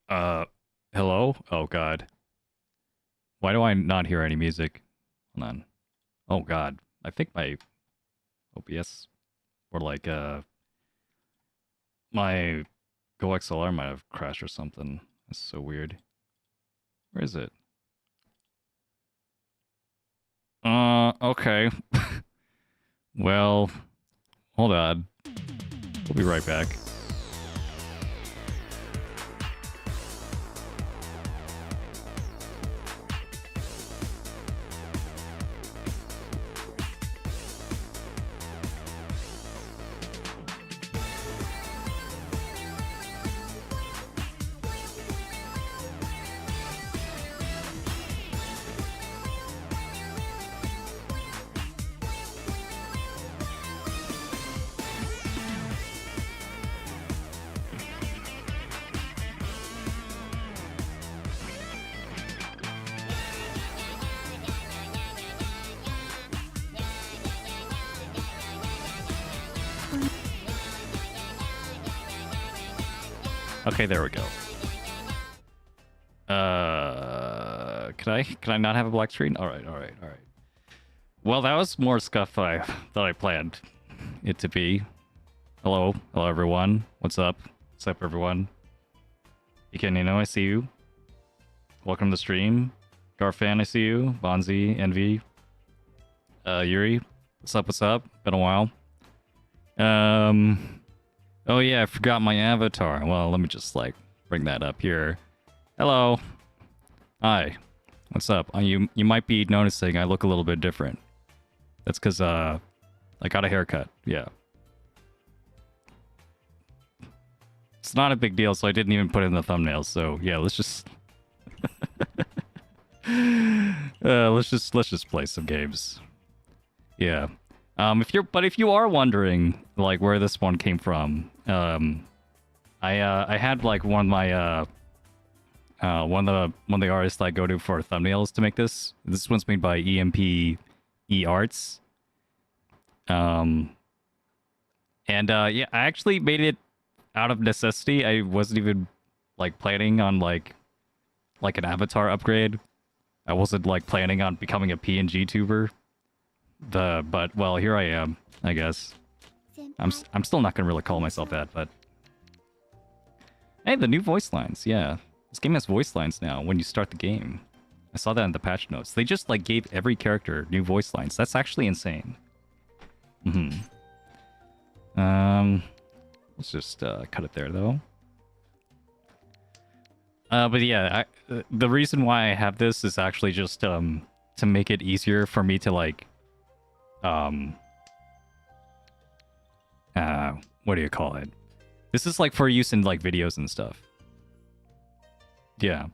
Uh, hello? Oh god. Why do I not hear any music? Hold on. Oh god. I think my OBS or like my GoXLR might have crashed or something. That's so weird. Where is it? Okay. Well, hold on. We'll be right back. Okay, there we go. Can I not have a black screen? All right. Well, that was more scuff that I planned it to be. Hello everyone. What's up? What's up, everyone? I see you. Welcome to the stream. Garfan, I see you. Bonzi, Envy, Yuri. What's up? Been a while. Oh yeah, I forgot my avatar. Well, let me just like bring that up here. Hello. Hi. What's up? You might be noticing I look a little bit different. That's because I got a haircut. Yeah. It's not a big deal, so I didn't even put it in the thumbnail. So yeah, let's just let's just play some games. Yeah. If you are wondering like where this one came from, I had like one of my one of the artists I go to for thumbnails to make this. This one's made by Empearts. Yeah, I actually made it out of necessity. I wasn't even like planning on like an avatar upgrade. I wasn't like planning on becoming a PNG tuber. But well, here I am, I guess. I'm still not gonna really call myself that, but hey, the new voice lines, yeah. This game has voice lines now when you start the game. I saw that in the patch notes. They just like gave every character new voice lines. That's actually insane. Let's just cut it there though. But yeah, the reason why I have this is actually just to make it easier for me to like what do you call it? This is like for use in like videos and stuff. Yeah.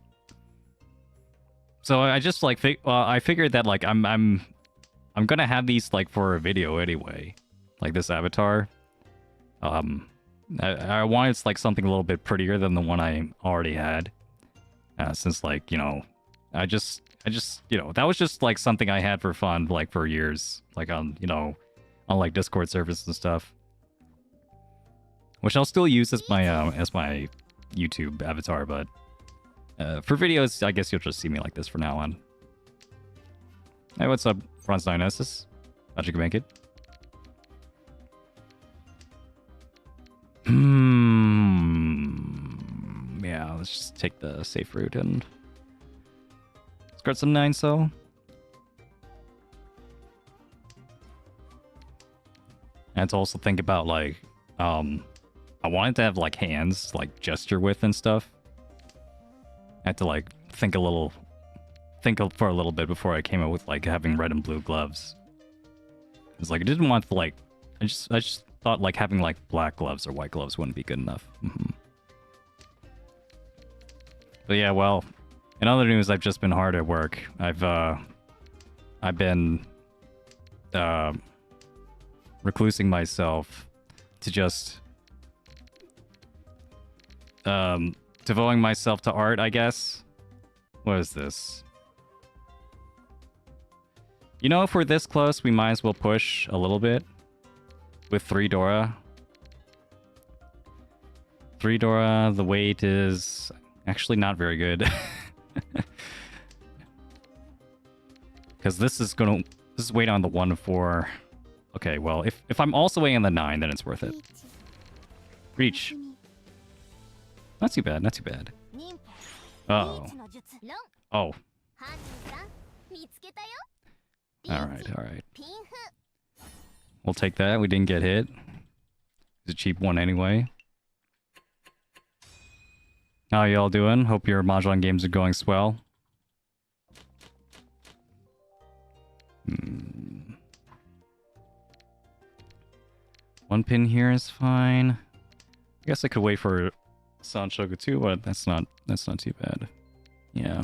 So I just like I figured that like I'm gonna have these like for a video anyway, like this avatar. I wanted like something a little bit prettier than the one I already had, since like I just that was just like something I had for fun like for years, like on like Discord servers and stuff, which I'll still use as my YouTube avatar, but for videos, I guess you'll just see me like this from now on. Hey, what's up, Bronze Dionysus? How'd you make it? Yeah, let's just take the safe route and let's some 9 so. And to also think about like, I wanted to have like hands, like gesture with and stuff. I had to like think for a little bit before I came up with like having red and blue gloves. It's like I didn't want to like, I just thought like having like black gloves or white gloves wouldn't be good enough. But yeah, well, in other news, I've just been hard at work. I've been reclusing myself to just devoting myself to art, I guess. What is this? If we're this close, we might as well push a little bit with 3 Dora. 3 Dora, the weight is Actually, not very good. Because this is waiting on the 1 4. Okay, well, if I'm also waiting on the 9, then it's worth it. Reach. Not too bad, not too bad. Uh-oh. Oh. Alright, alright. We'll take that. We didn't get hit. It's a cheap one anyway. How y'all doing? Hope your Mahjong games are going swell. One pin here is fine. I guess I could wait for Sanshoku too, but that's not too bad. Yeah.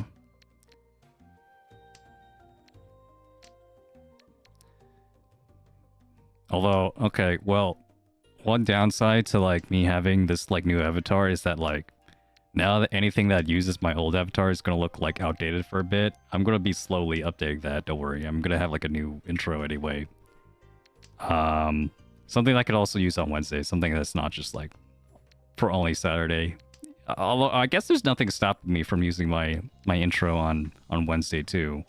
Although, okay, well, one downside to like me having this like new avatar is that like now that anything that uses my old avatar is gonna look like outdated for a bit, I'm gonna be slowly updating that. Don't worry, I'm gonna have like a new intro anyway. Something I could also use on Wednesday, something that's not just like for only Saturday. Although I guess there's nothing stopping me from using my intro on Wednesday too.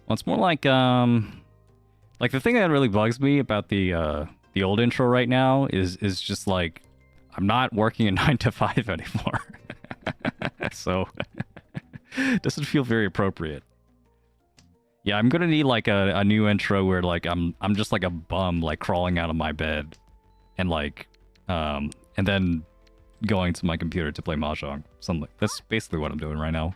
Well, it's more like the thing that really bugs me about the old intro right now is just like I'm not working a 9 to 5 anymore. So it doesn't feel very appropriate. Yeah, I'm gonna need like a new intro where like I'm just like a bum like crawling out of my bed and like and then going to my computer to play Mahjong. Something that's basically what I'm doing right now.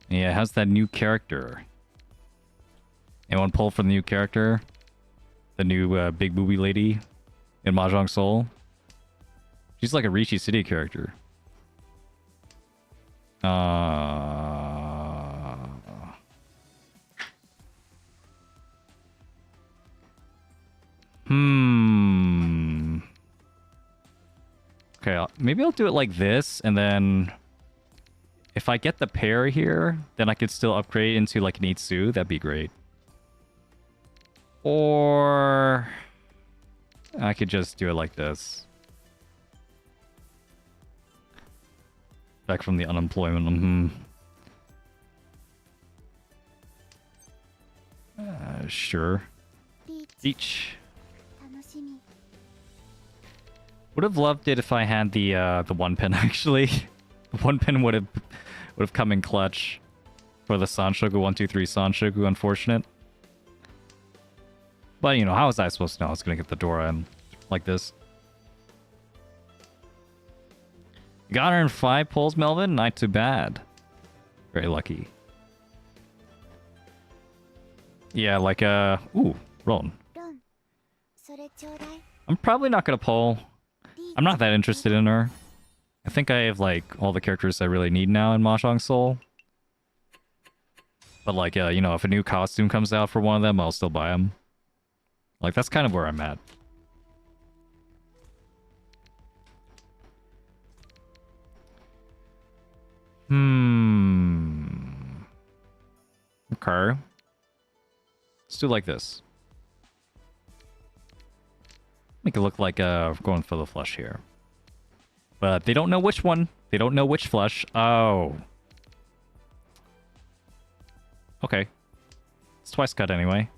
Yeah, how's that new character? Anyone pull for the new character? The new big booby lady in Mahjong Soul? She's like a Riichi City character. Okay, maybe I'll do it like this, and then if I get the pair here, then I could still upgrade into like an Itsu. That'd be great. Or I could just do it like this. Back from the unemployment. Sure. Each. Would have loved it if I had the one pin actually. The one pin would have come in clutch for the Sanshoku 123 Sanshoku. Unfortunate. But you know, how was I supposed to know I was gonna get the Dora in like this? You got her in 5 pulls, Melvin? Not too bad. Very lucky. Yeah, like, ooh, Ron. I'm probably not gonna pull. I'm not that interested in her. I think I have, like, all the characters I really need now in Mahjong Soul. But, like, you know, if a new costume comes out for one of them, I'll still buy them. Like, that's kind of where I'm at. Okay. Let's do like this. Make it look like we're going for the flush here. But they don't know which one. They don't know which flush. Oh. Okay. It's twice cut anyway.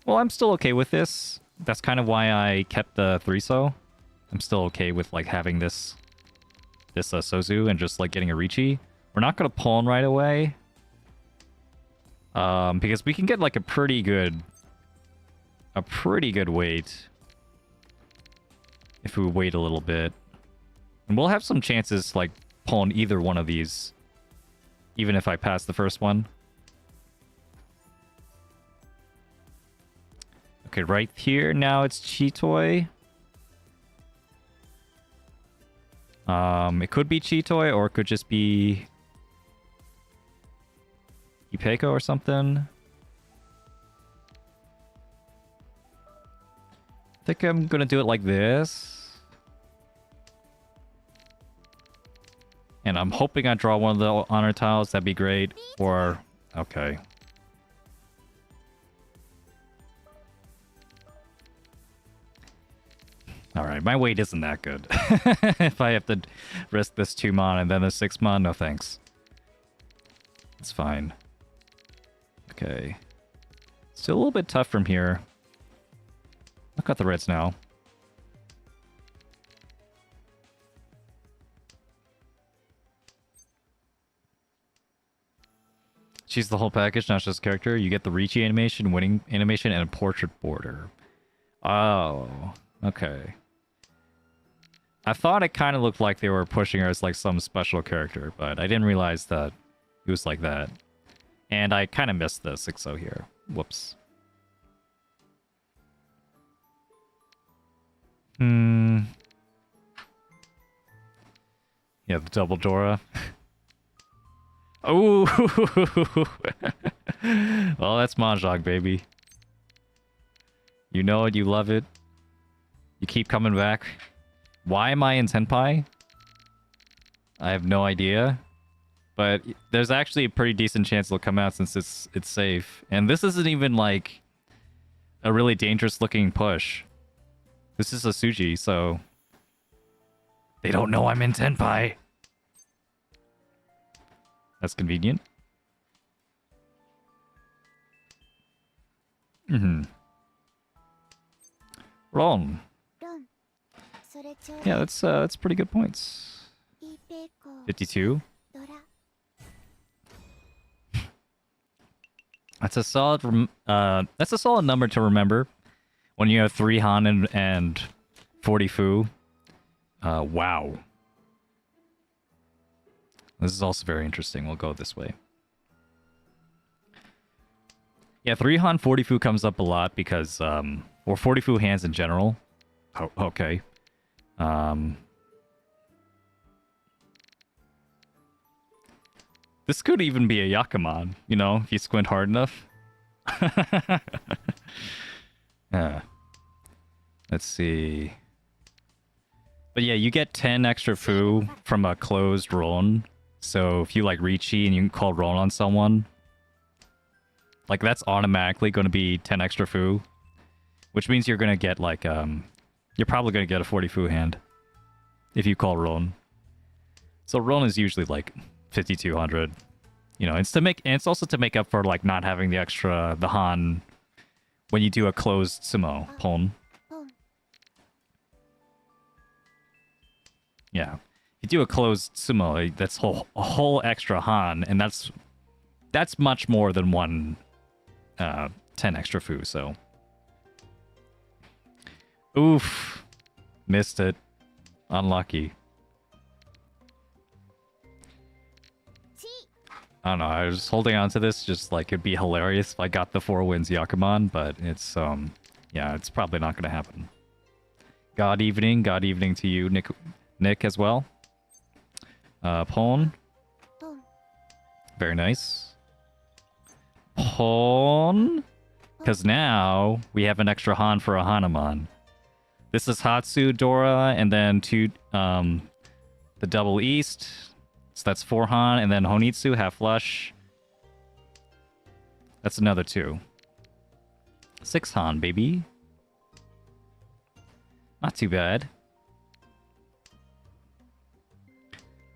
Well, I'm still okay with this. That's kind of why I kept the 3-so. I'm still okay with like having this Sozu and just like getting a Riichi. We're not gonna pull him right away. Because we can get like a pretty good weight if we wait a little bit. And we'll have some chances like pulling either one of these, even if I pass the first one. Okay, right here now it's Chitoy. It could be Chitoy or it could just be Ipeko or something. I think I'm gonna do it like this. And I'm hoping I draw one of the honor tiles. That'd be great. Or Okay. Alright, my weight isn't that good. If I have to risk this 2 mon and then the 6 mon, no thanks. It's fine. Okay. Still a little bit tough from here. I'll cut the reds now. She's the whole package, not just character. You get the Riichi animation, winning animation, and a portrait border. Oh, okay. I thought it kind of looked like they were pushing her as like some special character, but I didn't realize that it was like that. And I kind of missed the 6-0 here. Whoops. Yeah, the double Dora. Oh, well, that's Mahjong, baby. You know it, you love it. You keep coming back. Why am I in Tenpai? I have no idea. But there's actually a pretty decent chance it'll come out since it's safe. And this isn't even like a really dangerous looking push. This is a Suji, so they don't know I'm in Tenpai. That's convenient. Wrong. Yeah, that's pretty good points. 52. That's a solid number to remember when you have 3 Han and 40 Fu. Wow. This is also very interesting. We'll go this way. Yeah, 3 Han 40 Fu comes up a lot because or 40 Fu hands in general. Oh, okay. This could even be a Yakuman, you know, if you squint hard enough. Let's see. But yeah, you get 10 extra Fu from a closed Ron. So if you like Riichi and you can call Ron on someone, like that's automatically going to be 10 extra Fu. Which means you're going to get like, you're probably going to get a 40 Fu hand if you call Ron. So Ron is usually like 5,200. You know, it's also to make up for like not having the Han when you do a closed sumo pon. Yeah. You do a closed sumo, that's a whole extra Han, and that's much more than 10 extra Fu, so. Oof. Missed it. Unlucky. I don't know, I was holding on to this just like it'd be hilarious if I got the 4 wins Yakuman, but it's yeah, it's probably not gonna happen. God evening to you, Nick as well. Pon. Very nice. Pon. Because now we have an extra Han for a Hanuman. This is Hatsu, Dora, and then the double East. So that's 4 Han, and then Honitsu, half flush. That's another 2. 6 Han, baby. Not too bad.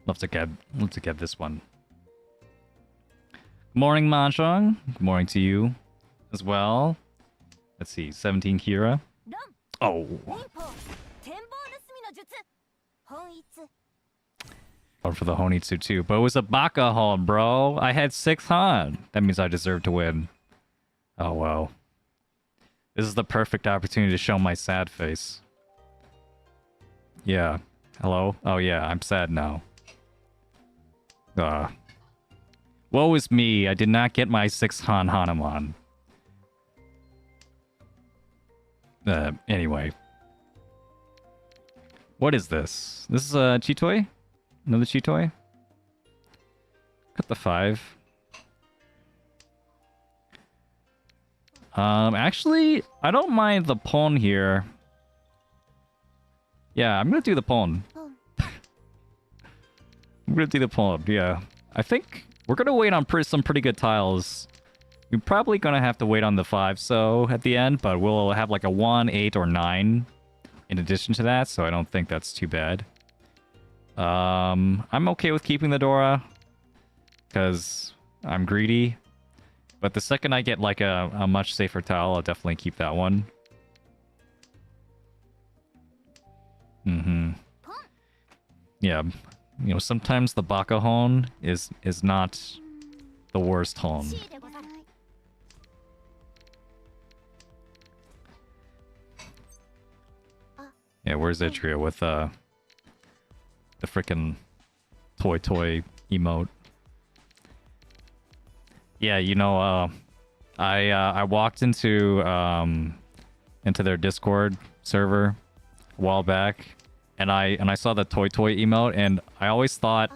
Love to get this one. Good morning, Mahjong. Good morning to you as well. Let's see, 17 Kira. Oh. Going for the Honitsu too, but it was a Baka Han, bro. I had 6 Han. That means I deserve to win. Oh well. This is the perfect opportunity to show my sad face. Yeah. Hello? Oh yeah, I'm sad now. Woe is me, I did not get my 6 Han Hanuman. Anyway. What is this? This is a Chitoy? Another Chitoy? Cut the 5. Actually, I don't mind the Pon here. Yeah, I'm gonna do the Pon. I'm gonna do the Pon, yeah. I think We're gonna wait on some pretty good tiles. We're probably gonna have to wait on the 5 so at the end, but we'll have like a 1, 8, or 9 in addition to that, so I don't think that's too bad. I'm okay with keeping the Dora because I'm greedy. But the second I get like a much safer tile, I'll definitely keep that one. Yeah, you know, sometimes the Baka Hone is not the worst Hone. Yeah, where's Idria with the frickin' toy emote? Yeah, you know, I walked into their Discord server a while back, and I saw the toy emote, and I always thought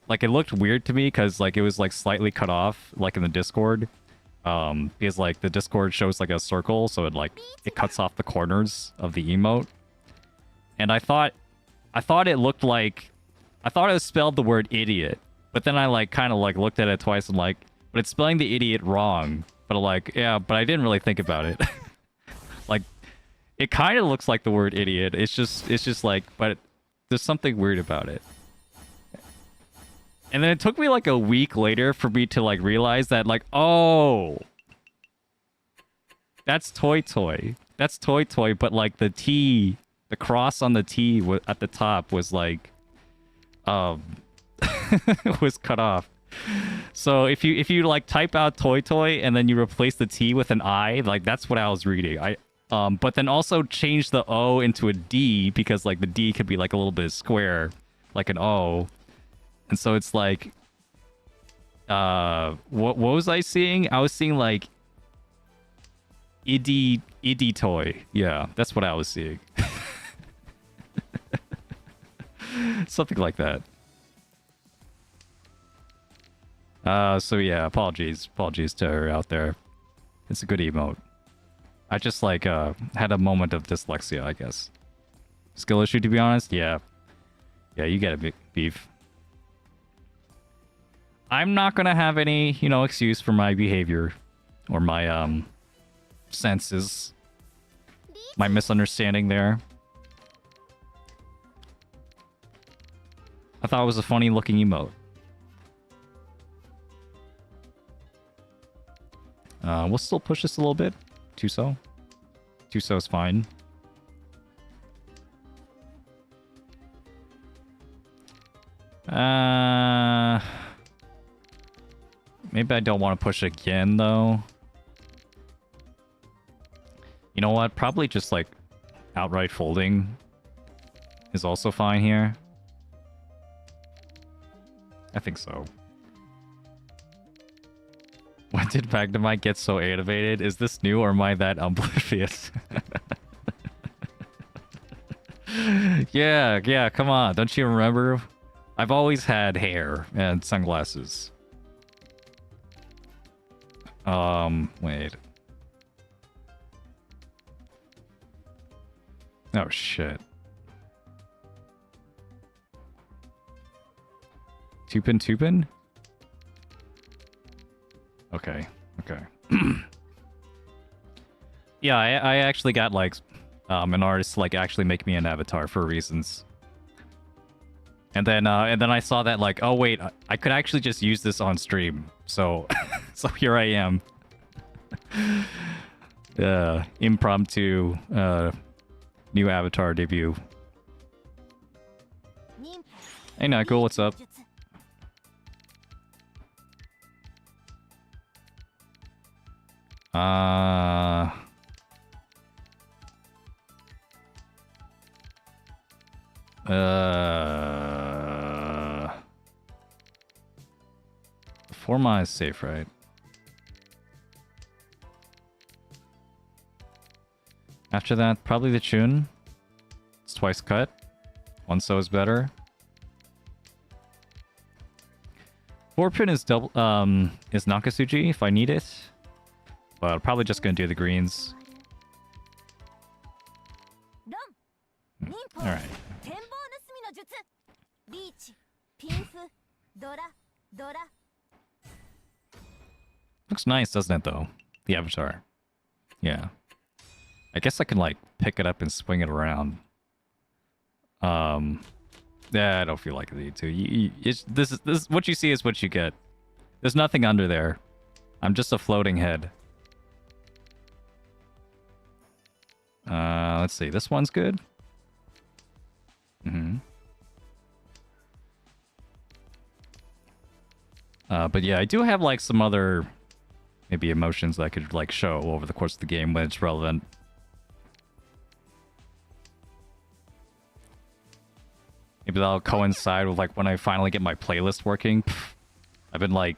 like it looked weird to me because like it was like slightly cut off like in the Discord, because like the Discord shows like a circle, so it cuts off the corners of the emote, and I thought it looked like it was spelled the word idiot. But then I like kind of like looked at it twice and like, but it's spelling the idiot wrong. But like, yeah, but I didn't really think about it. Like, it kind of looks like the word idiot. It's just like, but there's something weird about it. And then it took me like a week later for me to like realize that like, oh, that's toy. That's toy, but like the T, the cross on the T at the top was like, was cut off. So if you like type out toy and then you replace the T with an I, like that's what I was reading. But then also change the O into a D because like the D could be like a little bit square, like an O. And so it's like what was I seeing? I was seeing like iddy toy. Yeah, that's what I was seeing. Something like that. So yeah, apologies to her out there. It's a good emote. I just like had a moment of dyslexia, I guess. Skill issue, to be honest. Yeah, you get it, beef. I'm not gonna have any, you know, excuse for my behavior or my senses, my misunderstanding there. I thought it was a funny looking emote. We'll still push this a little bit. Tuso is fine. Maybe I don't want to push again, though. You know what? Probably just, like, outright folding is also fine here. I think so. When did Magnemite get so animated? Is this new or am I that oblivious? Yeah, come on. Don't you remember? I've always had hair and sunglasses. Wait. Oh, shit. Tupin? Okay. Yeah, I actually got, like, an artist to, like, actually make me an avatar for reasons. And then I saw that, like, oh, wait, I could actually just use this on stream. So, so here I am. Impromptu, new avatar debut. Hey, Nigel, what's up? Forma is safe, right? After that, probably the Chun. It's twice cut. One so is better. 4-pin is double is Nakasuji if I need it. But I'm probably just gonna do the greens. Alright. Looks nice, doesn't it, though? The avatar. Yeah. I guess I can, like, pick it up and swing it around. Yeah, I don't feel like I need to. This is what you see is what you get. There's nothing under there. I'm just a floating head. Let's see. This one's good. But yeah, I do have like some other maybe emotions that I could like show over the course of the game when it's relevant. Maybe that'll coincide with like when I finally get my playlist working. I've been like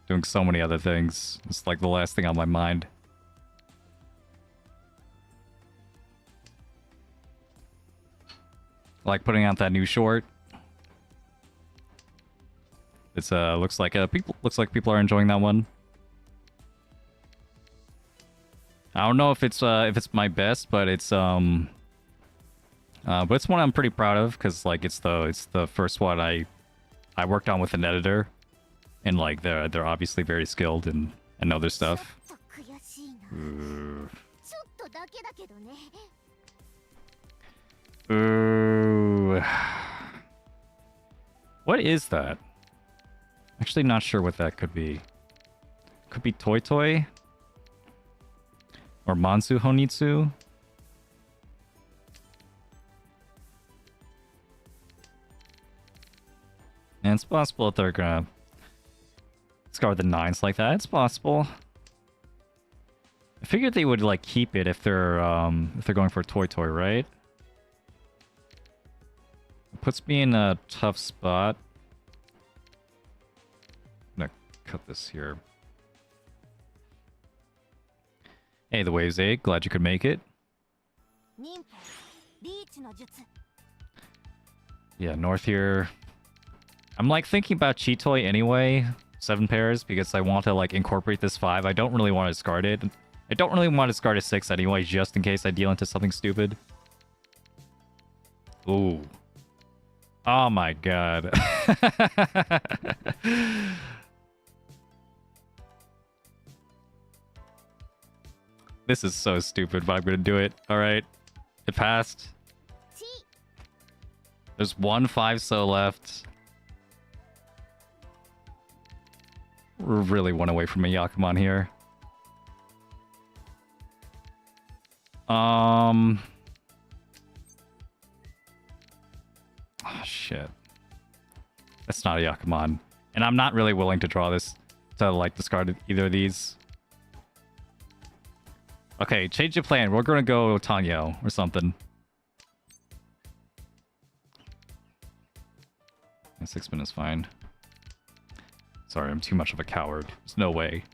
doing so many other things. It's like the last thing on my mind. Like putting out that new short. It's looks like people are enjoying that one. I don't know if it's my best, but it's one I'm pretty proud of because like it's the first one I worked on with an editor, and like they're obviously very skilled and know their stuff. Ooh. What is that? Actually not sure what that could be. Could be Toy Toy? Or Mansu Honitsu? And it's possible that they're gonna discard the 9s like that. It's possible. I figured they would like keep it if they're going for Toy Toy, right? It puts me in a tough spot. I'm gonna cut this here. Hey, the Waves 8. Glad you could make it. Yeah, north here. I'm like thinking about Cheetoy anyway. 7 pairs because I want to like incorporate this 5. I don't really want to discard it. I don't really want to discard a 6 anyway, just in case I deal into something stupid. Ooh. Oh my god. This is so stupid, but I'm gonna do it. Alright. It passed. There's 1 5-so left. Really one away from a Yakuman here. Oh, shit. That's not a Yakuman. And I'm not really willing to draw this to, like, discard either of these. Okay, change your plan. We're gonna go Tanyo or something. And 6-min is fine. Sorry, I'm too much of a coward. There's no way.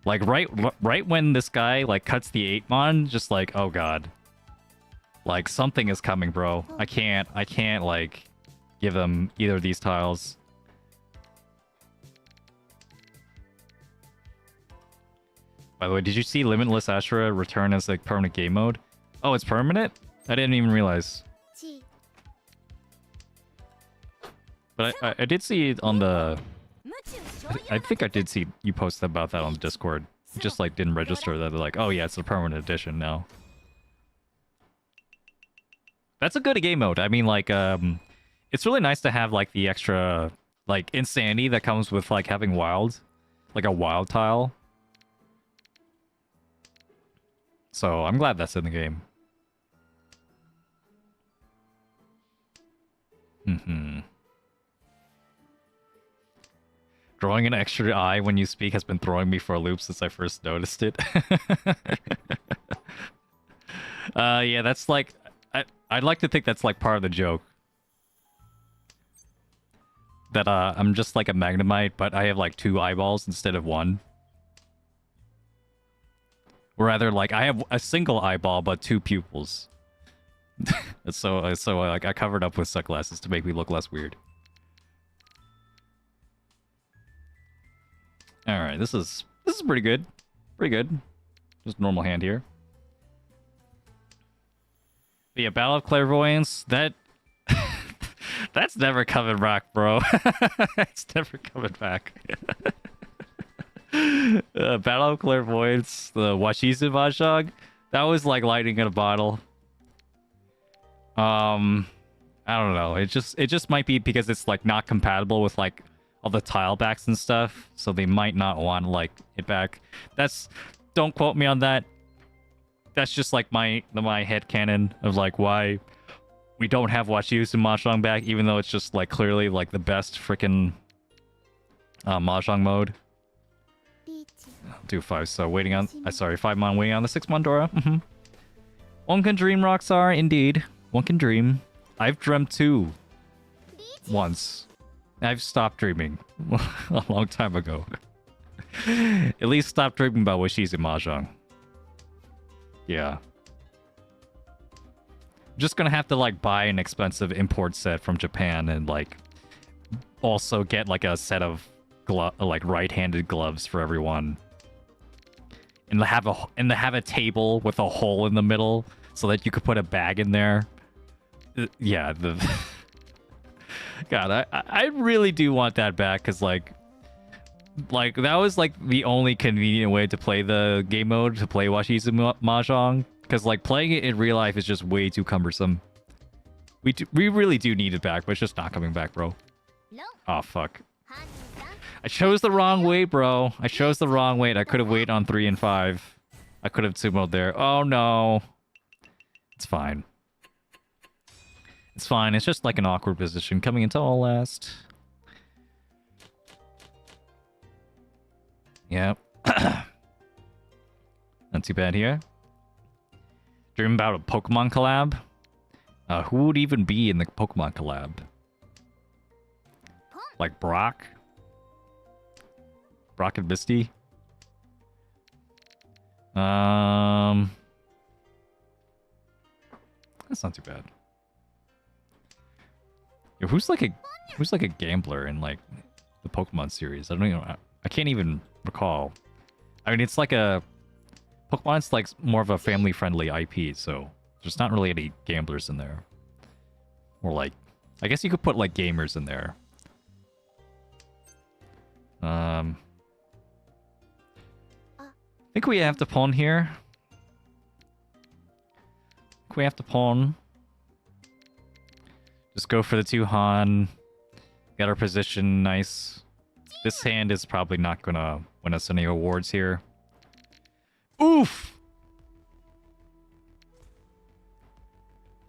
Like, right when this guy, like, cuts the 8-mon, just like, oh god. Like, something is coming, bro. I can't, like, give them either of these tiles. By the way, did you see Limitless Ashura return as, like, permanent game mode? Oh, it's permanent? I didn't even realize. But I did see it on the... I think I did see you post about that on the Discord. It just, like, didn't register that they're like, oh yeah, it's a permanent edition now. That's a good game mode. I mean, like, it's really nice to have, like, the extra, like, insanity that comes with, like, having wild. Like, a wild tile. So, I'm glad that's in the game. Drawing an extra eye when you speak has been throwing me for a loop since I first noticed it. Yeah, that's like... I'd like to think that's like part of the joke. That I'm just like a Magnemite, but I have like 2 eyeballs instead of 1. Or rather, like, I have a single eyeball, but 2 pupils. so like, I covered up with sunglasses to make me look less weird. Alright, this is pretty good. Pretty good. Just normal hand here. But yeah, Battle of Clairvoyance, that... That's never coming back, bro. It's never coming back. Battle of Clairvoyance, the Washizu Mahjong, that was like lightning in a bottle. I don't know. It just might be because it's like not compatible with like all the tile backs and stuff, so they might not want like it back. Don't quote me on that. That's just like my headcanon of like why we don't have Washizu Mahjong back, even though it's just like clearly like the best freaking Mahjong mode. I'll do 5, so waiting on... sorry, 5 mon waiting on the 6 mon Dora. One can dream, Roxar, indeed. One can dream. I've dreamt too. Once. I've stopped dreaming. A long time ago. At least stop dreaming about Washizu Mahjong. Yeah. I'm just gonna have to like buy an expensive import set from Japan and like also get like a set of like right-handed gloves for everyone. And have a table with a hole in the middle so that you could put a bag in there. Yeah, God, I really do want that back, because like that was like the only convenient way to play the game mode, to play Washizu Mahjong, because like playing it in real life is just way too cumbersome. We really do need it back, but it's just not coming back, bro. Oh fuck. I chose the wrong way, bro. I chose the wrong way. I could have waited on 3 and 5. I could have sumoed there. Oh no. It's fine. It's fine. It's just like an awkward position coming into all last. Yep. Not too bad here. Dream about a Pokemon collab? Who would even be in the Pokemon collab? Like Brock? Brock and Misty? That's not too bad. Yo, who's like a gambler in like the Pokemon series? I don't even. I can't even recall. I mean, it's like a Pokemon's like more of a family-friendly IP, so there's not really any gamblers in there. Or like, I guess you could put like gamers in there. I think we have to pawn here. We have to pawn. Just go for the 2 Han. Get our position nice. This hand is probably not gonna win us any awards here. Oof!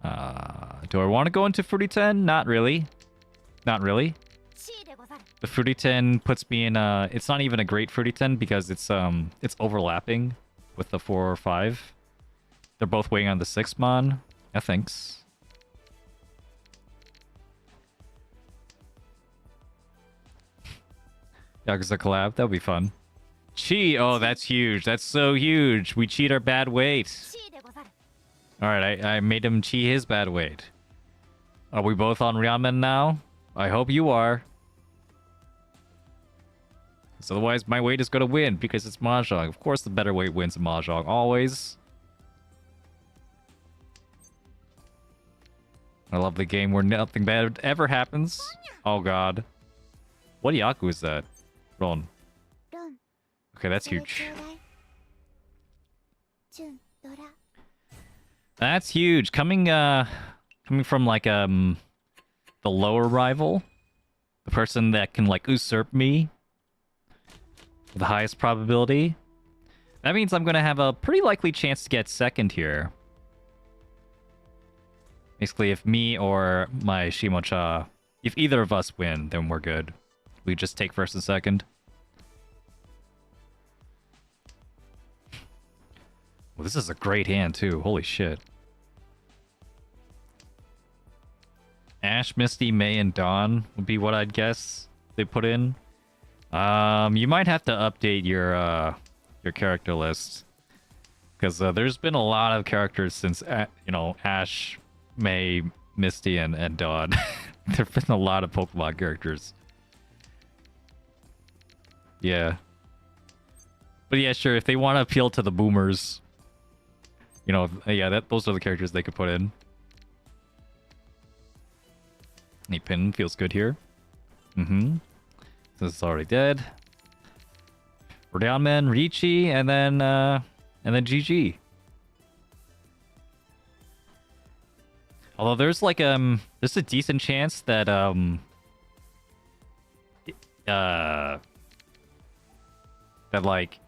Do I want to go into Fruity 10? Not really. Not really. The Fruity 10 puts me in a... It's not even a great Fruity 10 because it's overlapping with the 4 or 5. They're both waiting on the 6 mon. Yeah, thanks. Yakuza collab, that would be fun. Cheat! Oh, that's huge. That's so huge. We cheat our bad weight. Alright, I made him cheat his bad weight. Are we both on ramen now? I hope you are. So otherwise, my weight is going to win because it's Mahjong. Of course, the better weight wins in Mahjong. Always. I love the game where nothing bad ever happens. Oh, God. What Yaku is that? Ron. Okay, that's huge. That's huge. Coming from, like, the lower rival. The person that can, like, usurp me. The highest probability. That means I'm going to have a pretty likely chance to get second here. Basically, if me or my Shimocha, if either of us win, then we're good. We just take first and second. Well, this is a great hand, too. Holy shit. Ash, Misty, May, and Dawn would be what I'd guess they put in. You might have to update your character list. Because there's been a lot of characters since, you know, Ash, May, Misty, and Dawn. There've been a lot of Pokemon characters. Yeah. But yeah, sure, if they want to appeal to the boomers, you know, yeah, those are the characters they could put in. Any pin feels good here. Mm-hmm. This is already dead. We're down, men. Riichi, and then GG. Although there's like there's a decent chance that that like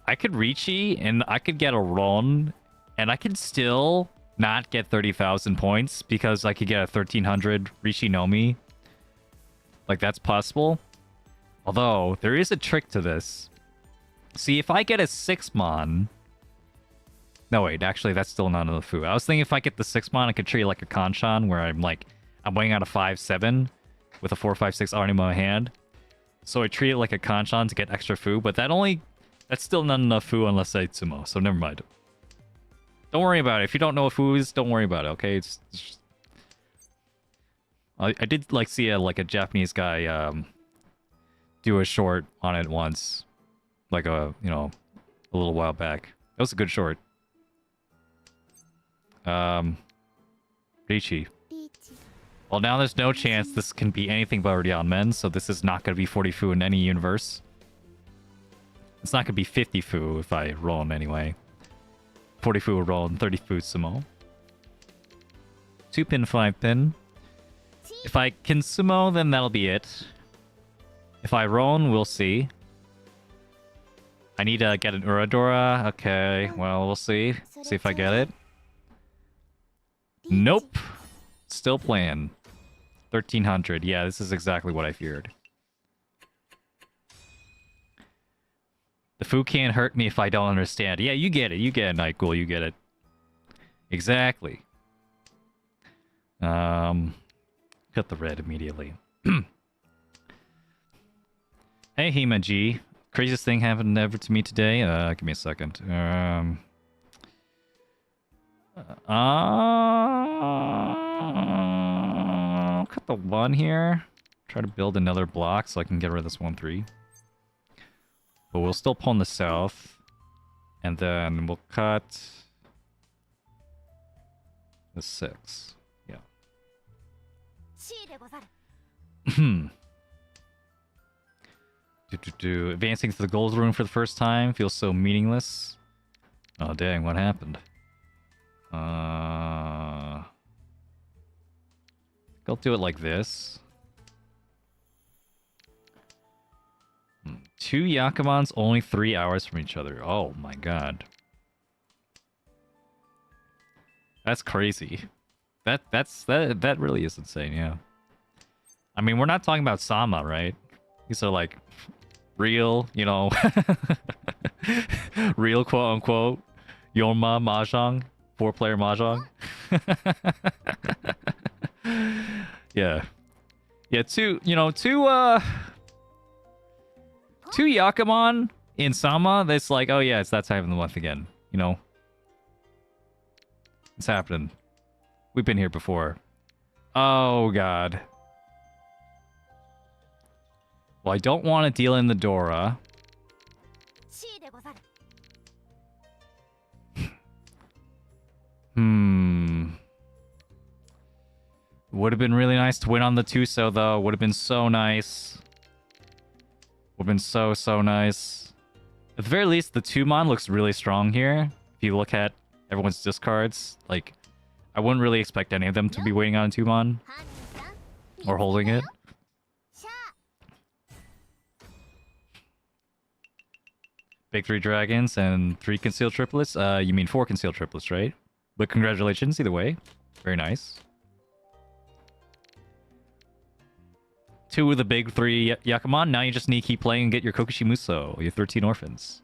I could Riichi and I could get a run and I could still not get 30,000 points because I could get a 1300 Riichi Nomi. Like, that's possible. Although, there is a trick to this. See, if I get a 6-mon... No, wait, actually, that's still not enough food. I was thinking if I get the 6-mon, I could treat it like a Kanchan, where I'm weighing out a 5-7 with a 4-5-6 already in my hand. So I treat it like a Kanchan to get extra food, but that's still not enough food unless I Tsumo, so never mind. Don't worry about it. If you don't know what food is, don't worry about it, okay? It's just... I did see a Japanese guy do a short on it once, a little while back. That was a good short. Riichi. Well, now there's no chance this can be anything but Rion Men, so this is not going to be 40 fu in any universe. It's not going to be 50 fu if I roll him anyway. 40 fu will roll and 30 fu sumo. 2 pin, 5 pin. If I can sumo, then that'll be it. If I roll, we'll see. I need to get an Uradora. Okay, well, we'll see. See if I get it. Nope. Still playing. 1300. Yeah, this is exactly what I feared. The food can't hurt me if I don't understand. Yeah, you get it. You get it, Night Ghoul. You get it. Exactly. Cut the red immediately. Hey, Hema G. Craziest thing happened ever to me today. Give me a second. Cut the 1 here. Try to build another block so I can get rid of this 1-3. But we'll still pawn the south. And then we'll cut the 6. Yeah. Advancing to the gold room for the first time feels so meaningless. Oh dang, what happened? I'll do it like this. 2 Yakumons only 3 hours from each other. Oh my god. That's crazy. That really is insane, yeah. I mean, we're not talking about Sama, right? These are like real, real quote-unquote Yonma Mahjong, 4-player Mahjong. Yeah. Yeah, two Yakumon in Sama, that's like, oh yeah, it's that time of the month again, It's happening. We've been here before. Oh god. Well, I don't want to deal in the Dora. Would have been really nice to win on the Tuso, though. Would have been so nice. Would have been so nice. At the very least, the 2-mon looks really strong here. If you look at everyone's discards, like, I wouldn't really expect any of them to be waiting on 2-mon. Or holding it. Big 3 dragons and 3 concealed triplets. You mean 4 concealed triplets, right? But congratulations, either way. Very nice. 2 of the big 3 Yakumon. Now you just need to keep playing and get your Kokushi Muso, your 13 orphans.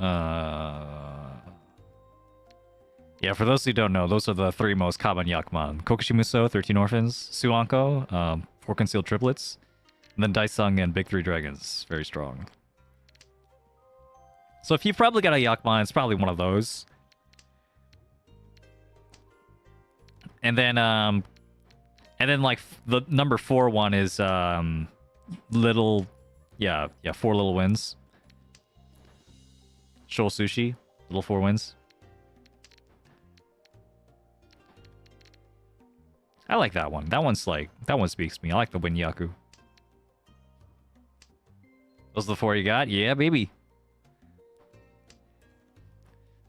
Yeah, for those who don't know, those are the 3 most common Yakumon. Kokushi Muso, 13 orphans. Suanko, 4 concealed triplets. And then Daisung and big 3 dragons. Very strong. So if you've probably got a Yakumon, it's probably one of those. And then like the number 4 one is little, yeah, 4 little wins. Shoal Sushi, little 4 wins. I like that one. That one speaks to me. I like the Winyaku. Those are the 4 you got? Yeah, baby.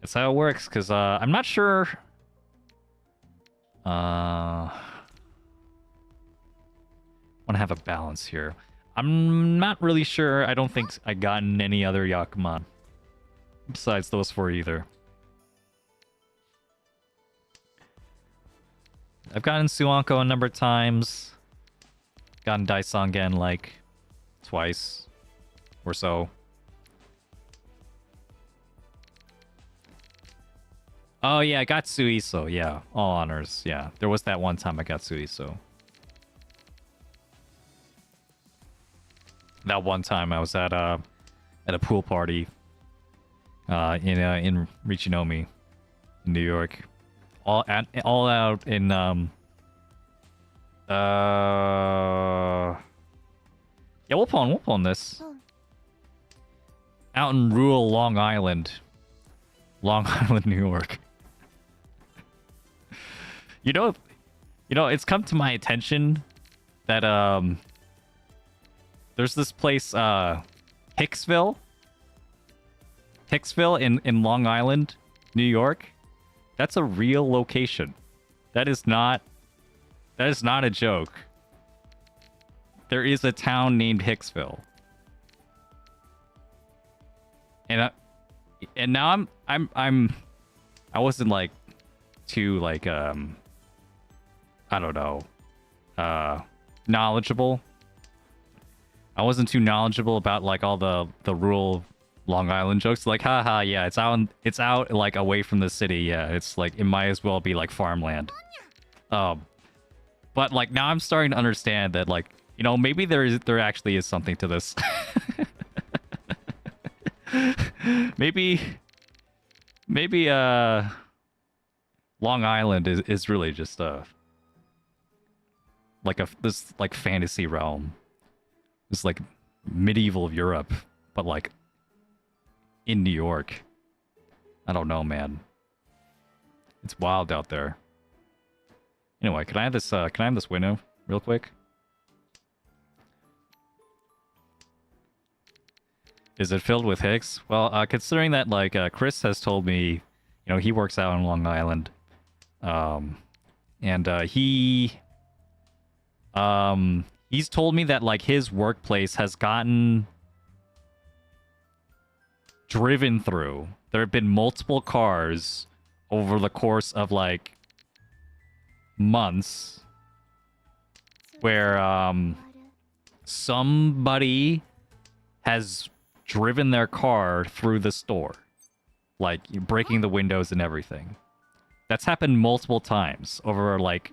That's how it works, because I'm not sure. Want to have a balance here. I'm not really sure. I don't think I gotten any other Yakuman besides those 4 either. I've gotten Suanko a number of times. Gotten Daisongen like twice or so. Oh yeah, I got Suiso. Yeah, all honors. Yeah, there was that one time I got Suiso. That one time I was at a pool party in Riichi in New York. All out in yeah, we'll pawn this. Out in rural Long Island, New York. You know, it's come to my attention that there's this place Hicksville in Long Island, New York. That's a real location. That is not a joke. There is a town named Hicksville. And now I wasn't like too like I don't know knowledgeable. I wasn't too knowledgeable about like all the rural Long Island jokes. Like, haha, yeah, it's out like away from the city. Yeah, it's like it might as well be like farmland. But like now I'm starting to understand that like, you know, maybe there actually is something to this. maybe Long Island is really just like this like fantasy realm. It's like medieval Europe, but like in New York. I don't know, man. It's wild out there. Anyway, can I have this window real quick? Is it filled with Hicks? Well, considering that like Chris has told me, you know, he works out on Long Island. And he's told me that like his workplace has gotten driven through. There have been multiple cars over the course of like months where somebody has driven their car through the store, like breaking the windows and everything. That's happened multiple times over like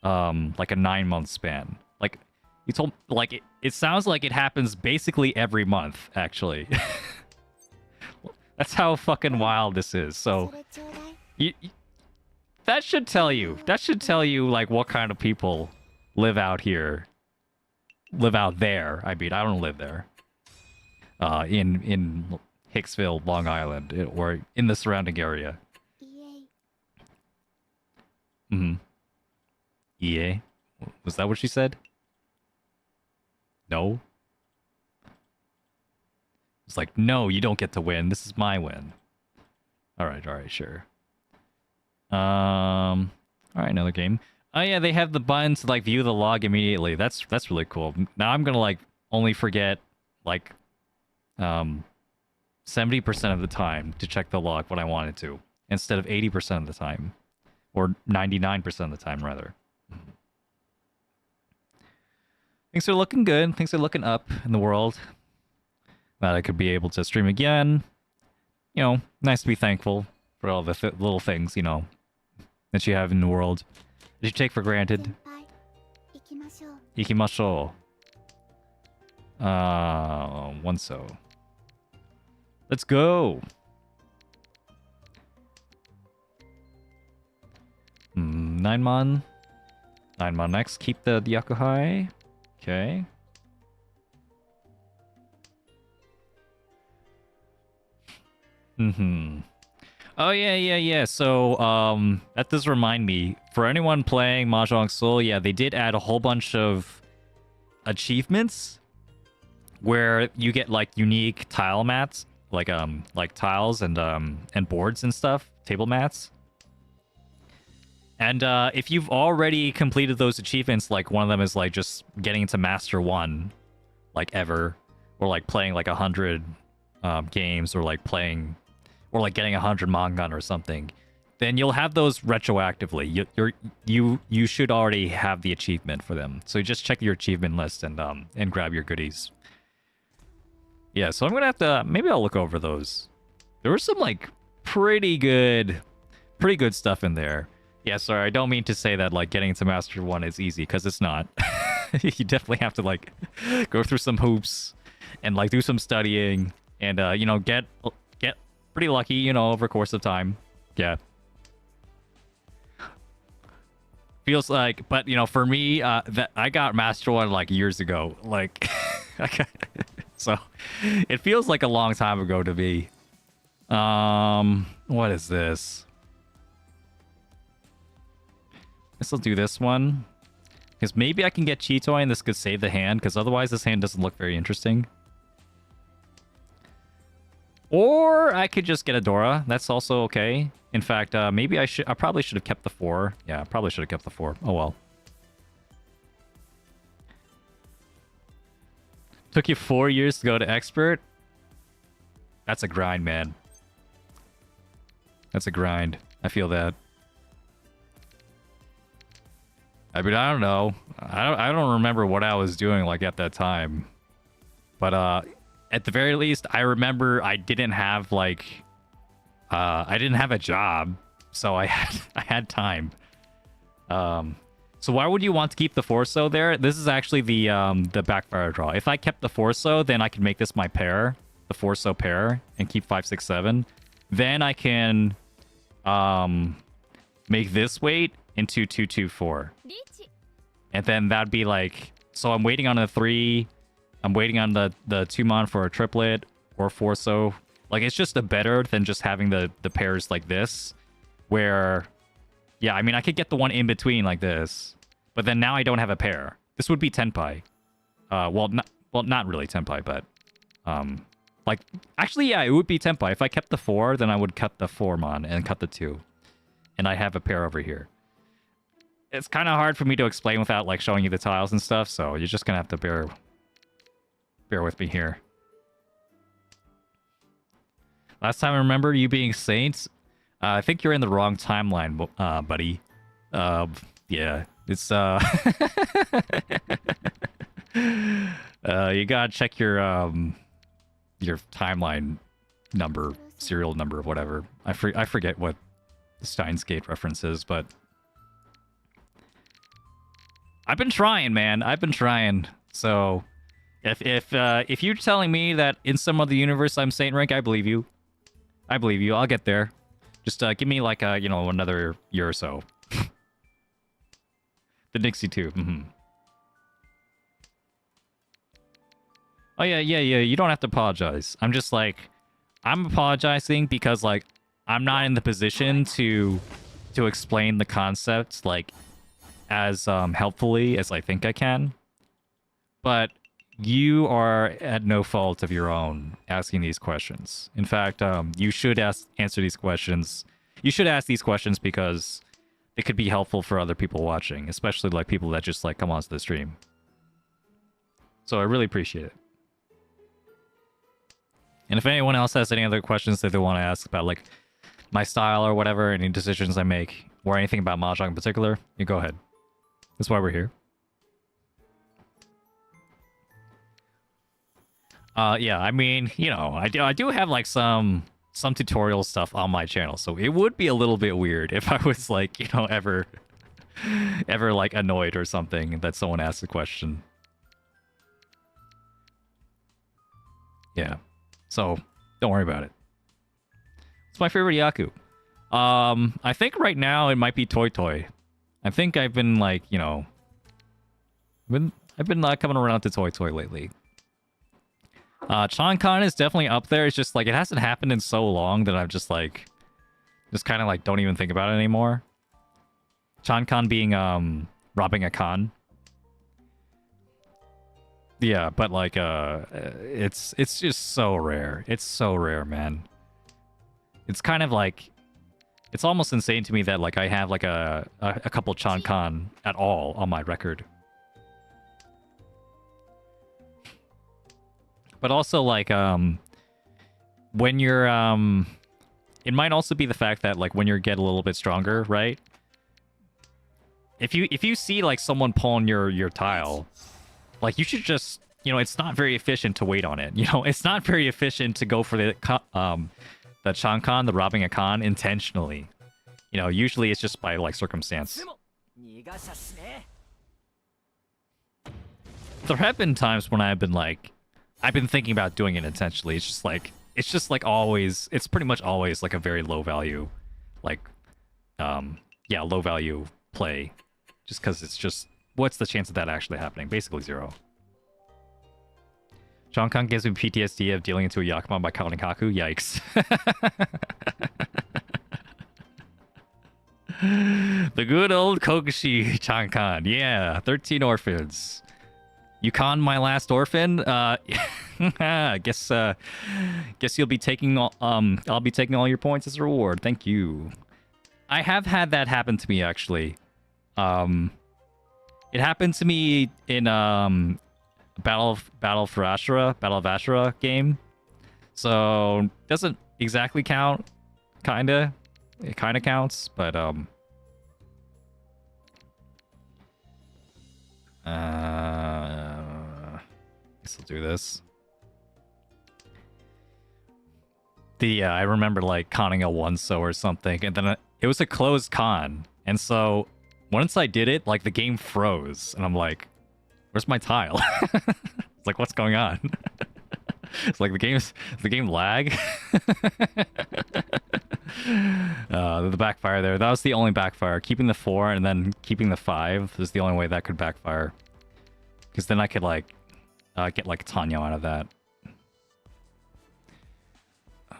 a 9-month span. Like he told, like it sounds like it happens basically every month actually. That's how fucking wild this is. So that should tell you like what kind of people live out here, live out there. I mean, I don't live there. In Hicksville, Long Island, or in the surrounding area. EA? Was that what she said? No? It's like, no, you don't get to win. This is my win. Alright, sure. Alright, another game. Oh yeah, they have the button to like view the log immediately. That's really cool. Now I'm gonna like only forget like 70% of the time to check the log when I wanted to, instead of 80% of the time. Or 99% of the time, rather. Things are looking good. Things are looking up in the world. That I could be able to stream again. You know, nice to be thankful for all the little things, you know, that you have in the world that you take for granted. Ikimashou. One so. Let's go. 9-mon. 9-mon next. Keep the Yakuhai. Okay. Oh yeah, yeah, yeah. So that does remind me. For anyone playing Mahjong Soul, yeah, they did add a whole bunch of achievements where you get like unique tile mats, like tiles and boards and stuff, table mats. And if you've already completed those achievements, like one of them is like just getting to Master 1, like ever, or like playing like 100 games, or like playing, or like getting 100 mangan or something, then you'll have those retroactively. You should already have the achievement for them. So you just check your achievement list and grab your goodies. Yeah, so I'm gonna have to, maybe I'll look over those. There was some like pretty good stuff in there. Yeah, sorry, I don't mean to say that like getting to Master 1 is easy, because it's not. You definitely have to like go through some hoops and like do some studying and you know, get pretty lucky, you know, over a course of time. Yeah. Feels like, but you know, for me, that I got Master 1 like years ago. Like so it feels like a long time ago to me. What is this? Guess I'll do this one. Because maybe I can get Cheetoy and this could save the hand, because otherwise this hand doesn't look very interesting. Or I could just get a Dora. That's also okay. In fact, maybe I probably should have kept the 4. Yeah, I probably should have kept the 4. Oh well. Took you 4 years to go to expert? That's a grind, man. That's a grind. I feel that. I mean, I don't know. I don't remember what I was doing like at that time. But at the very least, I remember I didn't have like I didn't have a job, so I had time. So why would you want to keep the Forso there? This is actually the backfire draw. If I kept the Forso, then I can make this my pair, the Forso pair, and keep 5, 6, 7. Then I can make this weight into 2, 2, 4. And then that'd be like, so I'm waiting on a 3. I'm waiting on the 2-mon for a triplet or Forso. Like, it's just a better than just having the pairs like this, where, yeah, I mean, I could get the one in between like this, but then now I don't have a pair. This would be Tenpai. Well, not really Tenpai, but like, actually, yeah, it would be Tenpai. If I kept the 4, then I would cut the 4-mon and cut the 2, and I have a pair over here. It's kind of hard for me to explain without like showing you the tiles and stuff, so you're just gonna have to bear with me here. Last time I remember you being Saints, I think you're in the wrong timeline, buddy. Yeah, it's you gotta check your timeline number, serial number, whatever. I forget what the Steins Gate reference is, but I've been trying, man. I've been trying. So if you're telling me that in some other universe I'm Saint rank, I believe you. I believe you. I'll get there. Just give me like you know, another year or so. The Nixie too. Oh yeah. You don't have to apologize. I'm just like, I'm apologizing because like I'm not in the position to explain the concepts like as helpfully as I think I can. But you are at no fault of your own asking these questions. In fact, you should answer these questions. You should ask these questions because it could be helpful for other people watching, especially like people that just like come onto the stream. So I really appreciate it. And if anyone else has any other questions that they want to ask about like my style or whatever, any decisions I make, or anything about Mahjong in particular, you go ahead. That's why we're here. Yeah, I mean, you know, I do have like some tutorial stuff on my channel, so it would be a little bit weird if I was like, you know, ever like annoyed or something that someone asked a question. Yeah. So, don't worry about it. It's my favorite Yaku. I think right now it might be Toy Toy. I think I've been like, you know, I've been coming around to Toy Toy lately. Chan Kan is definitely up there. It's just like it hasn't happened in so long that I'm just like, Just kind of like don't even think about it anymore. Chan-kan being robbing a con. Yeah, but like it's just so rare. It's so rare, man. It's kind of like it's almost insane to me that like I have like a couple Chan-kan at all on my record. But also like when you're it might also be the fact that like when you get a little bit stronger, right? If you see like someone pulling your tile, like you should just, you know, it's not very efficient to wait on it. You know, it's not very efficient to go for the Chan-kan, the robbing a con intentionally. You know, usually it's just by like circumstance. There have been times when I've been thinking about doing it intentionally. It's just like always, it's pretty much always like a very low value, like, yeah, low value play. Just because it's just, what's the chance of that actually happening? Basically 0. Chan-kan gives me PTSD of dealing into a Yakuman by counting Haku. Yikes. The good old Kokushi Chan-kan. Yeah, 13 orphans. You conned my last orphan? Guess you'll be taking all, I'll be taking all your points as a reward. Thank you. I have had that happen to me actually. It happened to me in Battle of Ashura game. So doesn't exactly count. Kinda. It kinda counts, but guess I'll do this. I remember like conning a 1-so or something, and then it was a closed con, and so once I did it, like the game froze, and I'm like, "Where's my tile?" It's like, what's going on? It's like the game lag. The backfire there. That was the only backfire. Keeping the 4 and then keeping the 5 is the only way that could backfire. Because then I could like get like Tanyo out of that.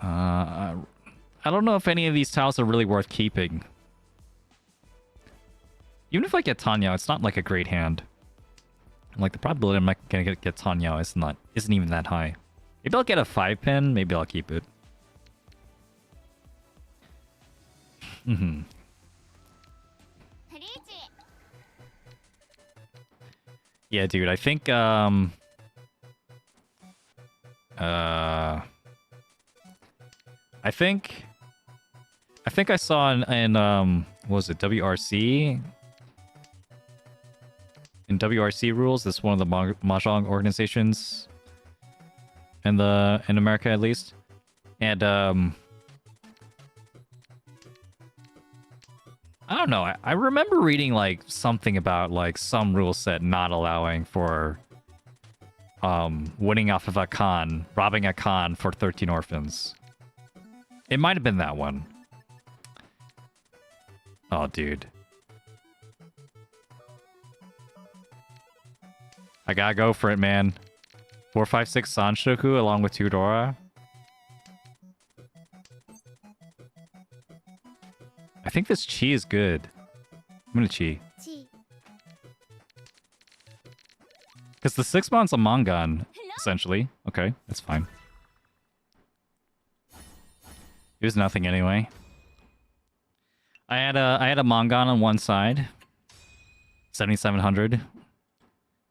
I don't know if any of these tiles are really worth keeping. Even if I get Tanyo, it's not like a great hand. Like the probability I'm not gonna get Tanyo isn't even that high. Maybe I'll get a 5-pin. Maybe I'll keep it. Yeah, dude. I think I think I saw in what was it, WRC? In WRC rules, that's one of the Mahjong organizations in America at least. And I don't know. I remember reading like something about like some rule set not allowing for winning off of a con, robbing a con for 13 orphans. It might have been that one. Oh, dude. I gotta go for it, man. 4, 5, 6 Sanshoku along with 2 Dora. I think this chi is good. I'm gonna chi. Because the 6-mon's a Mangan, essentially. Okay, that's fine. It was nothing anyway. I had a Mangan on one side. 7,700.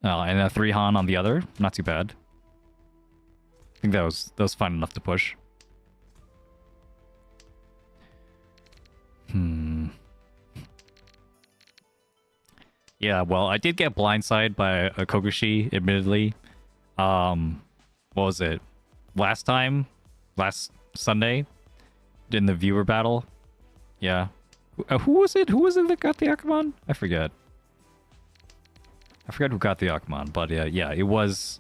And a 3 Han on the other. Not too bad. I think that was fine enough to push. Yeah, well, I did get blindsided by a Kokushi, admittedly. What was it? Last Sunday? In the viewer battle? Yeah. Who was it? Who was it that got the Akamon? I forget. I forget who got the Akamon, but yeah, it was...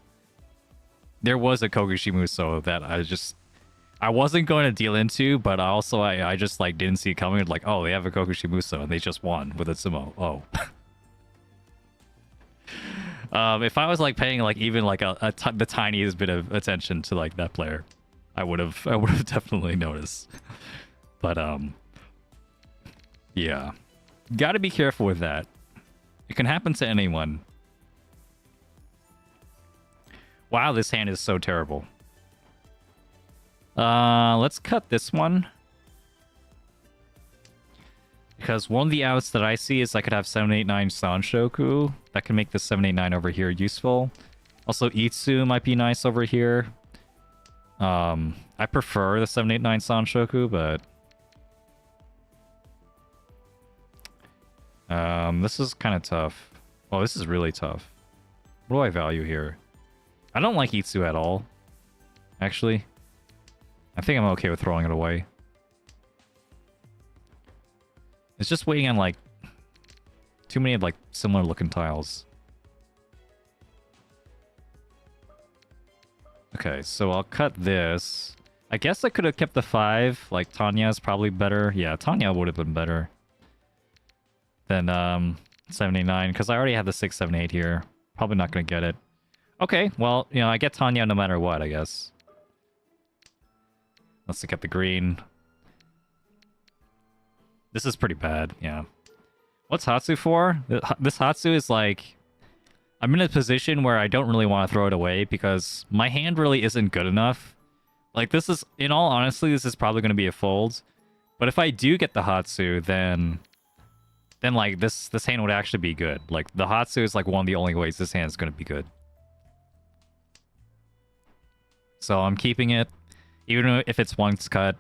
There was a Kokushi Muso that I wasn't going to deal into, but also I just like didn't see it coming. Like, oh, they have a Kokushi Muso and they just won with a sumo. Oh. If I was like paying like even like the tiniest bit of attention to like that player, I would have definitely noticed. But Yeah. Gotta be careful with that. It can happen to anyone. Wow, this hand is so terrible. Let's cut this one. Because one of the outs that I see is I could have 789 Sanshoku. That can make the 789 over here useful. Also, Itsu might be nice over here. I prefer the 789 Sanshoku, but... this is kind of tough. Oh, this is really tough. What do I value here? I don't like Itsu at all. Actually. I think I'm okay with throwing it away. It's just waiting on, like... too many, like, similar looking tiles. Okay, so I'll cut this. I guess I could have kept the 5. Like, Tanya's probably better. Yeah, Tanya would have been better than 79, because I already have the 6, 7, 8 here. Probably not going to get it. Okay, well, you know, I get Tanya no matter what, I guess. Let's look at the green. This is pretty bad, yeah. What's Hatsu for? This Hatsu is like... I'm in a position where I don't really want to throw it away because my hand really isn't good enough. Like, this is... in all honesty, this is probably going to be a fold. But if I do get the Hatsu, then like, this hand would actually be good. Like, the Hatsu is, like, one of the only ways this hand is going to be good. So I'm keeping it. Even if it's once cut.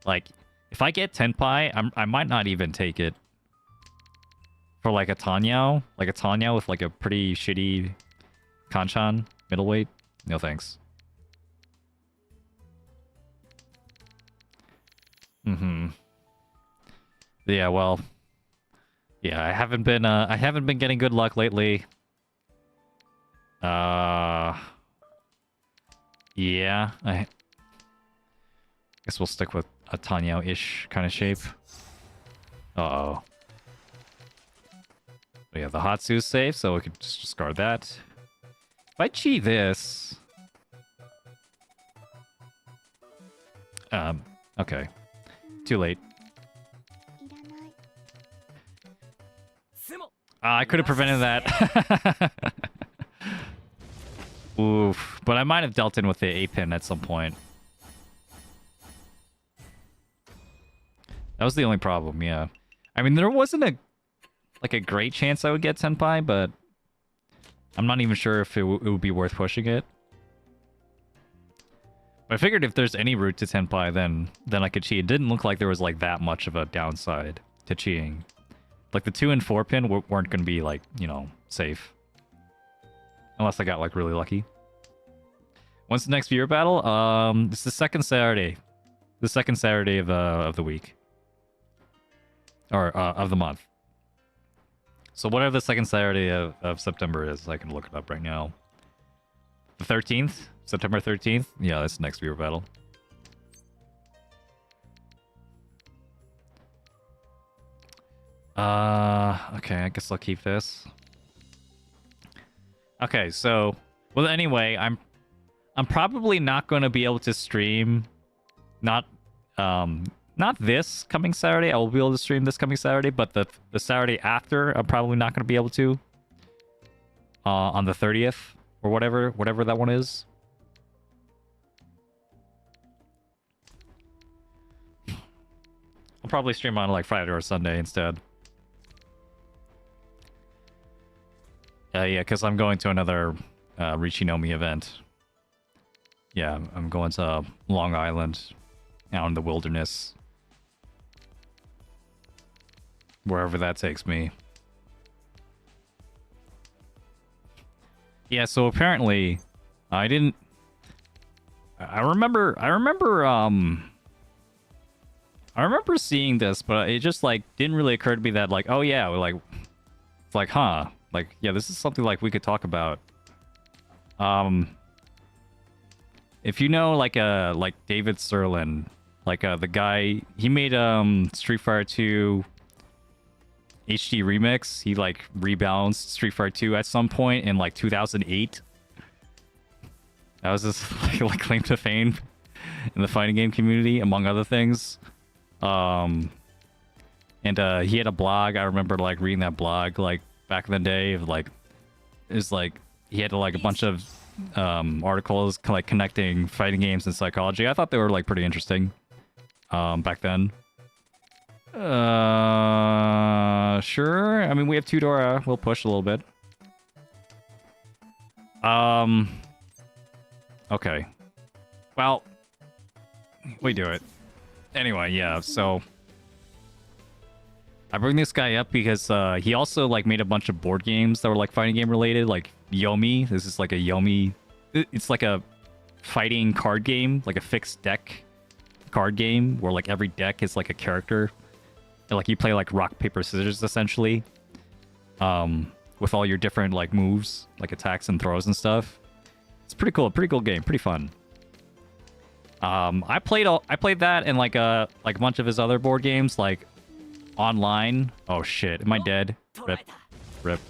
Like, if I get Tenpai, I might not even take it. For, like, a Tanyao. Like, a Tanyao with, like, a pretty shitty Kanchan middleweight. No thanks. Yeah, well... yeah, I haven't been getting good luck lately. Yeah, I guess we'll stick with a Tanyao-ish kind of shape. Uh-oh. But yeah, the Hatsu's safe, so we could just discard that. If I chi this... okay. Too late. I could have prevented that. Oof. But I might have dealt in with the A-pin at some point. That was the only problem, yeah. I mean, there wasn't a great chance I would get Tenpai, but I'm not even sure if it would be worth pushing it. But I figured if there's any route to Tenpai, then I could cheat. It didn't look like there was, like, that much of a downside to cheating. Like, the 2 and 4 pin weren't going to be, like, you know, safe. Unless I got, like, really lucky. When's the next viewer battle? It's the second Saturday. The second Saturday of the week. Or, of the month. So whatever the second Saturday of September is, I can look it up right now. The 13th? September 13th? Yeah, that's the next viewer battle. Okay, I guess I'll keep this. Okay, so... well, anyway, I'm probably not going to be able to stream... Not this coming Saturday. I will be able to stream this coming Saturday, but the Saturday after, I'm probably not going to be able to. On the 30th, or whatever that one is. I'll probably stream on, like, Friday or Sunday instead. Yeah, because I'm going to another Riichi event. Yeah, I'm going to Long Island, out in the wilderness. Wherever that takes me. Yeah, so apparently, I remember seeing this, but it just, like, didn't really occur to me that, like, oh yeah, like, it's like, huh. Like, yeah, this is something, like, we could talk about. If you know, like David Serlin, like, the guy, he made, Street Fighter 2 HD Remix. He, like, rebalanced Street Fighter 2 at some point in, like, 2008. That was his, like claim to fame in the fighting game community, among other things. And he had a blog. I remember like reading that blog like back in the day of like it was like he had like a bunch of articles like connecting fighting games and psychology. I thought they were like pretty interesting back then. Sure. I mean, we have Tudora. We'll push a little bit. Okay. Well, we do it. Anyway, yeah, so I bring this guy up because he also like made a bunch of board games that were like fighting game related, like Yomi. This is like a Yomi. It's like a fighting card game, like a fixed deck card game where like every deck is like a character. And, like you play like rock paper scissors essentially, with all your different like moves, like attacks and throws and stuff. It's pretty cool game, pretty fun. I played that and like a bunch of his other board games like online. Oh shit, am I dead? Rip.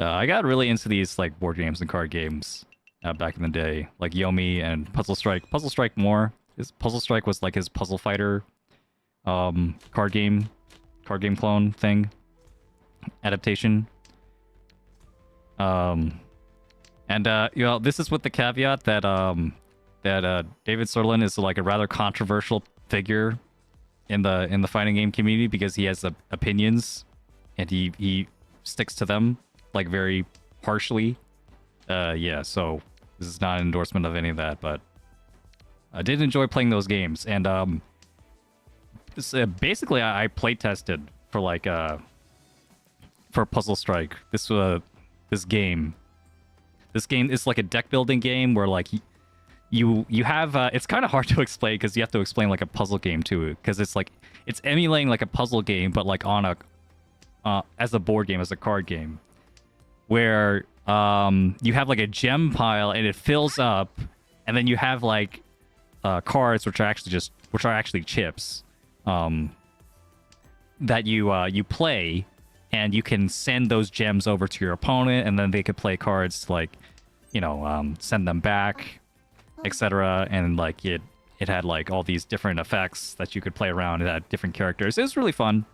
I got really into these like board games and card games back in the day, like Yomi and Puzzle Strike. Puzzle Strike more. Puzzle Strike was like his puzzle fighter card game clone thing adaptation. And you know, this is with the caveat that David Sirlin is like a rather controversial figure in the fighting game community because he has opinions and he sticks to them like very harshly. Yeah, so this is not an endorsement of any of that, but I did enjoy playing those games. And basically I play tested for like for Puzzle Strike. This game is like a deck building game where like you have it's kind of hard to explain because you have to explain like a puzzle game too, because it's like it's emulating like a puzzle game but like on a as a board game, as a card game, where you have like a gem pile and it fills up, and then you have like cards which are actually chips that you play, and you can send those gems over to your opponent, and then they could play cards to like, you know, send them back, etc. And like it had like all these different effects that you could play around. It had different characters. It was really fun.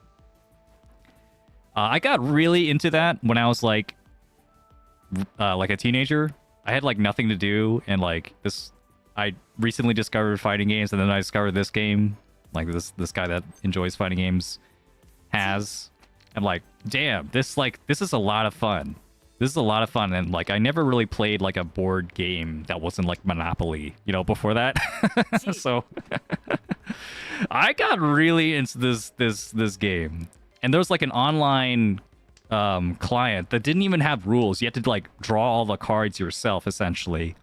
I got really into that when I was like a teenager. I had like nothing to do, and like I recently discovered fighting games, and then I discovered this game. Like this guy that enjoys fighting games has. I'm like, damn, this is a lot of fun. This is a lot of fun, and like I never really played like a board game that wasn't like Monopoly, you know, before that. So I got really into this game. And there was like an online client that didn't even have rules. You had to like draw all the cards yourself essentially.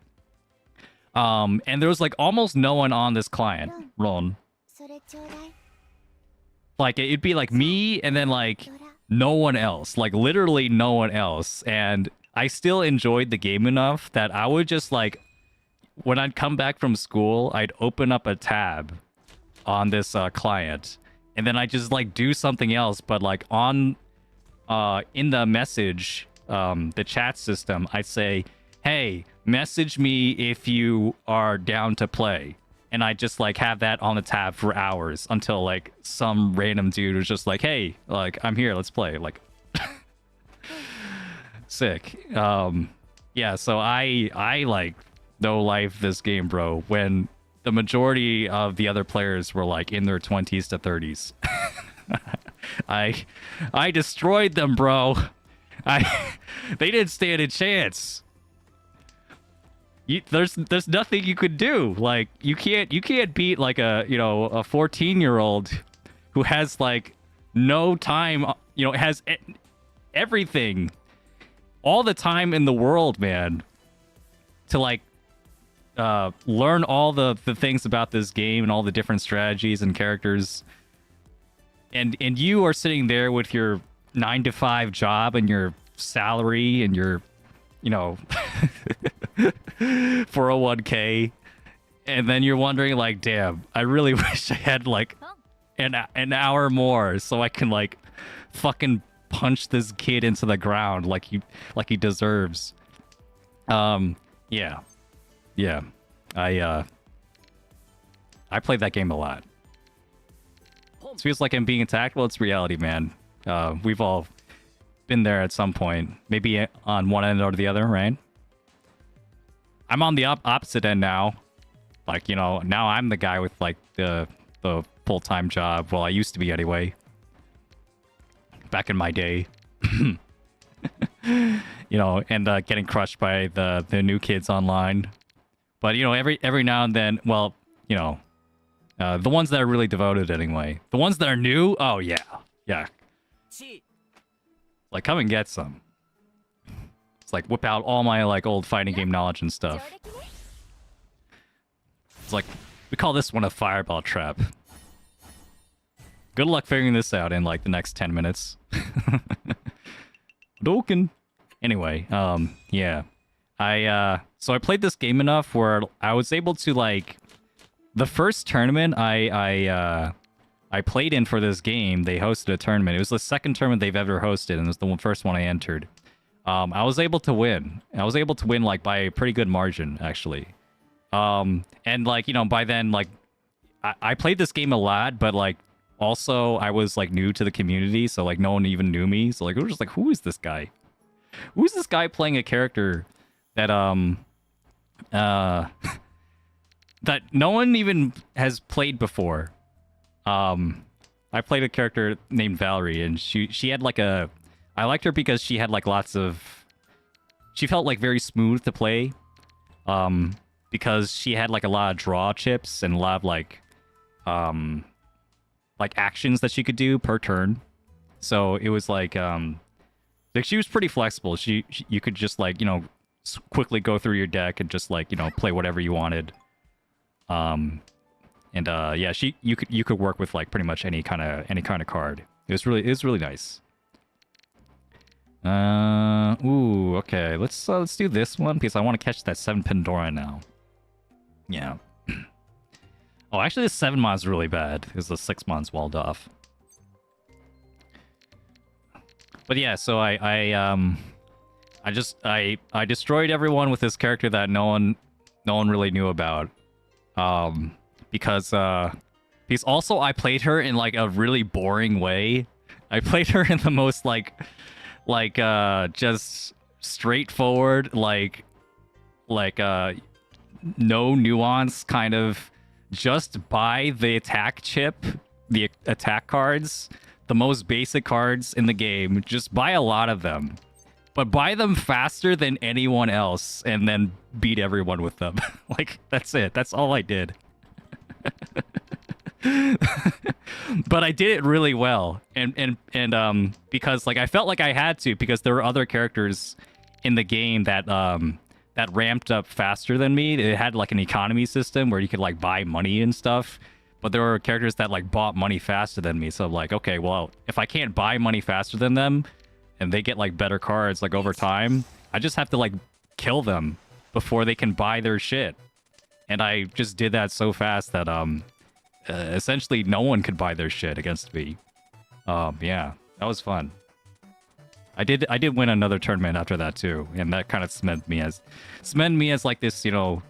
And there was like almost no one on this client, Ron. Like it'd be like me and then like no one else, like literally no one else. And I still enjoyed the game enough that I would just like, when I'd come back from school, I'd open up a tab on this client, and then I just like do something else. But like on in the message, the chat system, I'd say, hey, message me if you are down to play. And I just like have that on the tab for hours until like some random dude was just like, hey, like I'm here, let's play. Like sick. Yeah, so I like no life this game, bro, when the majority of the other players were like in their 20s to 30s. I destroyed them, bro. They didn't stand a chance. There's nothing you could do. Like you can't beat like a 14-year-old who has like no time, has everything, all the time in the world, man, to like learn all the things about this game and all the different strategies and characters. And you are sitting there with your 9-to-5 job and your salary and your 401k, and then you're wondering like, damn, I really wish I had like an hour more so I can like fucking punch this kid into the ground like he deserves. Yeah. I I played that game a lot. It feels like I'm being attacked. Well, it's reality, man. We've all been there at some point. Maybe on one end or the other, right? I'm on the opposite end now. Like, you know, now I'm the guy with like the full-time job. Well, I used to be anyway. Back in my day. You know, and getting crushed by the new kids online. But, you know, every now and then, well, you know, the ones that are really devoted anyway. The ones that are new, oh yeah. Yeah. Like, come and get some. It's like whip out all my like old fighting game knowledge and stuff. It's like, we call this one a fireball trap. Good luck figuring this out in like the next 10 minutes. Doken. Anyway, yeah. So I played this game enough where I was able to like the first tournament I played in for this game, they hosted a tournament. It was the second tournament they've ever hosted, and it was the first one I entered. I was able to win. I was able to win like by a pretty good margin, actually. And like, you know, by then, like, I played this game a lot, but like also I was like new to the community, so like no one even knew me. So like we were just like, who is this guy? Who's this guy playing a character that that no one even has played before? I played a character named Valerie, and she had like a... I liked her because she had like lots of... She felt like very smooth to play. Because she had like a lot of draw chips and a lot of like actions that she could do per turn. So it was like she was pretty flexible. You could just like, you know, quickly go through your deck and just like, you know, play whatever you wanted. And yeah, you could work with like pretty much any kind of card. It was really nice. Ooh, okay. Let's do this one because I want to catch that 7 Pandora now. Yeah. Oh, actually, the 7 mon is really bad because the 6 mon's walled off. But yeah, so I destroyed everyone with this character that no one really knew about. Because also I played her in like a really boring way. I played her in the most like just straightforward, like no nuance kind of, just buy the attack chip, the attack cards, the most basic cards in the game. Just buy a lot of them, but buy them faster than anyone else and then beat everyone with them. Like, that's it. That's all I did. But I did it really well, and because like I felt like I had to, because there were other characters in the game that ramped up faster than me. It had like an economy system where you could like buy money and stuff, but there were characters that like bought money faster than me. So I'm like, okay, well, if I can't buy money faster than them and they get like better cards like over time, I just have to like kill them before they can buy their shit. And I just did that so fast that essentially no one could buy their shit against me. Yeah, that was fun. I did win another tournament after that too, and that kind of cemented me as like this, you know,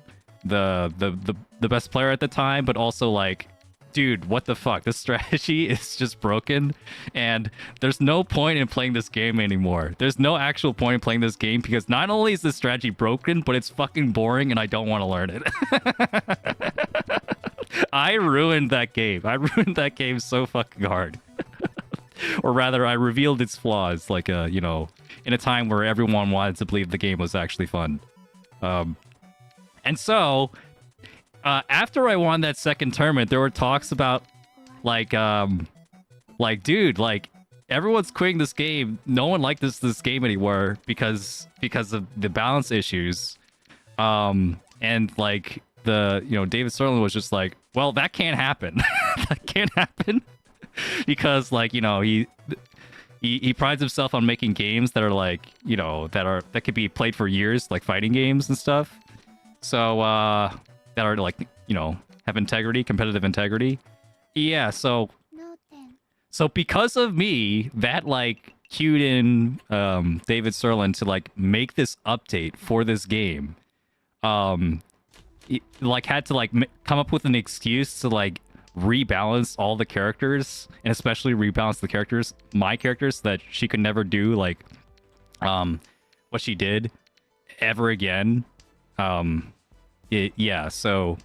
the best player at the time, but also like, dude, what the fuck? This strategy is just broken, and there's no point in playing this game anymore. There's no actual point in playing this game because not only is the strategy broken, but it's fucking boring, and I don't want to learn it. I ruined that game. I ruined that game so fucking hard. Or rather, I revealed its flaws, like, you know, in a time where everyone wanted to believe the game was actually fun. And so, after I won that second tournament, there were talks about, like, dude, like, everyone's quitting this game. No one liked this game anymore because of the balance issues. And, like, David Sterling was just like, well, that can't happen. That can't happen. Because, like, you know, he prides himself on making games that are like, you know, that could be played for years, like fighting games and stuff. So that are like, you know, have integrity, competitive integrity. Yeah, so because of me, that like cued in David Sterling to like make this update for this game. like had to like come up with an excuse to like rebalance all the characters, and especially rebalance the characters, my characters, so that she could never do like what she did ever again. Yeah, so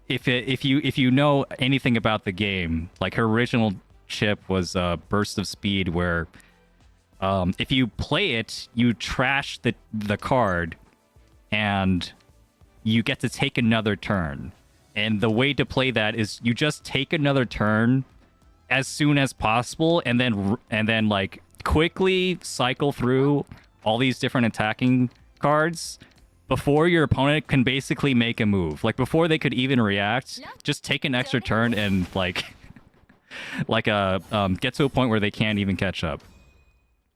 if you know anything about the game, like her original chip was Burst of Speed, where if you play it, you trash the card and you get to take another turn. And the way to play that is you just take another turn as soon as possible, and then like quickly cycle through all these different attacking cards before your opponent can basically make a move. Like before they could even react, just take an extra turn and like get to a point where they can't even catch up.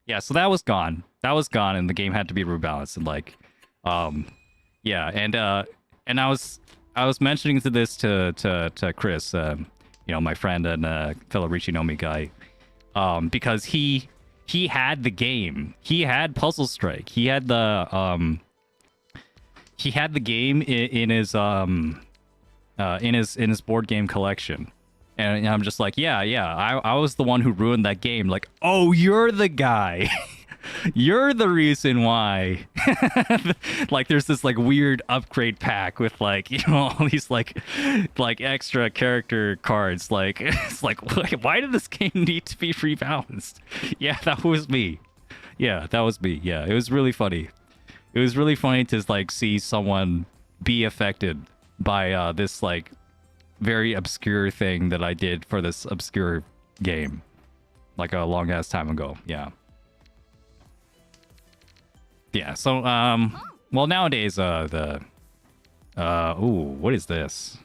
Yeah, so that was gone. That was gone, and the game had to be rebalanced. And like, yeah, and I was mentioning this to Chris, you know, my friend and fellow Riichi no Mi guy, because he had the game. He had Puzzle Strike. He had the game in his board game collection. And I'm just like, yeah, I was the one who ruined that game. Like, oh, you're the guy. You're the reason why. Like, there's this like weird upgrade pack with like, you know, all these like extra character cards. Like, it's like, why did this game need to be rebalanced? Yeah, that was me. Yeah, that was me. Yeah, it was really funny. It was really funny to like see someone be affected by this like very obscure thing that I did for this obscure game, like a long ass time ago. Yeah. So well, nowadays ooh, what is this?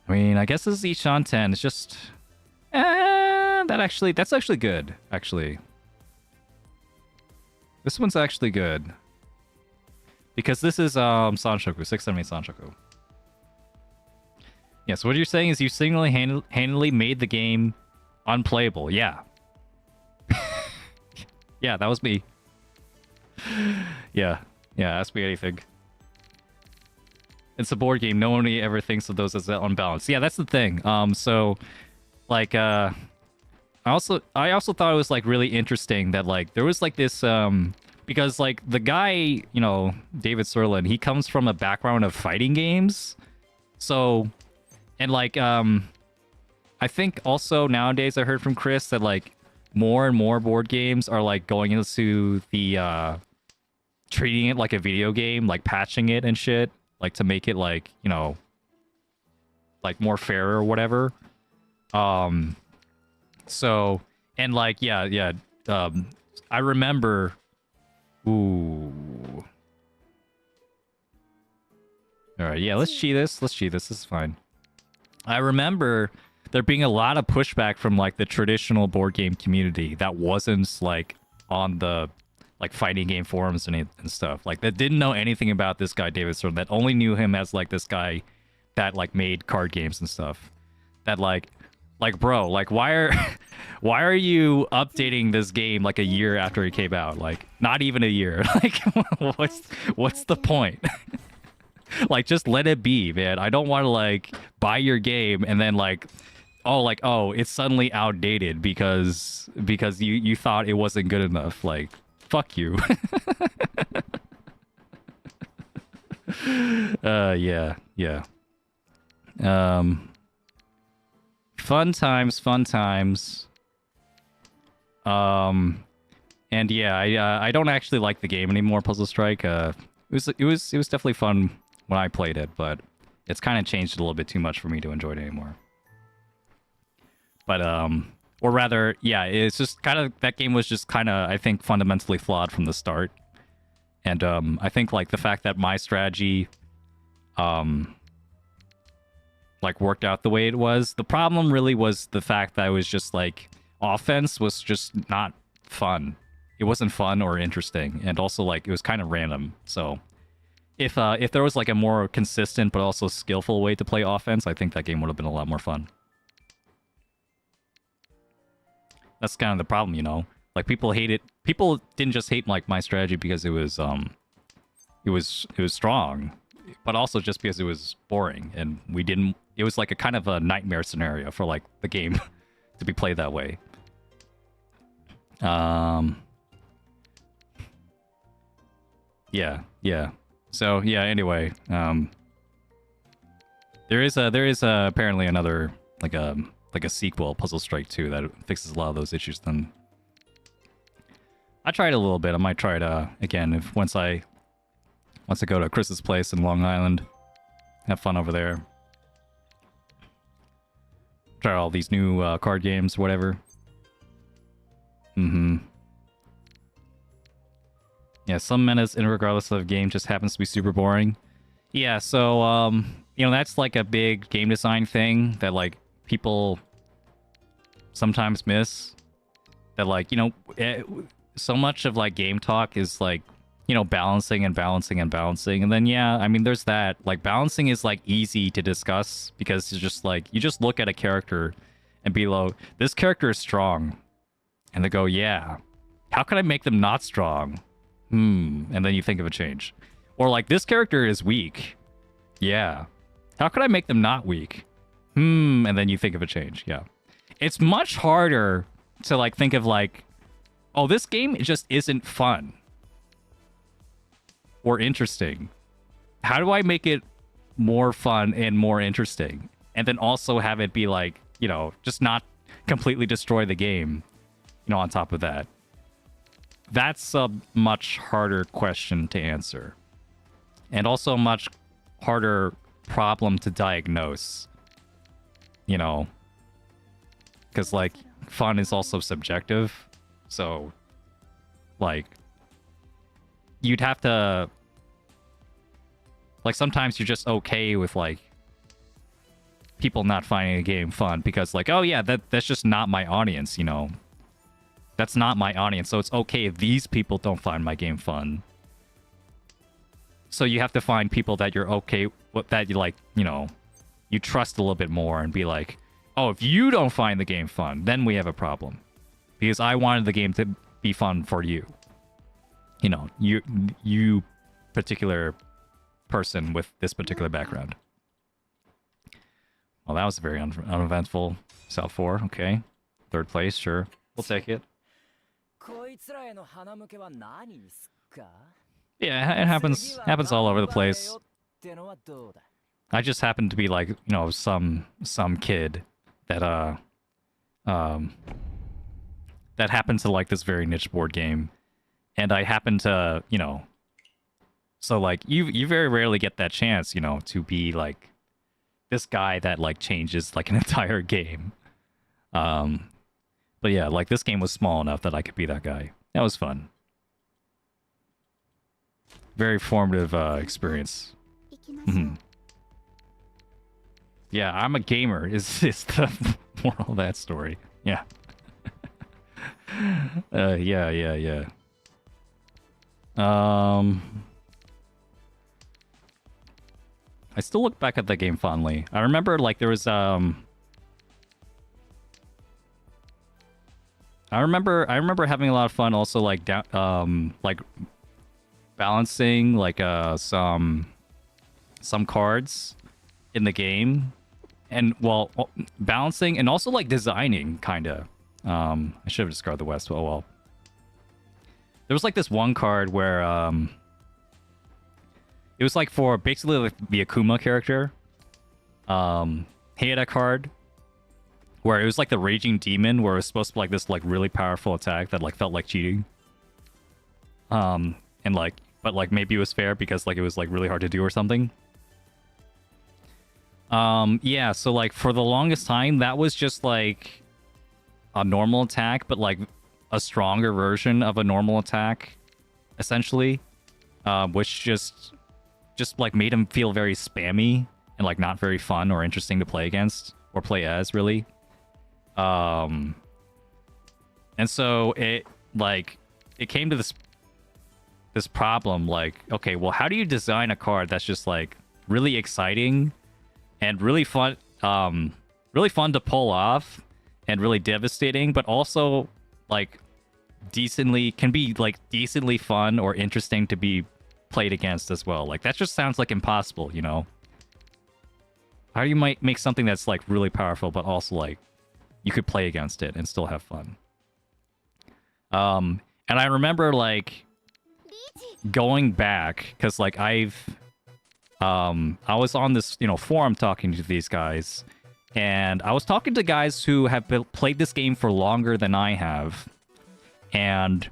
I mean, I guess this is Ishan 10. It's just that's actually good, actually. This one's actually good because this is Sanshoku 678 Sanshoku. Yeah, so what you're saying is you single-handedly made the game unplayable. Yeah. Yeah, that was me. Yeah, ask me anything. It's a board game. No one ever thinks of those as unbalanced. Yeah, that's the thing. So, like, I also thought it was, like, really interesting that, like, there was, like, this, because, like, the guy, you know, David Serlin, he comes from a background of fighting games. So... And like, I think also nowadays I heard from Chris that like more and more board games are like going into the treating it like a video game, like patching it and shit, like to make it like, you know, like more fair or whatever. So, and like, yeah. I remember, ooh. All right, yeah, let's cheat this. This is fine. I remember there being a lot of pushback from like the traditional board game community that wasn't like on the like fighting game forums and stuff, like that didn't know anything about this guy David Stern, that only knew him as like this guy that like made card games and stuff. That like bro, like why are you updating this game like a year after it came out? Like not even a year. Like what's the point? Like, just let it be, man. I don't want to, like, buy your game and then, like, oh, it's suddenly outdated because you thought it wasn't good enough. Like, fuck you. Yeah. Fun times. And yeah, I don't actually like the game anymore, Puzzle Strike. It was definitely fun when I played it, but it's kind of changed a little bit too much for me to enjoy it anymore. But or rather, yeah, it's just kind of, that game was just kind of, I think, fundamentally flawed from the start. And I think like the fact that my strategy like worked out the way it was, the problem really was the fact that it was just like offense was just not fun. It wasn't fun or interesting, and also like it was kind of random. So if there was like a more consistent but also skillful way to play offense, I think that game would have been a lot more fun. That's kind of the problem, you know? Like people hate it. People didn't just hate like my strategy because it was it was strong, but also just because it was boring and we didn't. It was like a kind of a nightmare scenario for like the game to be played that way. Yeah. So yeah. Anyway, there is apparently another like a sequel, Puzzle Strike 2, that fixes a lot of those issues. Then I tried a little bit. I might try it again if once I go to Chris's place in Long Island. Have fun over there. Try all these new card games, whatever. Yeah, some menace, regardless of game, just happens to be super boring. Yeah, so you know, that's like a big game design thing that like people sometimes miss. That like, you know, so much of like game talk is like, you know, balancing and then yeah, I mean there's that. Like balancing is like easy to discuss because it's just like you just look at a character and be like, this character is strong. And they go, yeah. How can I make them not strong? And then you think of a change. Or like, this character is weak. Yeah. How can I make them not weak? And then you think of a change. Yeah. It's much harder to like think of like, oh, this game just isn't fun or interesting. How do I make it more fun and more interesting? And then also have it be like, you know, just not completely destroy the game, you know, on top of that. That's a much harder question to answer. And also a much harder problem to diagnose. You know, because like fun is also subjective. So like you'd have to like sometimes you're just okay with like people not finding a game fun because like, oh yeah, that's just not my audience, you know. That's not my audience, so it's okay if these people don't find my game fun. So you have to find people that you're okay with, that you like, you know, you trust a little bit more and be like, oh, if you don't find the game fun, then we have a problem. Because I wanted the game to be fun for you. You know, you particular person with this particular background. Well, that was very uneventful. South 4, okay. 3rd place, sure. We'll take it. Yeah, it happens all over the place. I just happened to be like, you know, some kid that that happened to like this very niche board game, and I happened to, you know, so like you very rarely get that chance, you know, to be like this guy that like changes like an entire game. But yeah, like this game was small enough that I could be that guy. That was fun. Very formative experience. Yeah, I'm a gamer is the moral of that story. Yeah. Yeah. I still look back at the game fondly. I remember like there was I remember having a lot of fun also like like balancing like some cards in the game, and well, balancing and also like designing kind of. I should have discarded the West. Oh well. There was like this one card where it was like for basically like the Akuma character. He had a card where it was like the Raging Demon, where it was supposed to be like this like really powerful attack that like felt like cheating. And like, but like maybe it was fair because like it was like really hard to do or something. Yeah, so like for the longest time that was just like a normal attack, but like a stronger version of a normal attack, essentially, which just like made him feel very spammy and like not very fun or interesting to play against or play as, really. And so it came to this problem, like, okay, well, how do you design a card that's just like really exciting and really fun to pull off and really devastating, but also like decently fun or interesting to be played against as well. Like, that just sounds like impossible, you know? How do you might make something that's like really powerful, but also like you could play against it and still have fun? And I remember like going back because like I was on this, you know, forum talking to these guys, and I was talking to guys who have played this game for longer than I have, and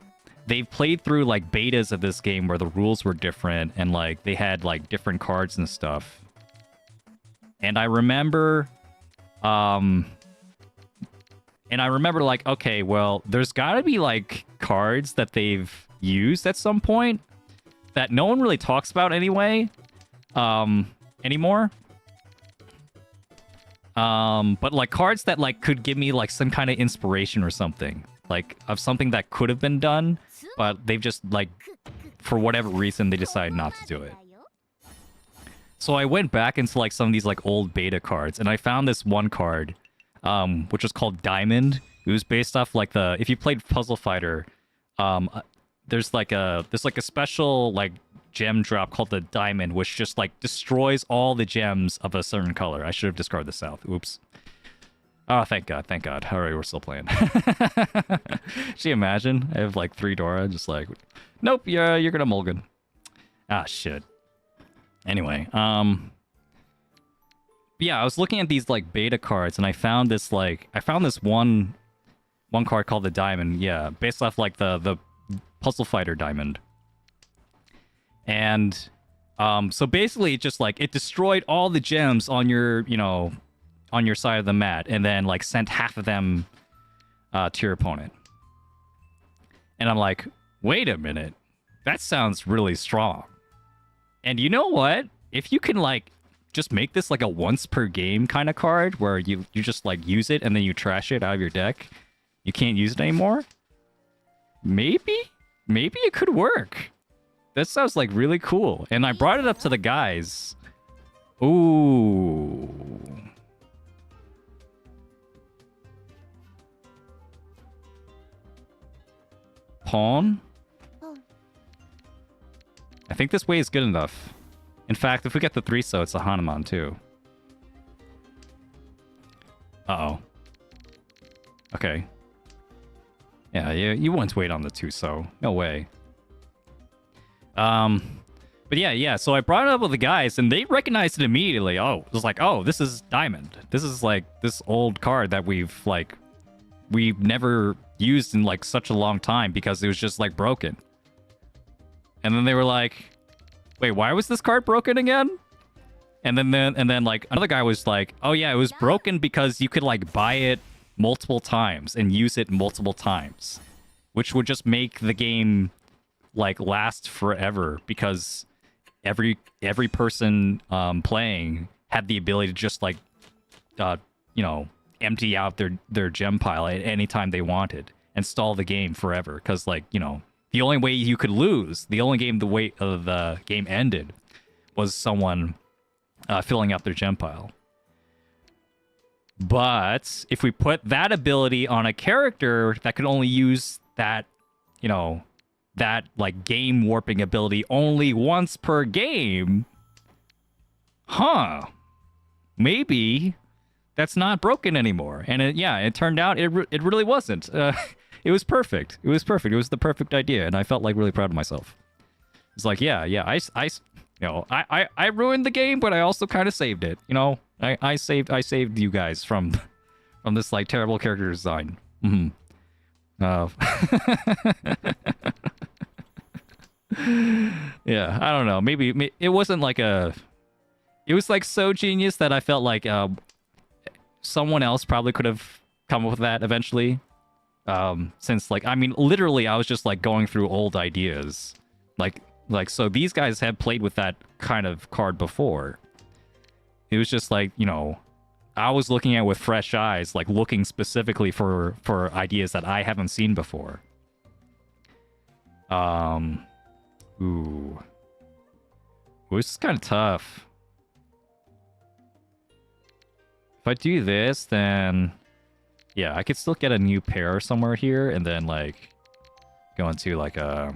they've played through like betas of this game where the rules were different and like they had like different cards and stuff. And I remember like, okay, well, there's got to be like cards that they've used at some point that no one really talks about anyway, anymore. But like cards that like could give me like some kind of inspiration or something, like of something that could have been done, but they've just like, for whatever reason, they decided not to do it. So I went back into like some of these like old beta cards, and I found this one card, which was called Diamond. It was based off like the, if you played Puzzle Fighter, there's like a special like gem drop called the Diamond, which just like destroys all the gems of a certain color. I should have discarded this out. Oops. Oh, thank God, thank God. Alright, we're still playing. Should you imagine? I have like 3 Dora, just like, nope, you're gonna mulligan. Ah, shit. Anyway, yeah, I was looking at these like beta cards, and I found this one card called the Diamond, yeah, based off like the Puzzle Fighter Diamond. And so basically just like it destroyed all the gems on your, you know, on your side of the mat, and then like sent half of them to your opponent. And I'm like, wait a minute, that sounds really strong. And you know what? If you can like just make this like a once per game kind of card where you just like use it and then you trash it out of your deck, you can't use it anymore. Maybe it could work. That sounds like really cool. And I brought it up to the guys. Ooh. Pawn? I think this way is good enough. In fact, if we get the 3-so, it's a Hanuman too. Uh-oh. Okay. Yeah, you wouldn't wait on the 2-so. No way. But yeah, so I brought it up with the guys, and they recognized it immediately. Oh, it was like, oh, this is Diamond. This is like this old card that we've never used in like such a long time because it was just like broken. And then they were like, wait, why was this card broken again? And then like another guy was like, oh yeah, it was broken because you could like buy it multiple times and use it multiple times, which would just make the game like last forever because every person playing had the ability to just like you know, empty out their gem pile at any time they wanted and stall the game forever, because like, you know, the only way you could lose, the only game the way the game ended was someone filling out their gem pile. But if we put that ability on a character that could only use that, you know, that like game warping ability only once per game, maybe that's not broken anymore. And it turned out it really wasn't. It was perfect. It was perfect. It was the perfect idea, and I felt like really proud of myself. It's like, yeah, I ruined the game, but I also kind of saved it. You know, I saved you guys from this like terrible character design. Yeah, I don't know. Maybe it wasn't like it was like so genius that I felt like someone else probably could have come up with that eventually. Since like, I mean, literally I was just like going through old ideas. Like so these guys had played with that kind of card before. It was just like, you know, I was looking at it with fresh eyes, like looking specifically for ideas that I haven't seen before. Ooh, this is kind of tough. If I do this, then yeah, I could still get a new pair somewhere here, and then like go into like a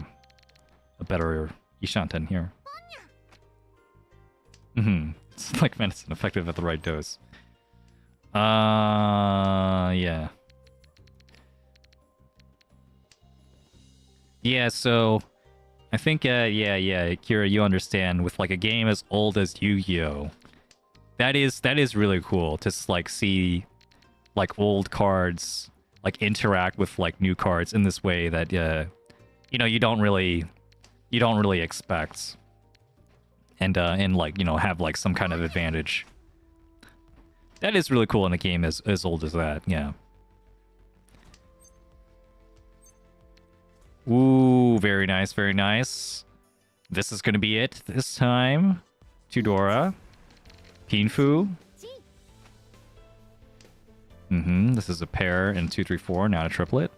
better Ishanten here. Mm-hmm. It's like medicine, effective at the right dose. Yeah. Yeah, so I think, yeah, Kira, you understand, with like a game as old as Yu-Gi-Oh! That is really cool to like see like old cards like interact with like new cards in this way that you know, you don't really expect, and like, you know, have like some kind of advantage. That is really cool in a game as old as that. Yeah. Ooh, very nice, very nice. This is gonna be it this time. Tudora. Pinfu. This is a pair in 2-3-4, not a triplet.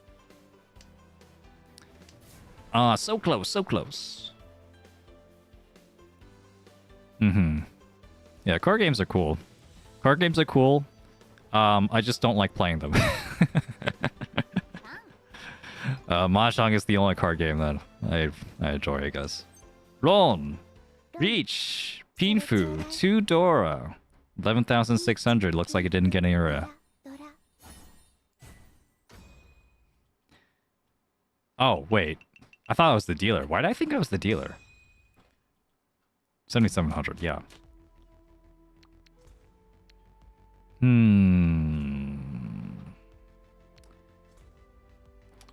So close, so close. Yeah, card games are cool. Card games are cool. I just don't like playing them. Mahjong is the only card game that I enjoy, I guess. Ron, Reach, Pinfu, Tudora, 11,600. Looks like it didn't get any rare. Oh, wait. I thought I was the dealer. Why did I think I was the dealer? 7,700, yeah.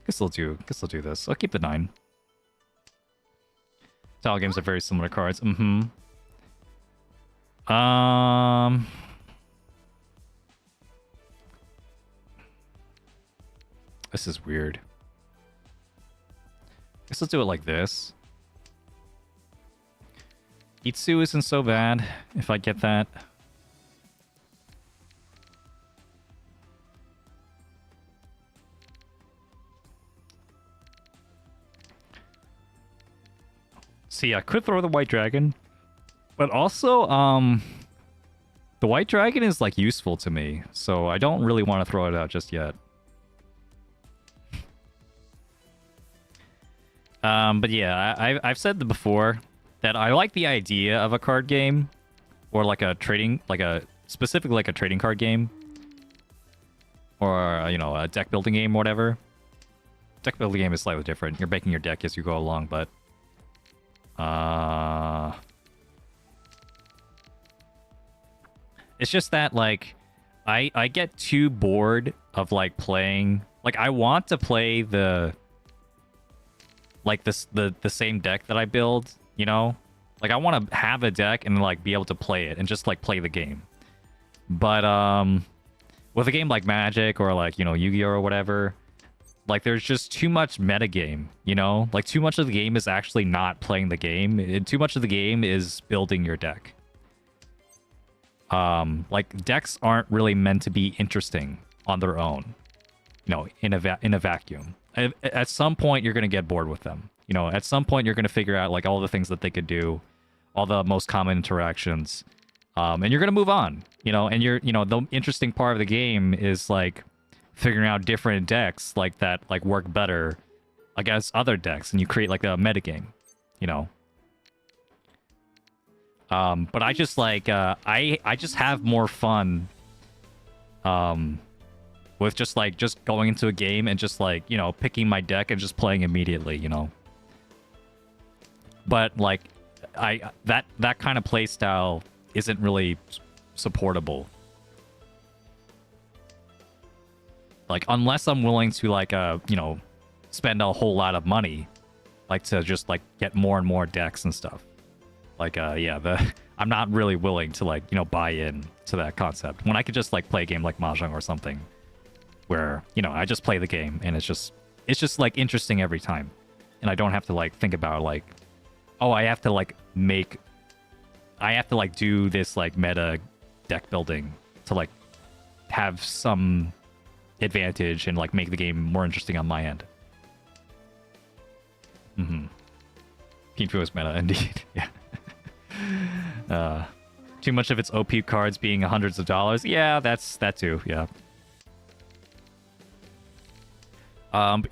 Guess I'll do this. I'll keep the 9. Style games are very similar cards. This is weird. Guess let's do it like this. Itsu isn't so bad if I get that. See, I could throw the white dragon, but also, the white dragon is like useful to me, so I don't really want to throw it out just yet. But yeah, I've said before that I like the idea of a card game, or like a trading, specifically like a trading card game, or you know, a deck building game, or whatever. Deck building game is slightly different. You're making your deck as you go along, but it's just that like I get too bored of like playing. Like I want to play the same deck that I build, you know? Like I want to have a deck and like be able to play it and just like play the game. But with a game like Magic or like, you know, Yu-Gi-Oh or whatever, like there's just too much metagame, you know? Like too much of the game is actually not playing the game. Too much of the game is building your deck. Like decks aren't really meant to be interesting on their own, you know, in a vacuum. At some point you're going to get bored with them. You know, at some point you're going to figure out like all the things that they could do, all the most common interactions, and you're going to move on, you know, and you know, the interesting part of the game is like figuring out different decks like that, like work better against other decks, and you create like a metagame, you know. But I just like, I just have more fun, with just going into a game and just like, you know, picking my deck and just playing immediately, you know. But like, that kind of play style isn't really supportable. Like, unless I'm willing to like, you know, spend a whole lot of money, like to just like get more and more decks and stuff. Like, yeah, I'm not really willing to like, you know, buy in to that concept when I could just like play a game like Mahjong or something, where, you know, I just play the game and it's just like interesting every time, and I don't have to like think about like, oh, I have to like do this like meta deck building to like have some advantage and like make the game more interesting on my end. Pinfu is meta indeed. Yeah. Too much of its OP cards being hundreds of dollars. Yeah, that too. Yeah.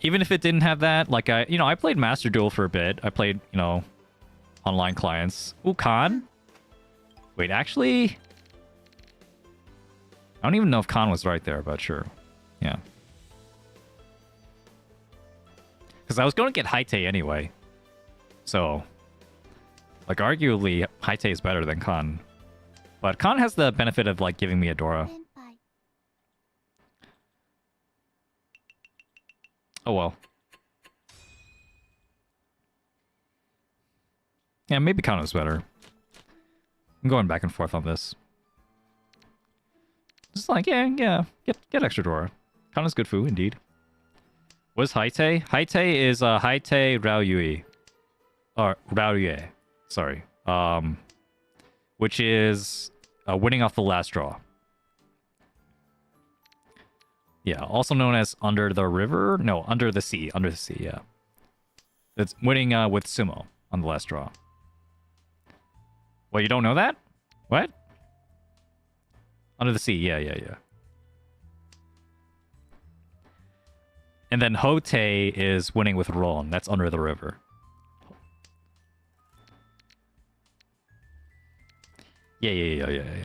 Even if it didn't have that, like I played Master Duel for a bit. I played, you know, online clients. Ooh, Khan. Wait, actually... I don't even know if Khan was right there, but sure. Yeah. Because I was going to get Haite anyway. So... Like, arguably, Haite is better than Khan. But Khan has the benefit of, like, giving me a Dora. Oh well. Yeah, maybe Khan was better. I'm going back and forth on this. Just like, yeah, get extra Dora. Khan is good food, indeed. What is Haite? Haite is Haite Raoyui. Or Raoyue. Sorry. Which is winning off the last draw. Yeah, also known as Under the River? No, Under the Sea. Under the Sea, yeah. It's winning with Sumo on the last draw. Well, you don't know that? What? Under the Sea, yeah. And then Hote is winning with Ron. That's Under the River. Yeah.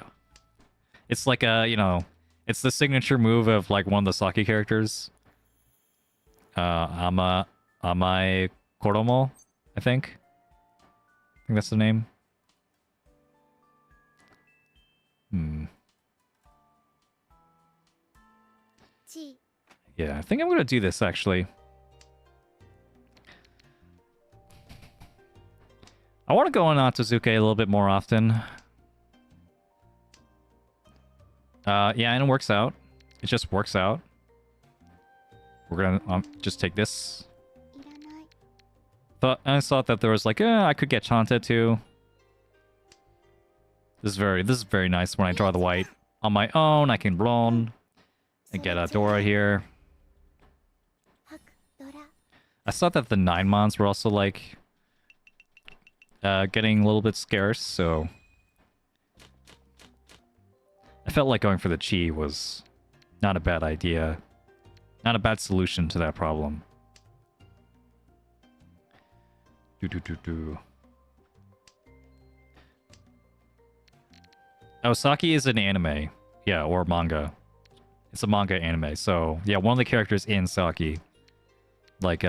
It's like a, you know... It's the signature move of, like, one of the Saki characters. Amai Koromo, I think. I think that's the name. Yeah, I think I'm gonna do this, actually. I want to go on Atsuzuke a little bit more often. Yeah, and it works out. It just works out. We're gonna just take this. I thought that there was like, I could get Chanta too. This is very nice when I draw the white on my own. I can Ron and get a Dora here. I thought that the 9 mons were also like getting a little bit scarce, so. I felt like going for the Chi was not a bad idea. Not a bad solution to that problem. Osaki is an anime. Yeah, or manga. It's a manga anime. So, yeah, one of the characters in Saki. Like,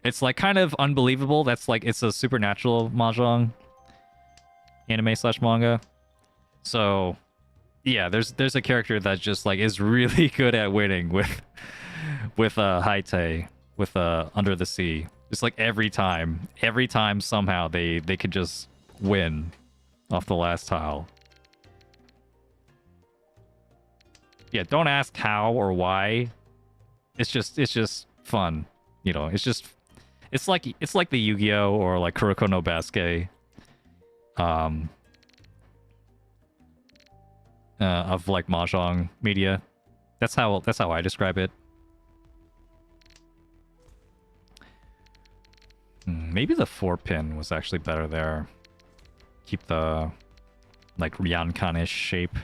it's like kind of unbelievable. That's like, it's a supernatural mahjong anime slash manga. So, yeah, there's a character that just like is really good at winning with Haite, with Under the Sea. Just like every time somehow they could just win off the last tile. Yeah, don't ask how or why. It's just fun, you know. It's like the Yu-Gi-Oh or like Kuroko no Basket. Of like mahjong media. That's how I describe it. Maybe the 4-pin was actually better there. Keep the like Ryankan-ish shape.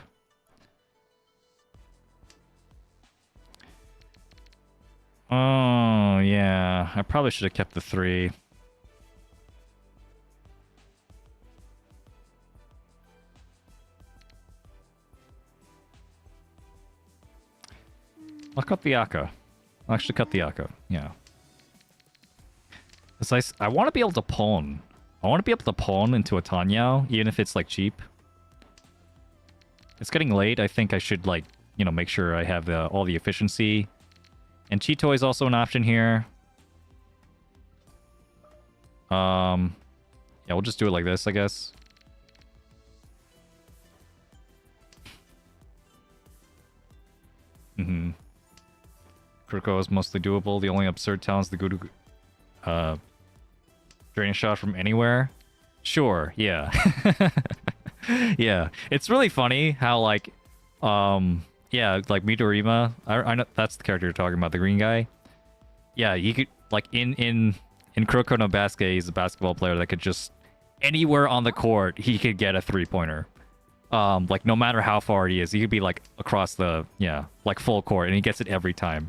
Oh yeah, I probably should have kept the 3. I'll cut the Aka. I'll actually cut the Aka, yeah. I want to be able to pawn. I want to be able to pawn into a Tanyao, even if it's, like, cheap. It's getting late. I think I should, like, you know, make sure I have all the efficiency. And Chito is also an option here. Yeah, we'll just do it like this, I guess. Kuroko is mostly doable. The only absurd talent is the Guru draining shot from anywhere. Sure, yeah. Yeah. It's really funny how like yeah, like Midorima, I know that's the character you're talking about, the green guy. Yeah, you could like in Kuroko no Basket, he's a basketball player that could just anywhere on the court he could get a 3-pointer. Like no matter how far he is, he could be like across the like full court, and he gets it every time.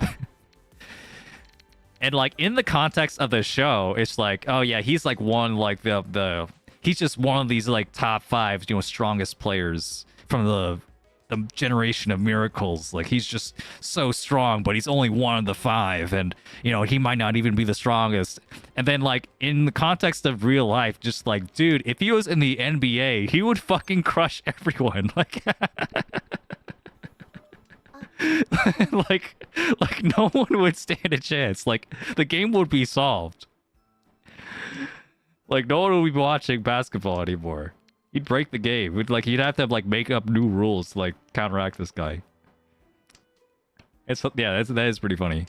And like in the context of the show, it's like, oh yeah, he's like one like the he's just one of these like top 5, strongest players from the generation of miracles. Like, he's just so strong, but he's only one of the 5, and he might not even be the strongest. And then, like, in the context of real life, just like, dude, if he was in the NBA, he would fucking crush everyone. Like, like no one would stand a chance. Like, the game would be solved. Like, no one would be watching basketball anymore. He'd break the game. He'd have to like make up new rules to like counteract this guy. That is pretty funny.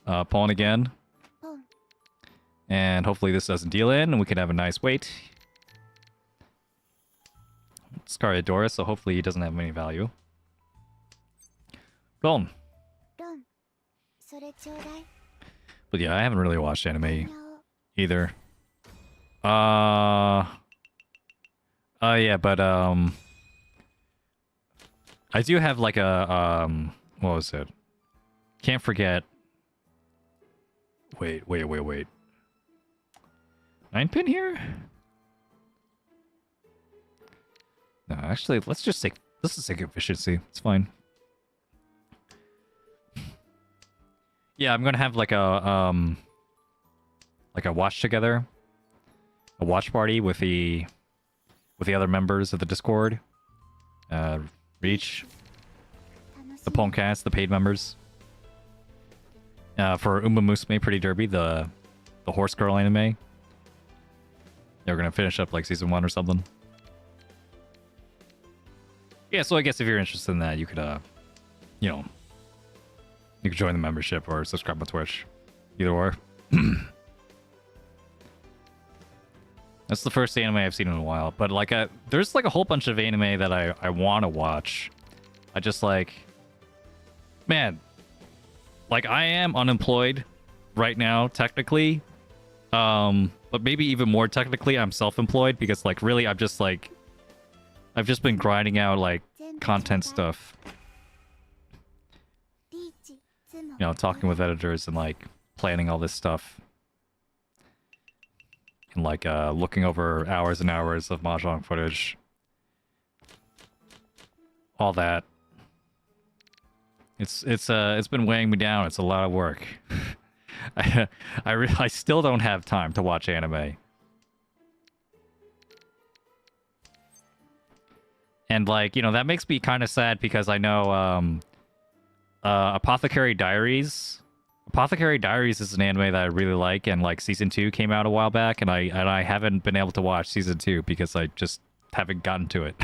Pawn again. And hopefully this doesn't deal in, and we can have a nice wait. Discard Dora, so hopefully he doesn't have any value. Gone. But yeah, I haven't really watched anime either. Yeah, but I do have like a what was it? Can't forget. Wait. 9-pin here? No, actually, let's just take efficiency. It's fine. Yeah, I'm gonna have like a watch together, a watch party with the other members of the Discord, Riichi, the Poncast, the paid members. For Hmmm Musume Pretty Derby, the horse girl anime. They're gonna finish up like season 1 or something. Yeah, so I guess if you're interested in that, you could you could join the membership or subscribe on Twitch. Either or. That's the first anime I've seen in a while. But like, there's like a whole bunch of anime that I want to watch. I just like, man, like I am unemployed right now technically, but maybe even more technically I'm self-employed, because like really I've just been grinding out like content stuff, talking with editors and like planning all this stuff. And like looking over hours and hours of Mahjong footage. All that. It's been weighing me down. It's a lot of work. I still don't have time to watch anime. And like, that makes me kind of sad, because I know Apothecary Diaries is an anime that I really like, and like season 2 came out a while back, and I haven't been able to watch season 2 because I just haven't gotten to it.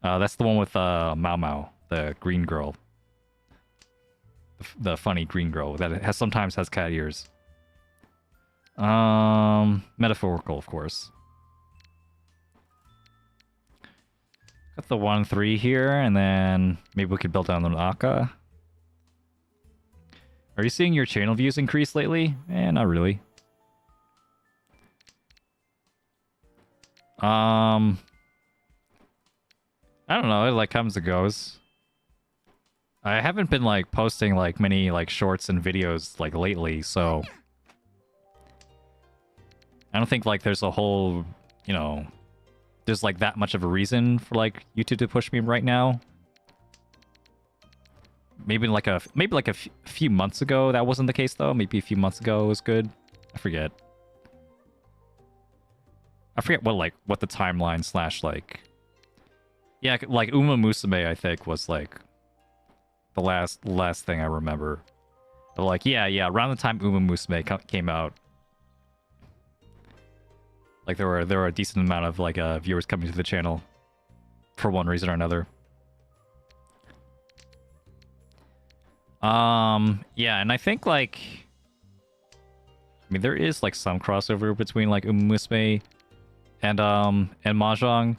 That's the one with Mao Mao, the green girl, the funny green girl that sometimes has cat ears. Metaphorical, of course. Got the 1-3 here, and then maybe we could build down an Aka. Are you seeing your channel views increase lately? Not really. I don't know, it like comes and goes. I haven't been like posting like many like shorts and videos like lately, so I don't think like there's a whole, there's like that much of a reason for like YouTube to push me right now. Maybe like a few months ago that wasn't the case though. Maybe a few months ago it was good. I forget what the timeline / like, yeah, like Hmmm Musume I think was like the last thing I remember. But like yeah, around the time Hmmm Musume came out, like there were a decent amount of like viewers coming to the channel for one reason or another. Yeah, and I think like, I mean, there is like some crossover between like Hmmm Musume and Mahjong,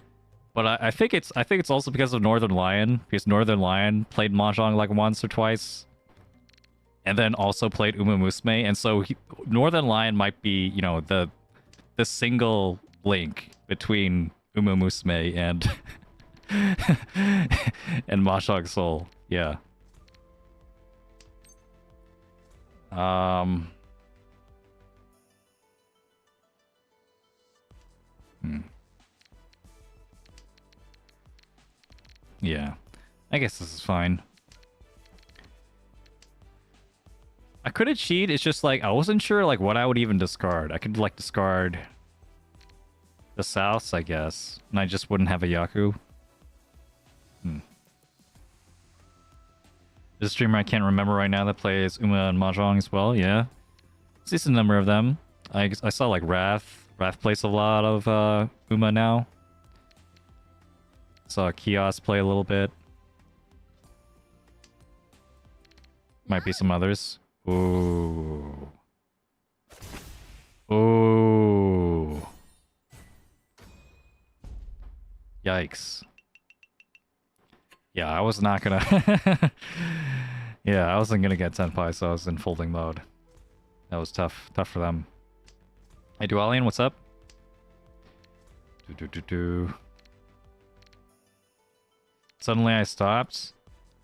but I think it's also because of Northern Lion, because Northern Lion played Mahjong like once or twice, and then also played Hmmm Musume, and so Northern Lion might be the single link between Hmmm Musume and and Mahjong Soul. Yeah. Yeah. I guess this is fine. I couldn't cheat, it's just like, I wasn't sure like what I would even discard. I could like discard the Souths, I guess. And I just wouldn't have a Yaku. There's a streamer I can't remember right now that plays Uma and Mahjong as well, yeah. There's a number of them. I saw like Wrath. Wrath plays a lot of Uma now. Saw Kiosk play a little bit. Might be some others. Ooh. Ooh. Yikes. Yeah, I was not gonna... yeah, I wasn't gonna get Senpai, so I was in folding mode. That was tough. Tough for them. Hey, Dualian, what's up? Suddenly I stopped.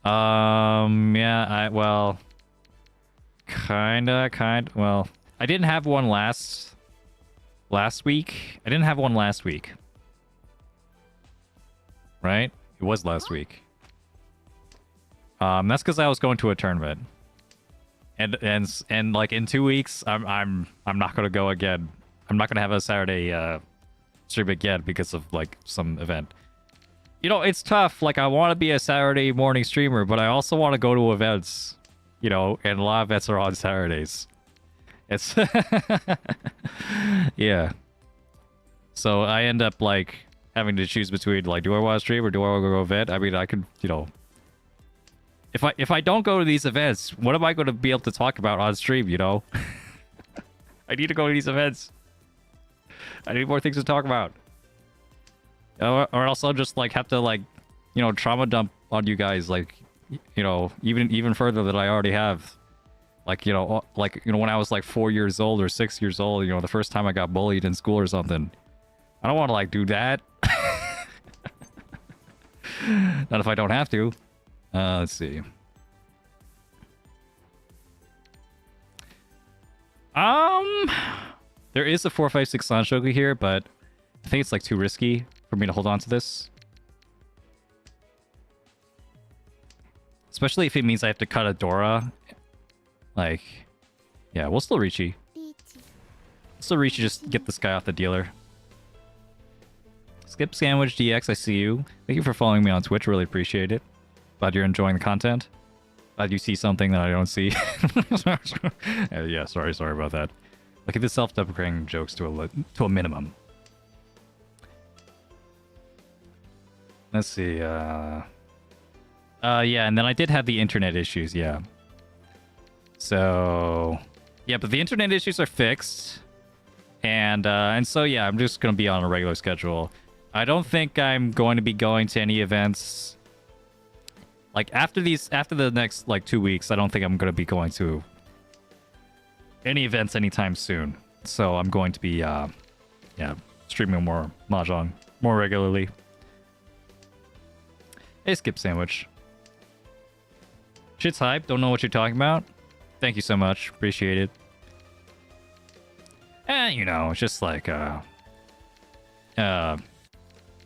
Yeah, well... Well, I didn't have one last week. I didn't have one last week. Right? It was last week. That's because I was going to a tournament. And like in 2 weeks, I'm not gonna go again. I'm not gonna have a Saturday stream again because of like some event. You know, it's tough. Like I want to be a Saturday morning streamer, but I also want to go to events. You know, and a lot of events are on Saturdays. It's yeah. So I end up like having to choose between like, do I want to stream or do I want to go to an event? I mean, I could, you know, if I don't go to these events, what am I going to be able to talk about on stream? You know, I need to go to these events. I need more things to talk about, or else I'll just like have to like, you know, trauma dump on you guys, like, you know, even further than I already have. Like, you know, when I was like 4 years old or 6 years old, you know, the first time I got bullied in school or something. I don't want to like do that. Not if I don't have to. Let's see. There is a 456 Sanshoku here, but I think it's like too risky for me to hold on to this. Especially if it means I have to cut a Dora. Like, yeah, we'll still Riichi. Still Riichi, just get this guy off the dealer. Skip Sandwich DX, I see you. Thank you for following me on Twitch, really appreciate it. Glad you're enjoying the content. Glad you see something that I don't see. Yeah, sorry about that. Look at the self-deprecating jokes to a minimum. Let's see, yeah, and then I did have the internet issues, yeah. So, yeah, but the internet issues are fixed. And so, yeah, I'm just going to be on a regular schedule. I don't think I'm going to be going to any events. Like, after the next, like, 2 weeks, I don't think I'm going to be going to any events anytime soon. So I'm going to be, yeah, streaming more Mahjong more regularly. Hey, Skip Sandwich. Shit's hype. Don't know what you're talking about. Thank you so much. Appreciate it. And, you know, it's just like,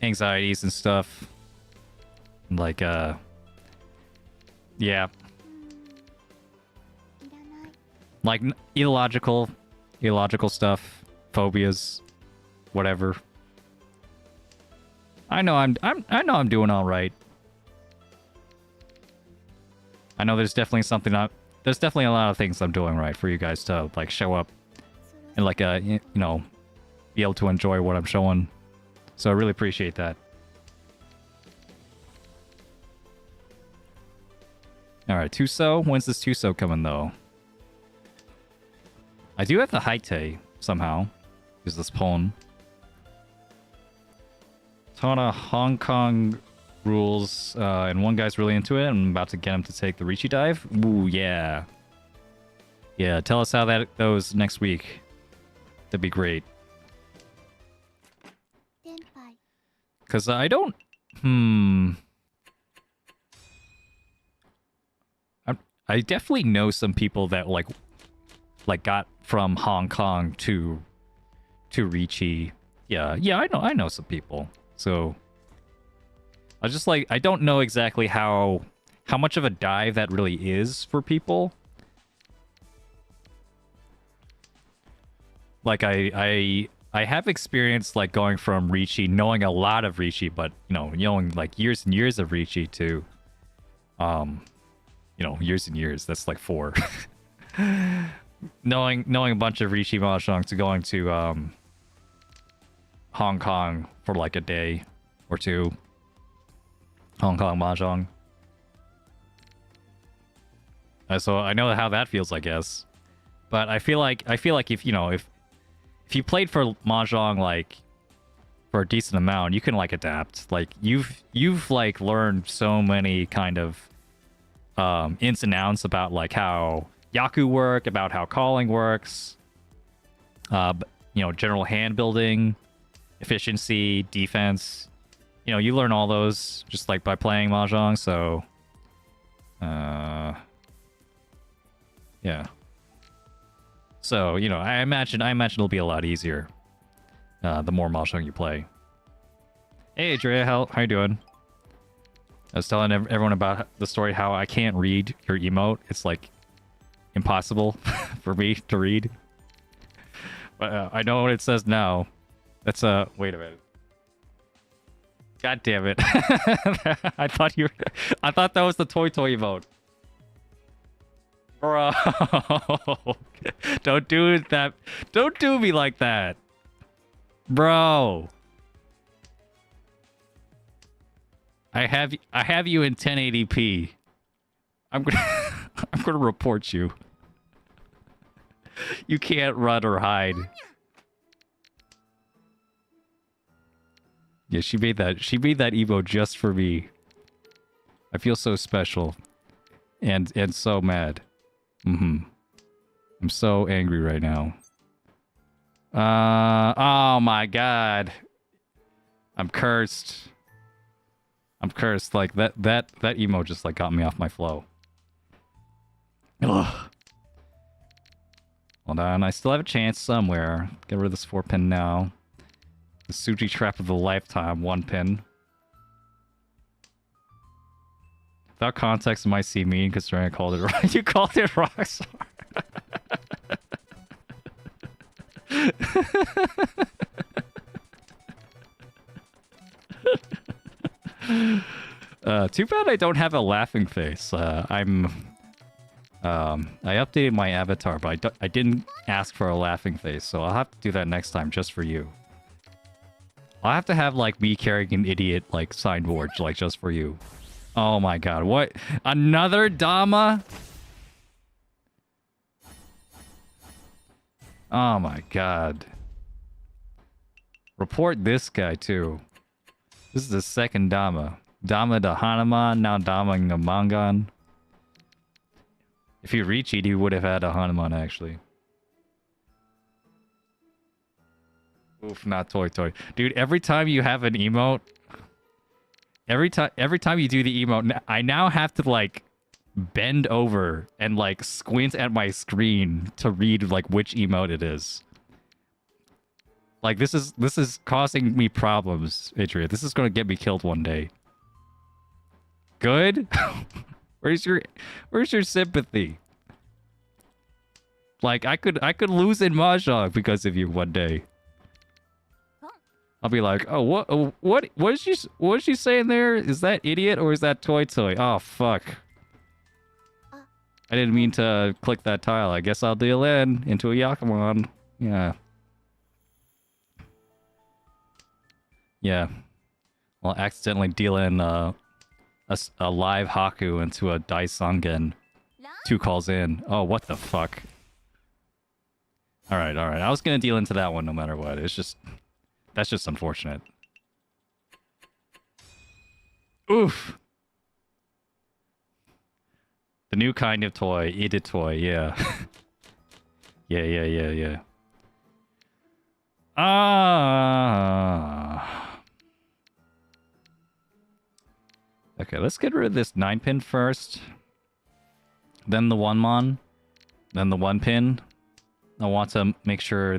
anxieties and stuff. Like, yeah. Like, illogical stuff. Phobias. Whatever. I know I'm doing all right. I know there's definitely there's definitely a lot of things I'm doing right for you guys to, like, show up and, like, you know, be able to enjoy what I'm showing. So I really appreciate that. Alright, Tuso? When's this Tuso coming, though? I do have the Haite, somehow. Use this pawn. Ton of Hong Kong rules, and one guy's really into it. I'm about to get him to take the Riichi dive. Ooh, yeah. Yeah, tell us how that goes next week. That'd be great. Because I don't... I definitely know some people that, like got from Hong Kong to Riichi. Yeah, I know some people. So... I just like I don't know exactly how much of a dive that really is for people. Like I have experienced like going from Riichi, knowing a lot of Riichi, but knowing like years and years of Riichi to years and years. That's like 4. knowing a bunch of Riichi Mahjong to going to Hong Kong for like a day or two. Hong Kong Mahjong. So I know how that feels, I guess. But I feel like if if you played for Mahjong like for a decent amount, you can like adapt. Like you've like learned so many kind of ins and outs about like how Yaku work, about how calling works. General hand building, efficiency, defense. You learn all those just like by playing Mahjong, so yeah. So, I imagine it'll be a lot easier the more Mahjong you play. Hey, Drea, how you doing? I was telling everyone about the story how I can't read your emote. It's like impossible for me to read. But I know what it says now. That's wait a minute. God damn it. I thought that was the toy emote. Bro. Don't do that. Don't do me like that. Bro. I have you in 1080p. I'm gonna report you. You can't run or hide. Yeah, she made that emote just for me. I feel so special. And so mad. I'm so angry right now. Oh my god. I'm cursed. Like that emote just like got me off my flow. Ugh. Hold on, I still have a chance somewhere. Get rid of this 4-pin now. The Suji trap of the lifetime, 1-pin. Without context, it might seem mean considering I called it right. You called it Rockstar. Too bad I don't have a laughing face. I updated my avatar, but I didn't ask for a laughing face, so I'll have to do that next time just for you. I'll have to have like me carrying an idiot like signboard like just for you. Oh my god, what? Another Dama? Oh my god. Report this guy too. This is the second Dama. Dama to Hanuman, now Dama to Mangan. If he reached it, he would have had a Hanuman actually. Oof, not toy. Dude, every time you have an emote, every time you do the emote, I now have to like bend over and like squint at my screen to read like which emote it is. Like this is causing me problems, Adria. This is gonna get me killed one day. Good? Where's your sympathy? Like I could lose in Mahjong because of you one day. I'll be like, oh, what is she saying there? Is that idiot or is that toy? Oh fuck. I didn't mean to click that tile. I guess I'll deal into a Yakumon. Yeah. Yeah. I'll accidentally deal in a live Haku into a Daisangen 2 calls in. Oh, what the fuck? Alright. I was gonna deal into that one no matter what. It's just... That's just unfortunate. Oof! The new kind of toy. Eat it toy, yeah. Yeah. Okay, let's get rid of this 9-pin first. Then the 1-mon. Then the 1-pin. I want to make sure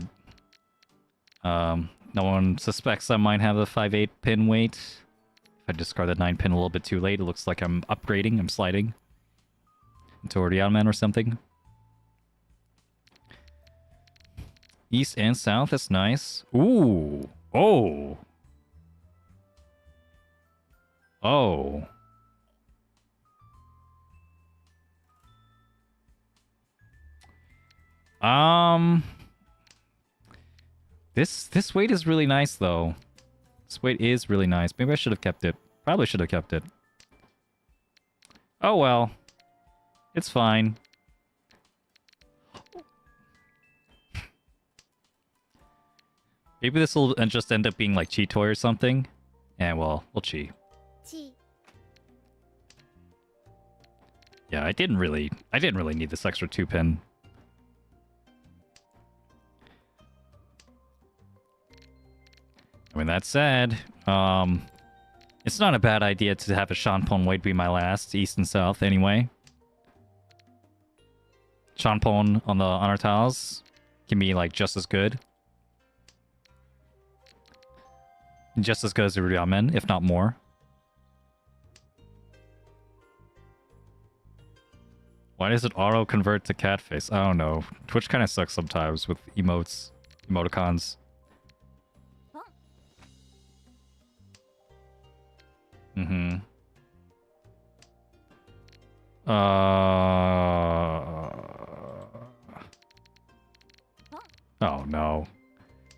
no one suspects I might have a 5/8 pin weight. I discard the 9 pin a little bit too late, it looks like I'm upgrading, I'm sliding into a Real Man or something. East and south, that's nice. Ooh. Oh. Oh. This weight is really nice though. This weight is really nice. Maybe I should have kept it. Probably should have kept it. Oh well. It's fine. Maybe this will just end up being like Chi Toy or something. And well, we'll Chi. Yeah, I didn't really need this extra 2 pin. I mean, that said, it's not a bad idea to have a Shanpon weight be my last, east and south anyway. Shanpon on our tiles can be like just as good. Just as good as the Ramen, if not more. Why does it auto-convert to cat face? I don't know. Twitch kind of sucks sometimes with emoticons. Mm-hmm. Oh no.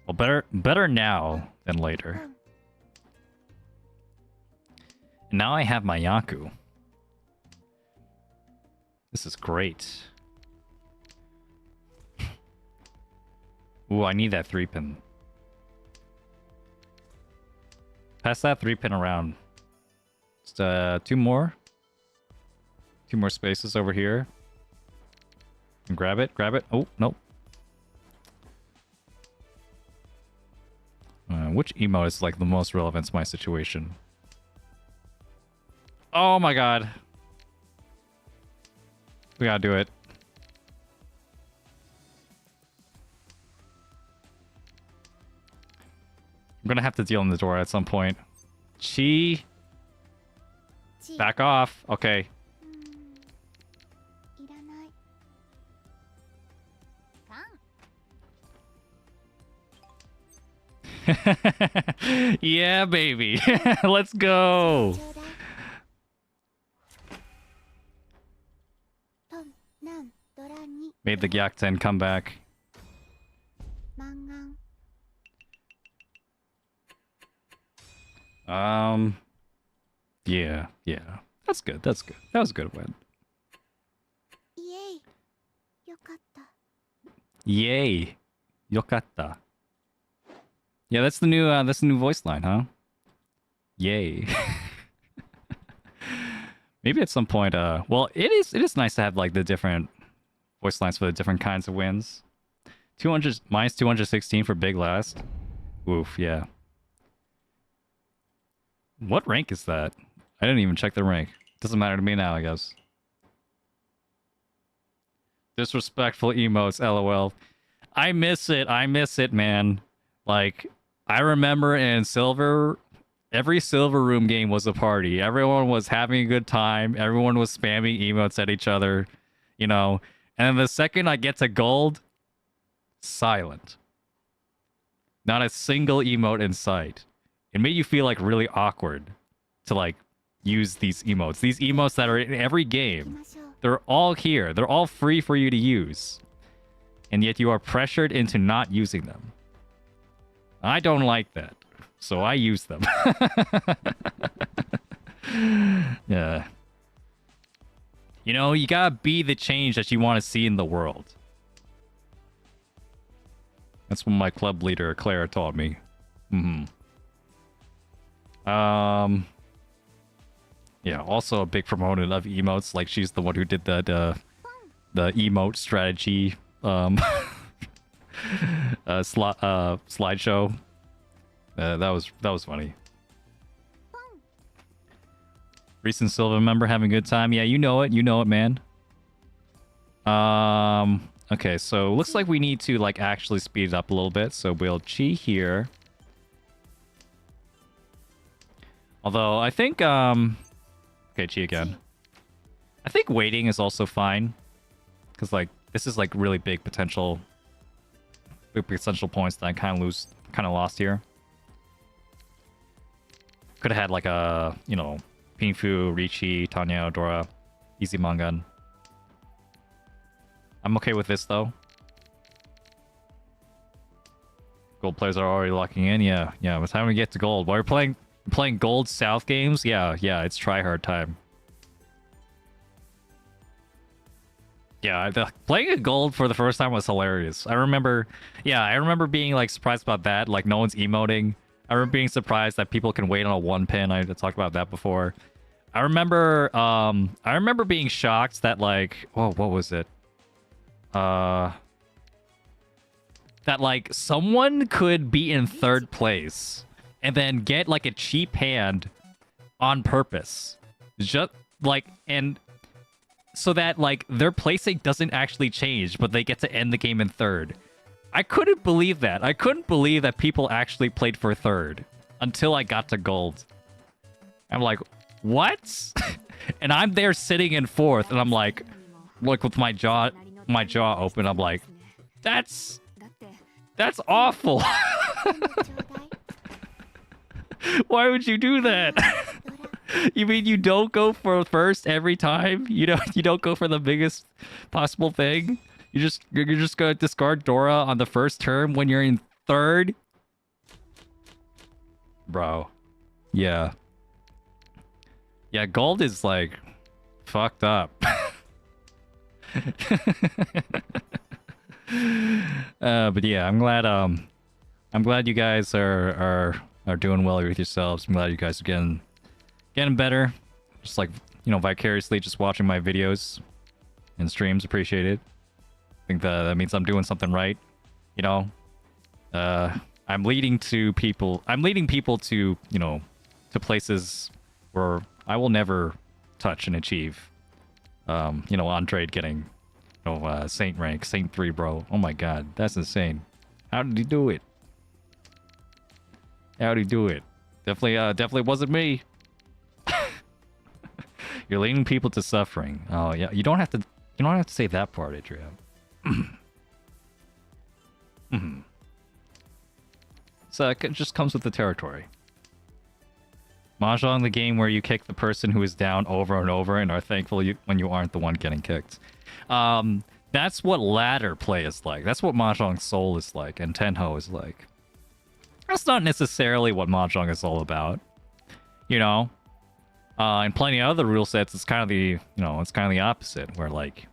Well, better now than later. And now I have my Yaku. This is great. Ooh, I need that 3 pin. Pass that 3 pin around. Just 2 more. 2 more spaces over here. And grab it, grab it. Oh, nope. Which emote is like the most relevant to my situation? Oh my god. We gotta do it. I'm gonna have to deal in the door at some point. Chi. Back off. Okay. Yeah, baby. Let's go. Made the Gyakten come back. Yeah. That's good. That's good. That was a good win. Yay. Yokatta. Yeah, that's the new voice line, huh? Yay. Maybe at some point, well, it is nice to have like the different voice lines for the different kinds of wins. 200 minus 216 for big last. Oof, yeah. What rank is that? I didn't even check the rank. Doesn't matter to me now, I guess. Disrespectful emotes, lol. I miss it, man. Like, I remember in Silver, every Silver Room game was a party. Everyone was having a good time. Everyone was spamming emotes at each other, you know. And then the second I get to Gold, silent. Not a single emote in sight. It made you feel like really awkward to like use these emotes. These emotes that are in every game. They're all here. They're all free for you to use. And yet you are pressured into not using them. I don't like that. So I use them. Yeah. You know, you gotta be the change that you want to see in the world. That's what my club leader, Claire, taught me. Yeah, also a big proponent of emotes. Like, she's the one who did the emote strategy slideshow. That was funny. Recent Silver member having a good time. Yeah, you know it, man. Okay, so looks like we need to like actually speed it up a little bit. So we'll Chi here. Although, I think, okay, Chi again. I think waiting is also fine. Because, like, this is, like, really big potential points that I kind of lost here. Could have had, like, a, you know, Pinfu, Riichi, Tanya, Dora, easy Mangan. I'm okay with this, though. Gold players are already locking in. Yeah. By the time we get to gold. While we're playing gold South games, yeah, it's try-hard time. Yeah, playing a gold for the first time was hilarious. I remember being, like, surprised about that. Like, no one's emoting. I remember being surprised that people can wait on a 1-pin. I talked about that before. I remember being shocked that, like, oh, what was it? That, like, someone could be in 3rd place and then get, like, a cheap hand on purpose. Just, like, and so that, like, their placing doesn't actually change, but they get to end the game in 3rd. I couldn't believe that. I couldn't believe that people actually played for 3rd until I got to gold. I'm like, what? And I'm there sitting in 4th, and I'm like, look, with my jaw open, I'm like, that's awful. Why would you do that? You mean you don't go for first every time? You don't go for the biggest possible thing? You're just gonna discard Dora on the first turn when you're in 3rd? Bro. Yeah. Yeah, gold is, like, fucked up. But yeah, I'm glad you guys are doing well with yourselves. I'm glad you guys are getting better. Just, like, you know, vicariously just watching my videos and streams. Appreciate it. I think that means I'm doing something right. You know, I'm leading people to, you know, to places where I will never touch and achieve. You know, on trade getting, you know, Saint rank, Saint 3, bro. Oh my god, that's insane. How did he do it? How'd he do it? Definitely wasn't me. You're leading people to suffering. Oh yeah, you don't have to say that part, Adria. So it just comes with the territory. Mahjong, the game where you kick the person who is down over and over and are thankful when you aren't the one getting kicked. That's what ladder play is like. That's what Mahjong Soul is like, and Tenho is like. That's not necessarily what Mahjong is all about. You know? In plenty of other rule sets, it's kind of the opposite, where, like,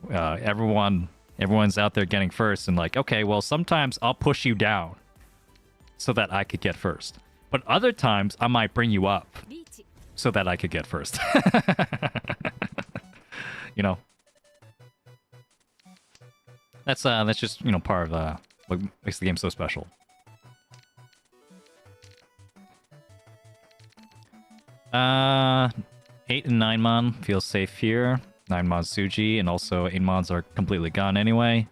everyone's out there getting first, and, like, okay, well, sometimes I'll push you down so that I could get first. But other times, I might bring you up so that I could get first. You know? That's just, you know, part of what makes the game so special. Uh, 8 and 9 mon feels safe here. 9 mon Suji, and also 8 mons are completely gone anyway.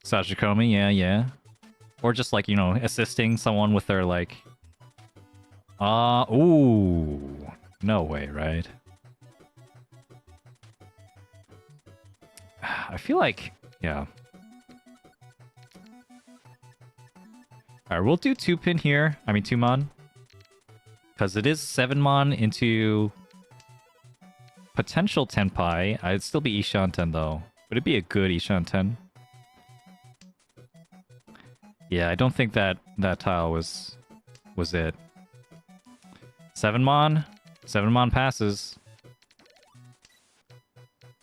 Sajikomi, yeah. Or just, like, you know, assisting someone with their, like... ooh. No way, right? I feel like... Yeah. Alright, we'll do 2-pin here. I mean, 2 mon. Because it is 7 mon into... potential Tenpai. I'd still be Ishan 10, though. Would it be a good Ishan 10? Yeah, I don't think that tile was it. 7 mon. 7 mon passes.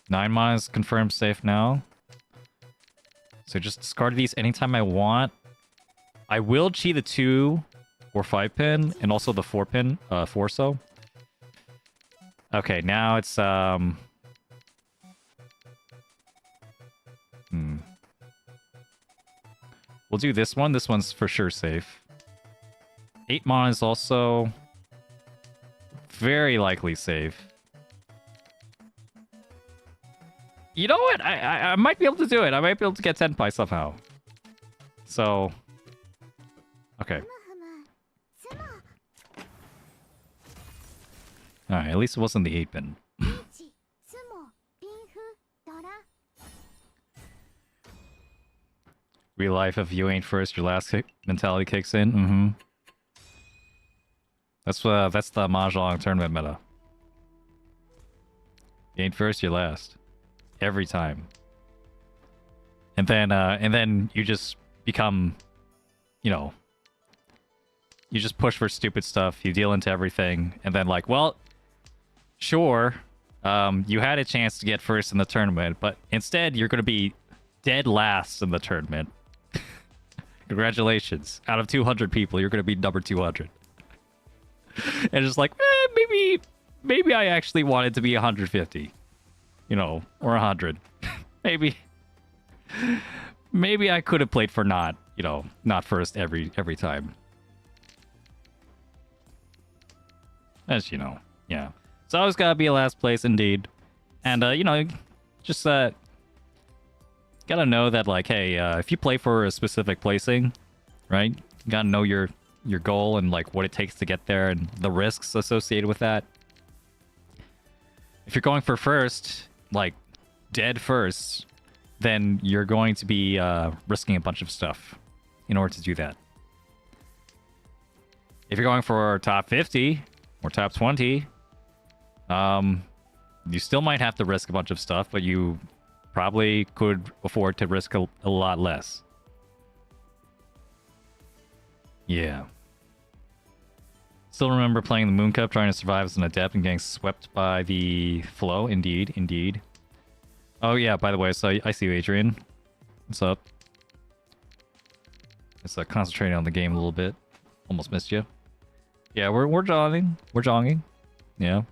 9 mon is confirmed safe now. So just discard these anytime I want. I will chi the 2 or 5-pin, and also the 4-pin, 4-so. Okay, now it's, We'll do this one. This one's for sure safe. 8 mon is also very likely safe. You know what? I might be able to do it. I might be able to get Tenpai somehow. So... Okay. Alright, at least it wasn't the 8-pin. Real life, if you ain't first, your last mentality kicks in. Mm-hmm. That's the Mahjong tournament meta. You ain't first, you're last. Every time. And then you just become, you know, you just push for stupid stuff, you deal into everything, and then like, well, sure, you had a chance to get first in the tournament, but instead you're gonna be dead last in the tournament. Congratulations. Out of 200 people, you're gonna be number 200. And it's like, maybe I actually wanted to be 150. You know, or 100. Maybe I could have played for not first every time. As you know, yeah. So I always gotta be last place indeed. And you know, just gotta know that like, hey, if you play for a specific placing, right? You gotta know your goal and like what it takes to get there and the risks associated with that. If you're going for first, like dead first, then you're going to be risking a bunch of stuff in order to do that. If you're going for top 50 or top 20, you still might have to risk a bunch of stuff, but you probably could afford to risk a lot less. Yeah. Still remember playing the Moon Cup, trying to survive as an adept and getting swept by the flow. Indeed, indeed. Oh yeah, by the way, so I see you, Adrian. What's up? Just concentrating on the game a little bit. Almost missed you. Yeah, we're jogging. We're jogging. Yeah.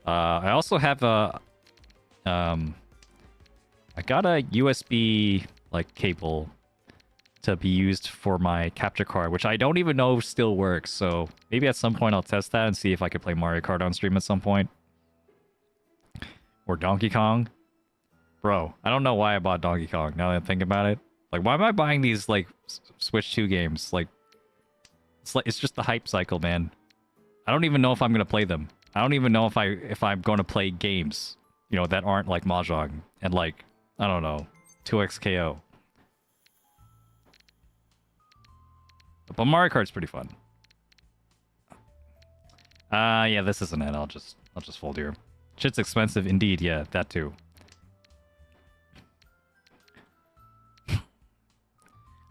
I also have a I got a USB like cable to be used for my capture card, which I don't even know if still works. So maybe at some point I'll test that and see if I could play Mario Kart on stream at some point. Or Donkey Kong. Bro, I don't know why I bought Donkey Kong now that I think about it. Like, why am I buying these like Switch 2 games? Like it's just the hype cycle, man. I don't even know if I'm gonna play them. I don't even know if I'm gonna play games, you know, that aren't like Mahjong and like, I don't know, 2XKO. But Mario Kart's pretty fun. Yeah, this isn't it. I'll just fold here. Shit's expensive indeed, yeah, that too.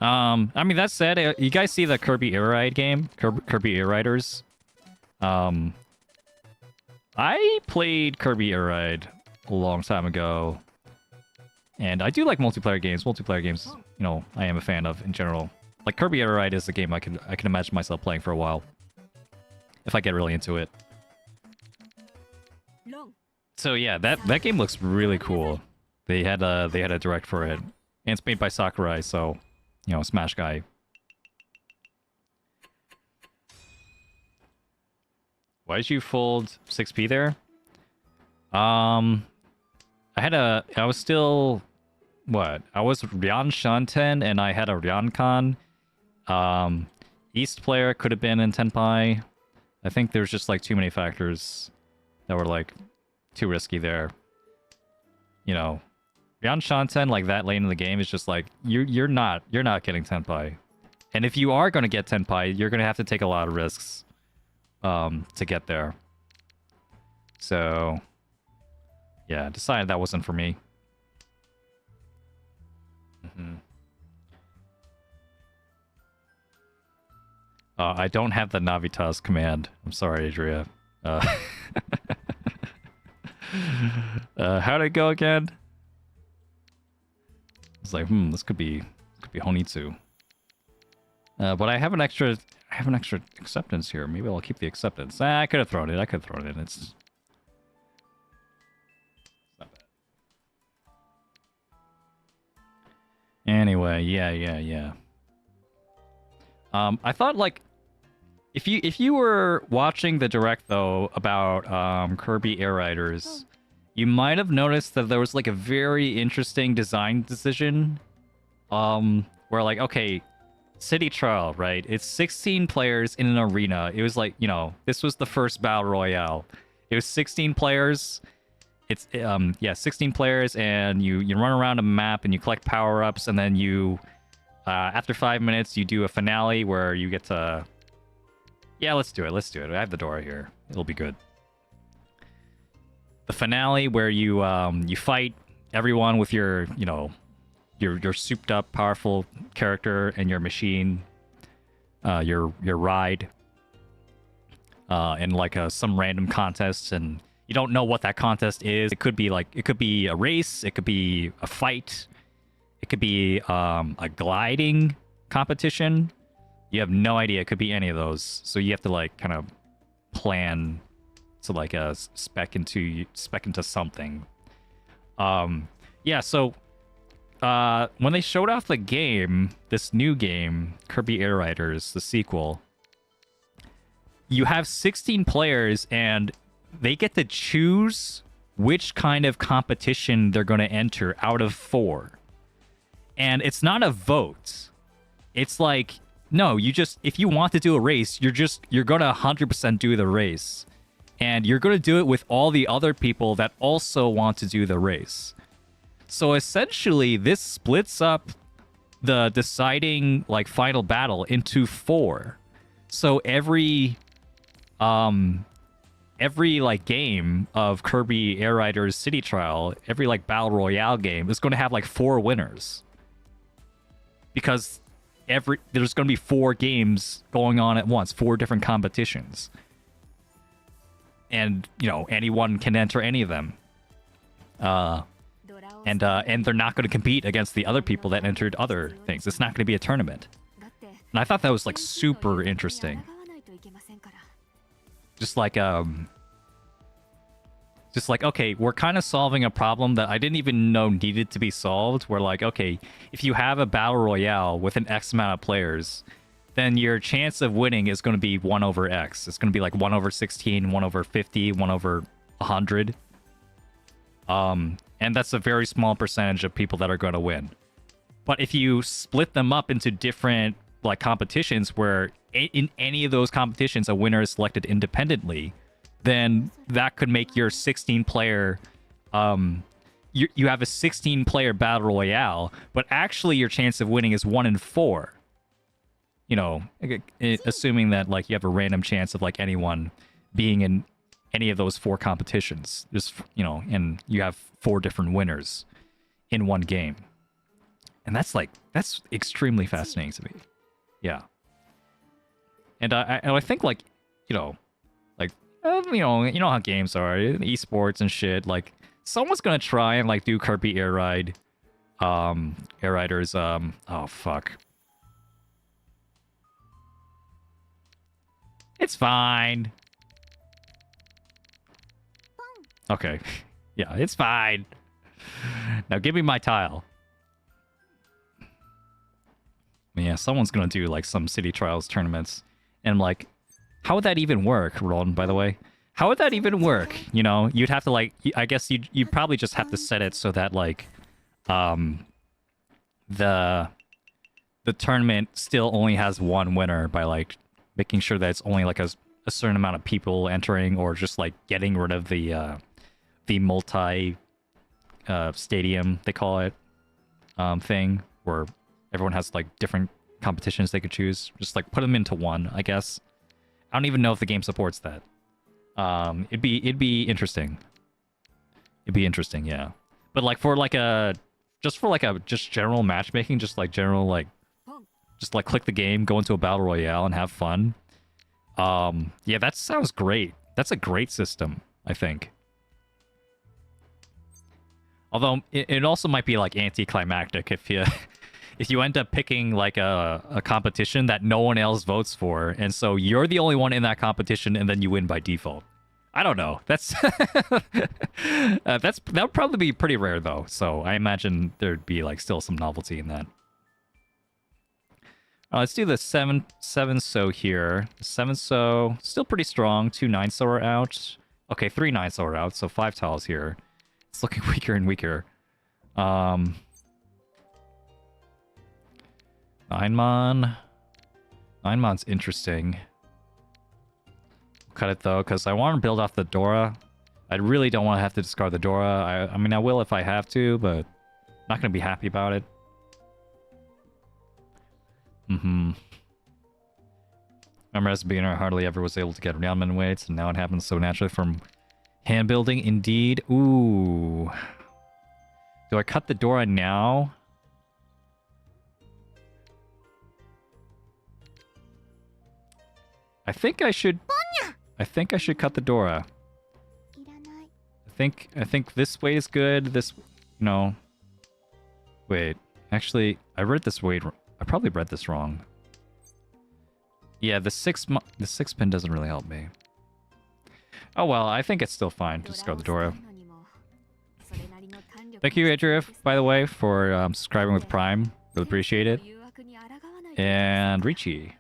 I mean, that said, you guys see the Kirby Air Ride game? Kirby Air Riders? I played Kirby Air Ride a long time ago. And I do like multiplayer games. Multiplayer games, you know, I am a fan of in general. Like, Kirby Air Ride is a game I can imagine myself playing for a while. If I get really into it. So yeah, that game looks really cool. They had a direct for it. And it's made by Sakurai, so, you know, Smash guy. Why did you fold 6p there? I was still, what? I was Ryan Shanten and I had a Ryankan. East player could have been in Tenpai. I think there's just like too many factors that were like too risky there. You know, Ryan Shanten, like that lane in the game is just like you're not getting Tenpai. And if you are gonna get Tenpai, you're gonna have to take a lot of risks to get there. So yeah, decided that wasn't for me. I don't have the Navitas command. I'm sorry, Adria. How'd it go again? It's like, this could be Honitsu. But I have an extra acceptance here. Maybe I'll keep the acceptance. I could have thrown it. It's not bad. Anyway, yeah. I thought, like, if you were watching the direct though about Kirby Air Riders, you might have noticed that there was like a very interesting design decision, where like, okay, City Trial, right? It's 16 players in an arena. It was like, you know, this was the first battle royale. It was 16 players. It's yeah, 16 players, and you run around a map and you collect power-ups, and then you after 5 minutes you do a finale where you get to yeah, let's do it. Let's do it. I have the door here. It'll be good. The finale where you fight everyone with your, you know, your souped up powerful character and your machine, your ride, in like some random contests, and you don't know what that contest is. It could be a race, it could be a fight, it could be a gliding competition. You have no idea. It could be any of those. So you have to like kind of plan to like spec into something. Yeah, so when they showed off the game, this new game, Kirby Air Riders, the sequel, you have 16 players and they get to choose which kind of competition they're going to enter out of 4. And it's not a vote. It's like, no, you just, if you want to do a race, you're going to 100% do the race. And you're going to do it with all the other people that also want to do the race. So essentially, this splits up the deciding like final battle into 4. So every like game of Kirby Air Riders City Trial, every like battle royale game is going to have like 4 winners. Because there's going to be 4 games going on at once, 4 different competitions. And, you know, anyone can enter any of them. And they're not going to compete against the other people that entered other things. It's not going to be a tournament. And I thought that was like super interesting. Just like okay, we're kind of solving a problem that I didn't even know needed to be solved. Where like, okay, if you have a battle royale with an X amount of players, then your chance of winning is going to be 1 over X. It's going to be like 1 over 16, 1 over 50, 1 over 100. And that's a very small percentage of people that are going to win. But if you split them up into different like competitions where in any of those competitions a winner is selected independently, then that could make your 16-player you have a 16-player battle royale, but actually your chance of winning is 1 in 4. You know, assuming that like you have a random chance of like anyone being in any of those 4 competitions. Just, you know, and you have 4 different winners in one game. And that's extremely fascinating to me. Yeah. And I think like, you know, like you know how games are, esports and shit, like someone's going to try and like do Kirby Air Riders oh fuck. It's fine. Okay. Yeah, it's fine. Now give me my tile. Yeah, someone's gonna do like some city trials tournaments. And like, how would that even work, Ron, by the way? How would that even work? You know, you'd have to like, I guess you'd probably just have to set it so that like, the tournament still only has 1 winner by like making sure that it's only like a certain amount of people entering, or just like getting rid of the multi stadium, they call it, thing, where everyone has like different competitions they could choose. Just like put them into 1, I guess. I don't even know if the game supports that. It'd be interesting. It'd be interesting, yeah. But like for like just general matchmaking, just like click the game, go into a battle royale and have fun. Yeah, that sounds great. That's a great system, I think. Although it also might be like anticlimactic if you end up picking like a competition that no one else votes for, and so you're the only one in that competition, and then you win by default. I don't know. That would probably be pretty rare though. So I imagine there'd be like still some novelty in that. Let's do the 7-so here. 7-so still pretty strong. 2 9-so are out. Okay, 3 9-so are out. So 5 tiles here. It's looking weaker and weaker. Einmon. 9 months, interesting. Cut it though, because I want to build off the Dora. I really don't want to have to discard the Dora. I mean, I will if I have to, but not going to be happy about it. Remember, as a beginner, I hardly ever was able to get ramen weights, and now it happens so naturally from hand building. Indeed. Ooh. Do I cut the Dora now? I think I should cut the Dora. I think this weight is good. This, no. Wait, actually, I read this weight. I probably read this wrong. Yeah, the six pin doesn't really help me. Oh well, I think it's still fine. Just go the Dora. Thank you, Adriaf, by the way, for subscribing with Prime. Really appreciate it. And Riichi.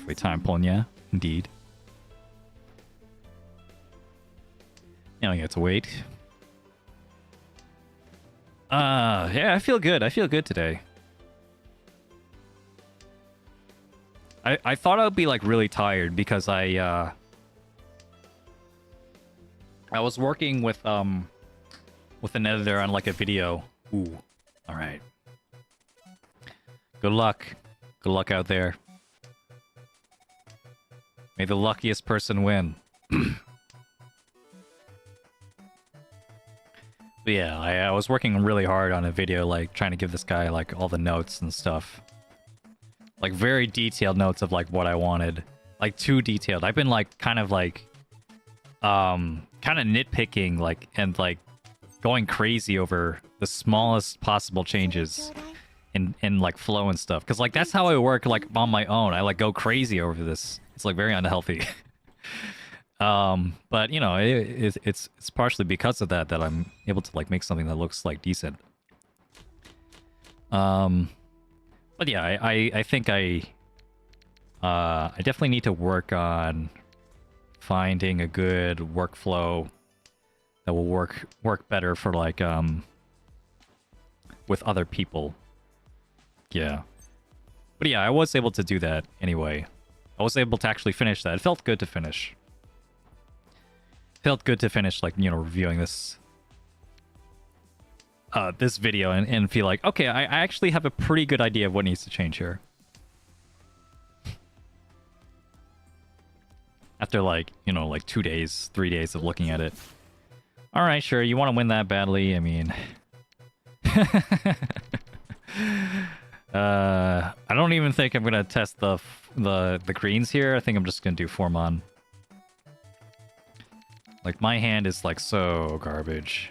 Wait, time, Ponya. Indeed. Now I get to wait. Yeah, I feel good. I feel good today. I thought I would be like really tired because I was working with an editor on like a video. Ooh. All right. Good luck. Good luck out there. May the luckiest person win. But yeah, I was working really hard on a video, like trying to give this guy like all the notes and stuff. Like very detailed notes of like what I wanted. Like too detailed. I've been like kind of nitpicking like and like going crazy over the smallest possible changes in like flow and stuff. Cause like that's how I work like on my own. I like go crazy over this. It's like very unhealthy. But you know, it's partially because of that I'm able to like make something that looks like decent. But yeah, I think I definitely need to work on finding a good workflow that will work better for like with other people. Yeah. But yeah, I was able to do that anyway. I was able to actually finish that. It felt good to finish. Felt good to finish, like, you know, reviewing this this video and feel like, okay, I actually have a pretty good idea of what needs to change here. After like, you know, like 2 days, 3 days of looking at it. Alright, sure, you want to win that badly, I mean... I don't even think I'm gonna test the greens here. I think I'm just gonna do 4-mon. Like, my hand is like so garbage.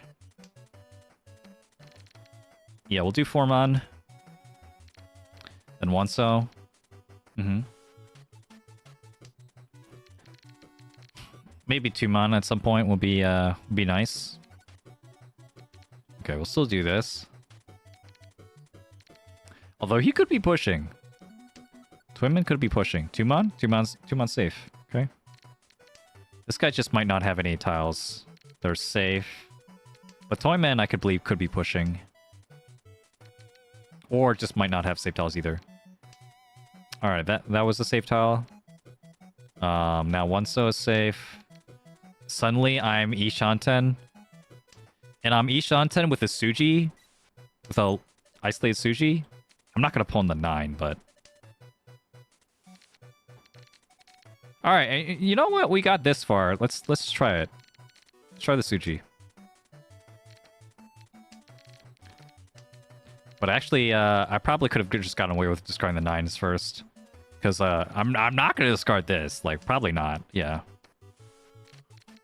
Yeah, we'll do 4-mon. Then 1-so. Maybe 2-mon at some point will be nice. Okay, we'll still do this. Although he could be pushing. Twinman could be pushing. 2-mon? 2-mon's safe. Okay. This guy just might not have any tiles. They're safe. But Toyman, I could believe, could be pushing. Or just might not have safe tiles either. Alright, that was a safe tile. Now 1-so is safe. Suddenly, I'm Ishanten. And I'm Ishanten with a Suji. With a isolated Suji. I'm not gonna pull in the 9, but... Alright, you know what? We got this far. Let's try it. Let's try the Suji. But actually, I probably could have just gotten away with discarding the 9s first. Because I'm not gonna discard this. Like, probably not. Yeah.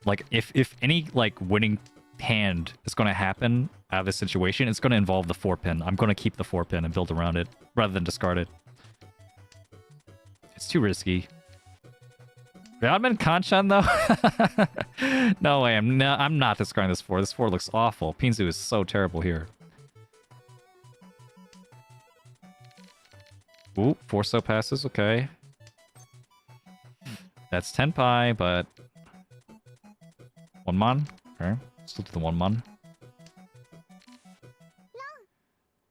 Like, if any, like, winning hand is gonna happen out of this situation, it's gonna involve the 4-pin. I'm gonna keep the 4-pin and build around it, rather than discard it. It's too risky. Ryadman Kanchan, though? No way, I'm not discarding this 4. This 4 looks awful. Pinzu is so terrible here. Ooh, 4-so passes, okay. That's 10 pi, but... 1-mon? Okay, still do the 1-mon.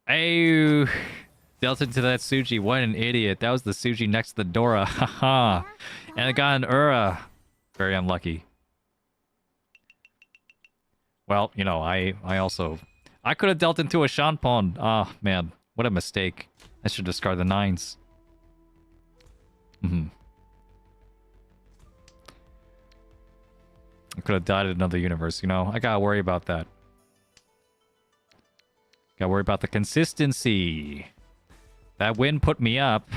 Ayy! Dealt into that Suji. What an idiot. That was the Suji next to the Dora. Haha. And I got an Ura. Very unlucky. Well, you know, I could have dealt into a Shanpon. Ah, man. What a mistake. I should discard the 9s. I could have died in another universe, you know? I gotta worry about that. Gotta worry about the consistency. That win put me up.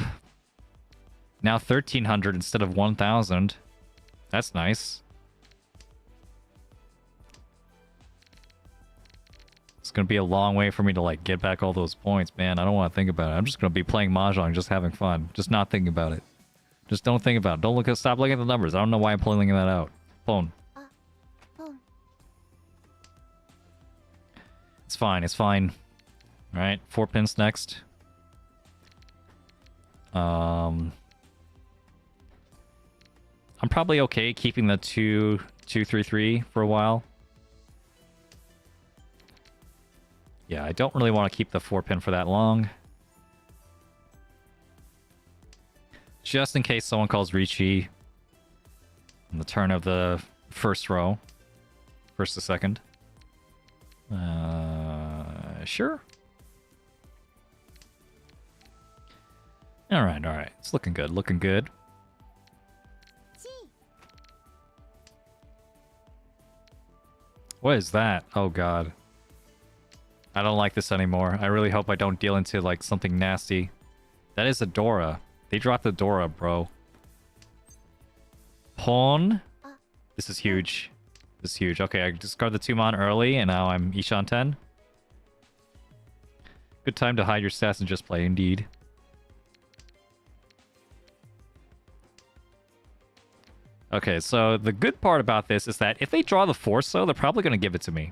Now 1,300 instead of 1,000. That's nice. It's gonna be a long way for me to, like, get back all those points, man. I don't want to think about it. I'm just gonna be playing Mahjong, just having fun. Just not thinking about it. Just don't think about it. Don't look at, stop looking at the numbers. I don't know why I'm pulling that out. Phone. It's fine, it's fine. Alright, 4 pins next. I'm probably okay keeping the 2-3-3 for a while. Yeah, I don't really want to keep the 4 pin for that long. Just in case someone calls Riichi on the turn of the first row. First to second. Sure. Alright, alright. It's looking good, looking good. What is that? Oh god. I don't like this anymore. I really hope I don't deal into, like, something nasty. That is a Dora. They dropped the Dora, bro. Pawn. This is huge. This is huge. Okay, I discard the 2-mon early, and now I'm Ishan 10. Good time to hide your stats and just play, indeed. Okay, so the good part about this is that if they draw the Forso, they're probably going to give it to me.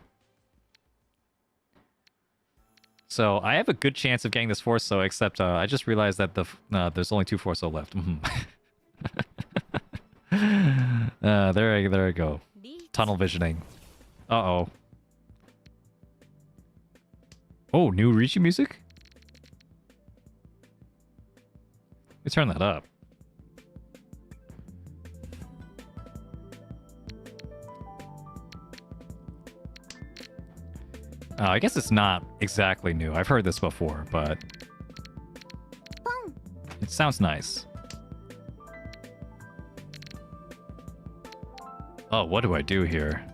So I have a good chance of getting this Forso, except I just realized that there's only 2 Forso left. There I go. Tunnel visioning. Uh-oh. Oh, new Riichi music? Let me turn that up. I guess it's not exactly new. I've heard this before, but it sounds nice. Oh, what do I do here?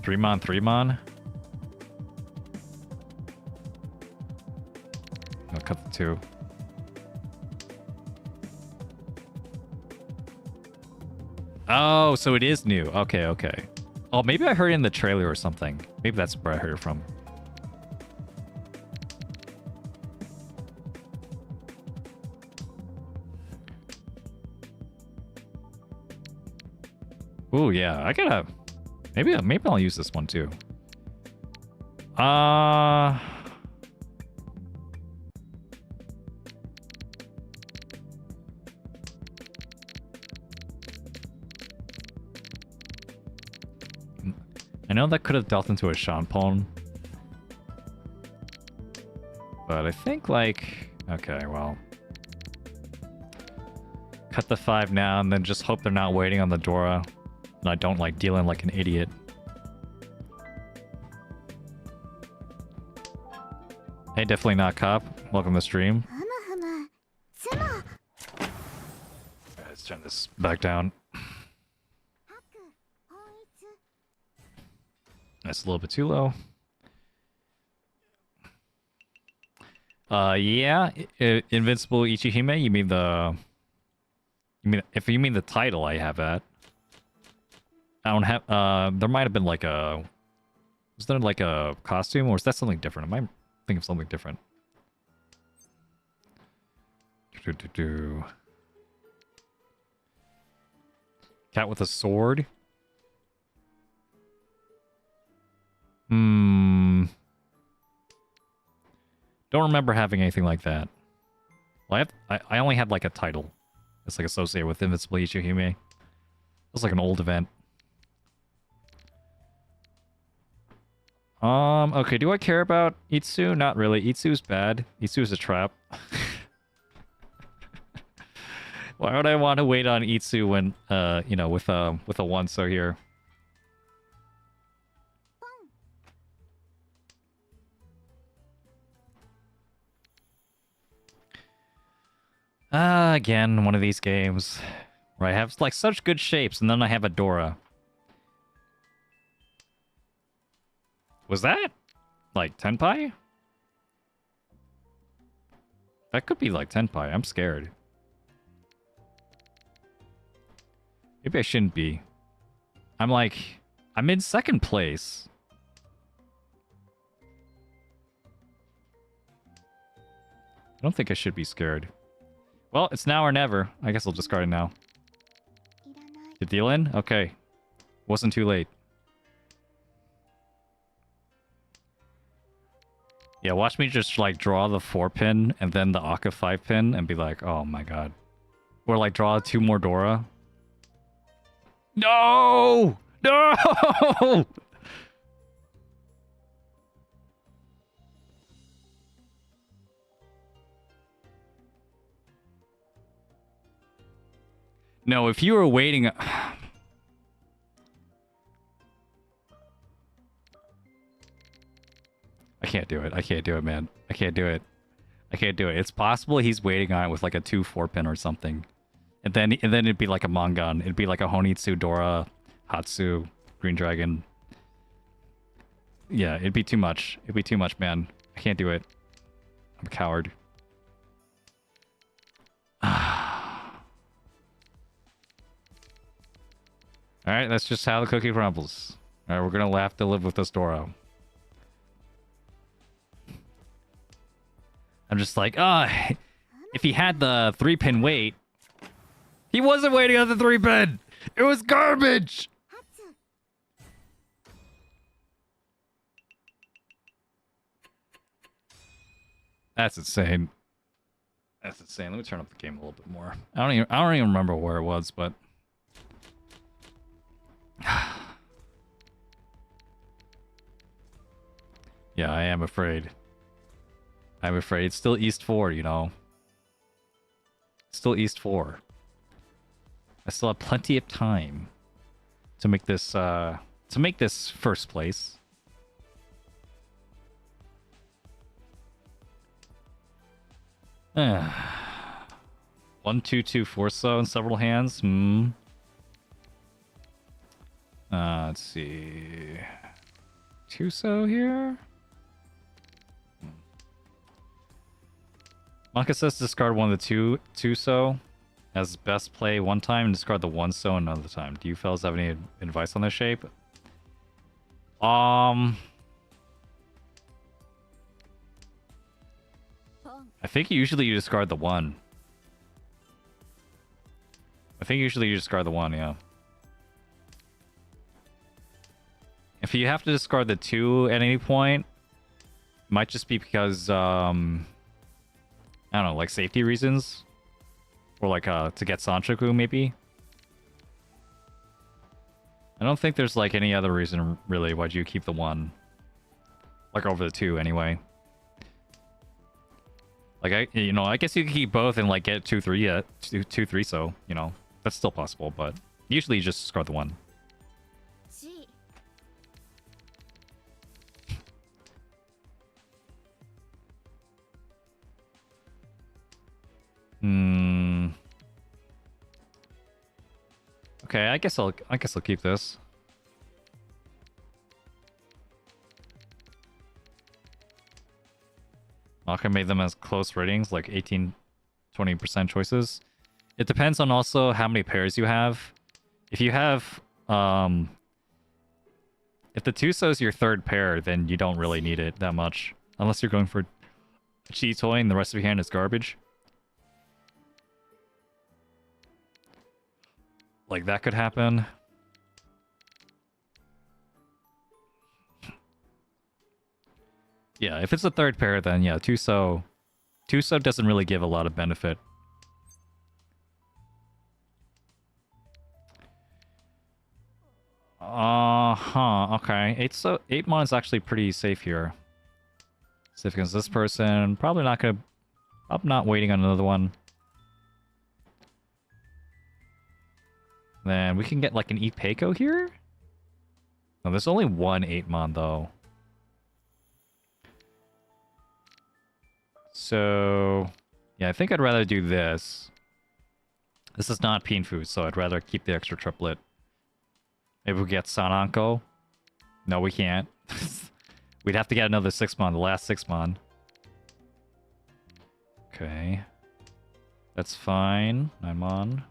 Three-mon, 3-mon? I'll cut the 2. Oh, so it is new. Okay, okay. Oh, maybe I heard it in the trailer or something. Maybe that's where I heard it from. Ooh, yeah. I gotta... Maybe I'll use this one too. I know that could have dealt into a Shanpon. But I think, like... Okay, well... Cut the 5 now and then just hope they're not waiting on the Dora. And I don't, like, deal in like an idiot. Hey, definitely not cop. Welcome to the stream. Alright, let's turn this back down. That's a little bit too low. Yeah, Invincible Ichihime. You mean the? If you mean the title, I have that. I don't have. There might have been like a. Was there like a costume, or is that something different? I might think of something different. Cat with a sword. Don't remember having anything like that. Well, I only had like a title. It's like associated with Invincible Ichihime. It was like an old event. Okay, do I care about Itsu? Not really. Itsu's bad. Itsu's a trap. Why would I want to wait on Itsu when, you know, with a 1-so here? Again, one of these games where I have, like, such good shapes, and then I have a Dora. Was that, like, Tenpai? That could be, like, Tenpai. I'm scared. Maybe I shouldn't be. I'm in 2nd place. I don't think I should be scared. Well, it's now or never. I guess I'll discard it now. The deal in? Okay. Wasn't too late. Yeah, watch me just, like, draw the 4-pin and then the Akka 5-pin and be like, oh my god. Or, like, draw 2 more Dora. No! No! No, if you were waiting... I can't do it. I can't do it, man. I can't do it. I can't do it. It's possible he's waiting on it with like a 2-4-pin or something. And then it'd be like a Mangan. It'd be like a Honitsu, Dora, Hatsu, Green Dragon. Yeah, it'd be too much. It'd be too much, man. I can't do it. I'm a coward. Alright, that's just how the cookie crumbles. Alright, we're gonna have to live with this Dora. I'm just like, if he had the 3-pin wait, he wasn't waiting on the 3-pin! It was garbage! That's insane. That's insane. Let me turn up the game a little bit more. I don't even remember where it was, but yeah, I am afraid. I'm afraid. It's still East 4, you know. Still East 4. I still have plenty of time to make this first place. One, two, two, 4-so in several hands. Let's see. 2-so here. Maka says discard one of the 2-so as best play one time and discard the 1-so another time. Do you fellas have any advice on this shape? I think usually you discard the 1. I think usually you discard the 1, yeah. If you have to discard the 2 at any point, it might just be because, I don't know, like safety reasons? Or like, to get Sanchoku, maybe? I don't think there's like any other reason, really, why'd you keep the 1. Like over the 2, anyway. Like, I guess you could keep both and like get 2-3, 2-3-so, you know. That's still possible, but usually you just discard the 1. Okay, I guess I'll keep this. Maka made them as close ratings, like 18-20% choices. It depends on also how many pairs you have. If you have, if the 2-so is your 3rd pair, then you don't really need it that much. Unless you're going for a cheat toy and the rest of your hand is garbage. Like, that could happen. Yeah, if it's a 3rd pair, then yeah, 2-so doesn't really give a lot of benefit. Uh-huh, okay. 8 mon is actually pretty safe here. Safe against this person. Probably not gonna... I'm not waiting on another one. Then we can get like an Ipeco here? No, there's only one 8mon though. So... yeah, I think I'd rather do this. This is not Pinfu, so I'd rather keep the extra triplet. Maybe we get Sananko? No, we can't. We'd have to get another 6mon, the last 6mon. Okay. That's fine. 9mon.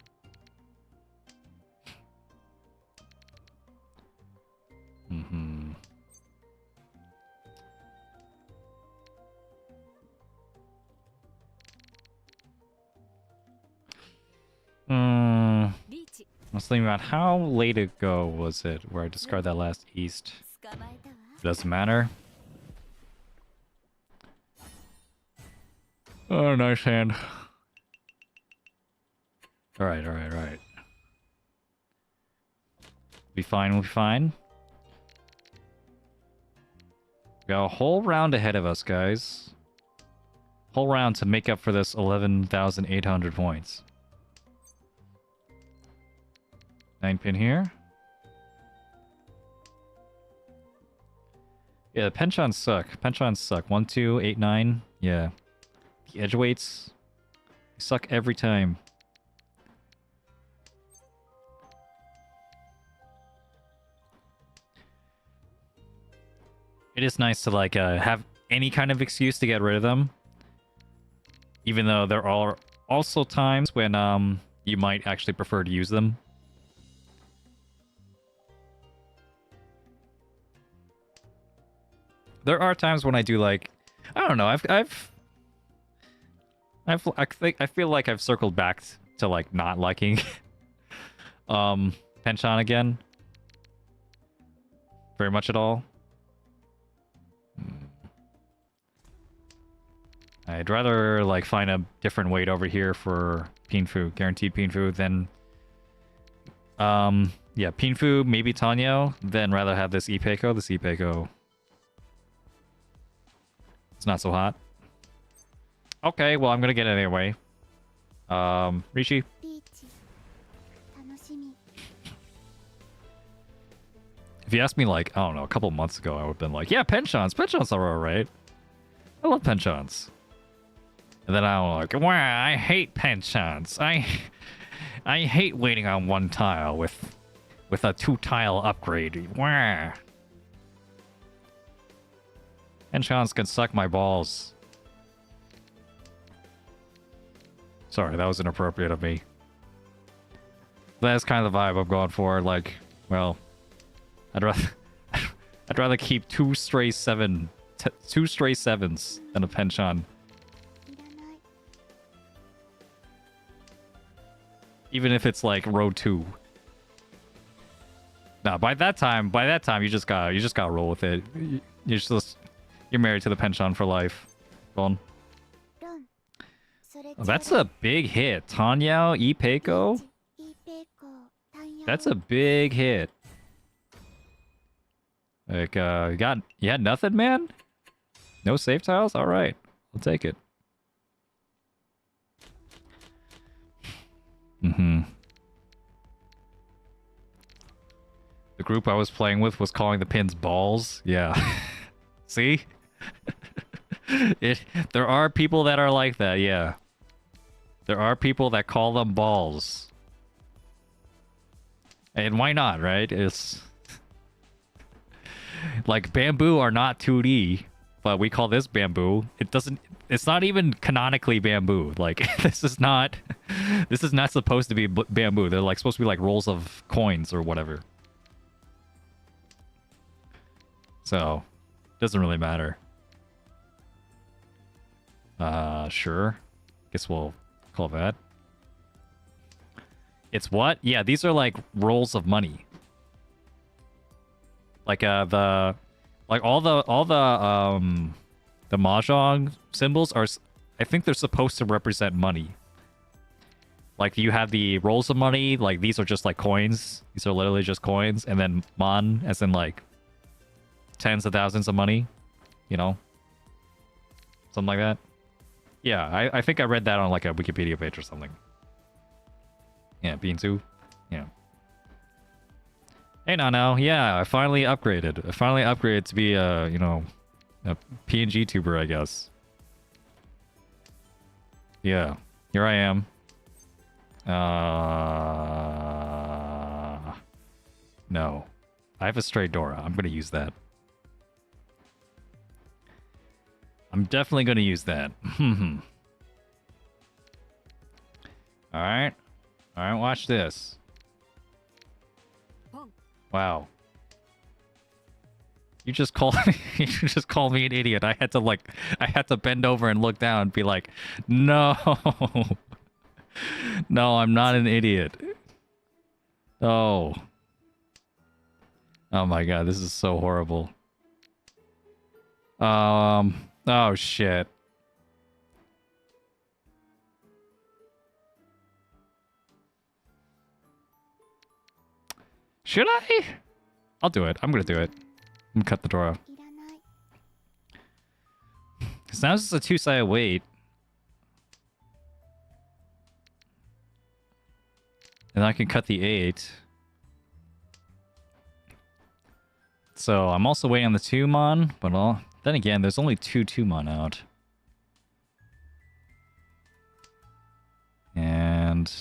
Mm-hmm. I was thinking about how late ago was it where I discarded that last East. It doesn't matter. Oh, nice hand. Alright, alright, alright. Be fine, we'll be fine. We got a whole round ahead of us, guys. Whole round to make up for this 11,800 points. 9-pin here. Yeah, the penchants suck. Penchants suck. 1, 2, 8, 9. Yeah. The edge weights suck every time. It is nice to like have any kind of excuse to get rid of them. Even though there are also times when you might actually prefer to use them. There are times when I do like, I don't know. I feel like I've circled back to like not liking Penchant again. Very much at all. I'd rather like find a different weight over here for Pinfu, guaranteed Pinfu, than yeah, Pinfu, maybe Tanyo, then rather have this Ipeco. This Ipeco, it's not so hot. Okay, well, I'm gonna get it anyway. Riichi. If you asked me, like, I don't know, a couple months ago, I would have been like, yeah, penchants. Penchants are alright. I love penchants. And then I'm like, wow, I hate penchants. I hate waiting on one tile with a 2-tile upgrade. Wow. Penchants can suck my balls. Sorry, that was inappropriate of me. That's kind of the vibe I'm going for. Like, well, I'd rather keep two stray sevens than a penchant. Even if it's like row 2. No, by that time you just gotta roll with it. You're married to the penchant for life. Bon. Oh, that's a big hit. Tanyao, Ipeco. That's a big hit. Like, you had nothing, man? No save tiles? Alright. I'll take it. Mm-hmm. The group I was playing with was calling the pins balls. Yeah. See? There are people that are like that, yeah. There are people that call them balls. And why not, right? It's... like, bamboo are not 2D, but we call this bamboo. It's not even canonically bamboo. Like, this is not supposed to be bamboo. They're like supposed to be like rolls of coins or whatever. So, doesn't really matter. Sure. Guess we'll call that. It's what? Yeah, these are like rolls of money. Like all the Mahjong symbols are, I think they're supposed to represent money. Like you have the rolls of money, like these are just like coins. These are literally just coins, and then mon as in like tens of thousands of money, you know? Something like that. Yeah, I think I read that on like a Wikipedia page or something. Yeah, Beansu. Yeah. Hey now, yeah, I finally upgraded. I finally upgraded to be a, you know, a PNG tuber, I guess. Yeah, here I am. No. I have a stray Dora. I'm gonna use that. I'm definitely gonna use that. Alright. Alright, watch this. Wow. You just called me you just called me an idiot. I had to bend over and look down and be like, no. No, I'm not an idiot. Oh. Oh my god, this is so horrible. Oh shit. Should I? I'll do it. I'm gonna do it. I'm gonna cut the door off. Because now this is a two-sided weight. And I can cut the 8. So I'm also waiting on the 2-mon, but then again, there's only 2 2-mon out. And...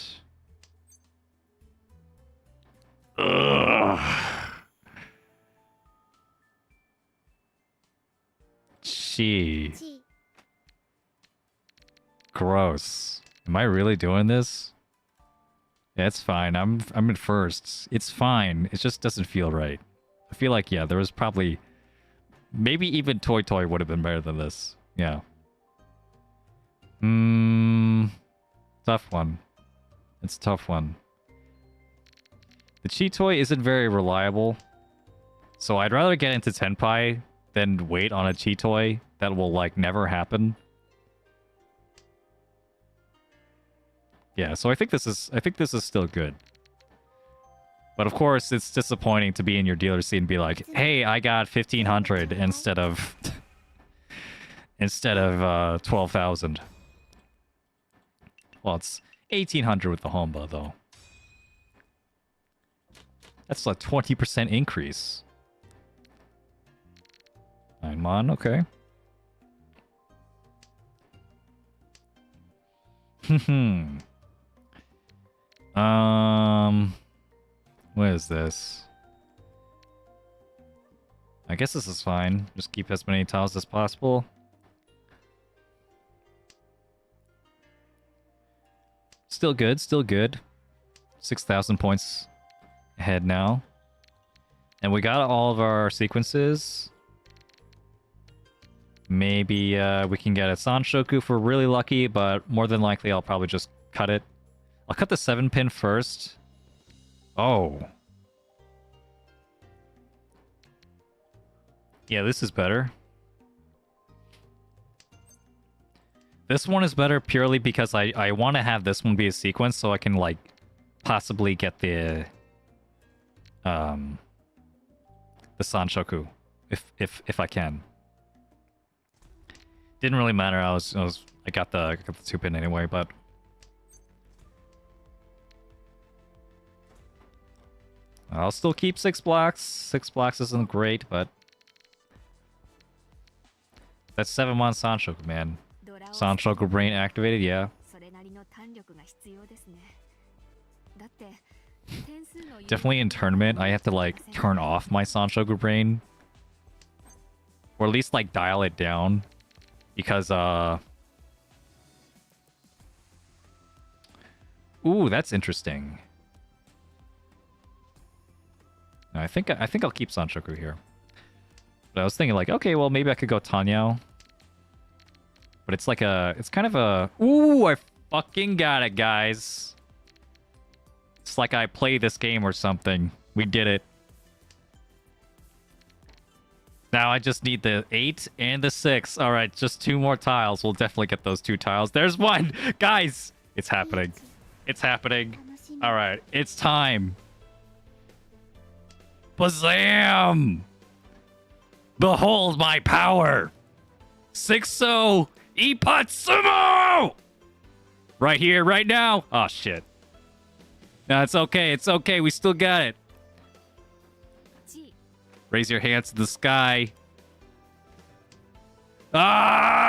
Ugh. Gee. Gross. Am I really doing this? Yeah, it's fine. I'm in first. It's fine. It just doesn't feel right. I feel like, yeah, there was probably... Maybe even Toy Toy would have been better than this. Yeah. Tough one. It's a tough one. The Cheat Toy isn't very reliable. So I'd rather get into Tenpai than wait on a Cheat Toy that will, like, never happen. Yeah, so I think this is still good. But of course, it's disappointing to be in your dealer seat and be like, "Hey, I got 1,500 instead of 12,000." Well, it's 1,800 with the Homba though. That's a 20% increase. 9-mon, okay. What is this? I guess this is fine. Just keep as many tiles as possible. Still good, still good. 6,000 points ahead now. And we got all of our sequences. Maybe we can get a Sanshoku if we're really lucky, but more than likely I'll probably just cut it. I'll cut the 7-pin first. Oh. Yeah, this is better. This one is better purely because I want to have this one be a sequence so I can, like, possibly get the Sanshoku if I can. Didn't really matter. I got the 2-pin anyway, but I'll still keep 6 blocks. 6 blocks isn't great, but that's 7-mon Sanshoku, man. Sanshoku brain activated, yeah. Definitely in tournament, I have to like turn off my Sanshoku brain, or at least like dial it down, because ooh, that's interesting. I think I'll keep Sanshoku here. But I was thinking like, okay, well maybe I could go Tanyao. But it's like it's kind of a... Ooh, I fucking got it, guys. It's like I played this game or something. We did it. Now I just need the 8 and the 6. All right, just 2 more tiles. We'll definitely get those 2 tiles. There's one! Guys! It's happening. It's happening. All right, it's time. Bazam! Behold my power. 6-0 Ipatsumo! Right here, right now. Oh, shit. No, it's okay. It's okay. We still got it. Raise your hands to the sky. Ah!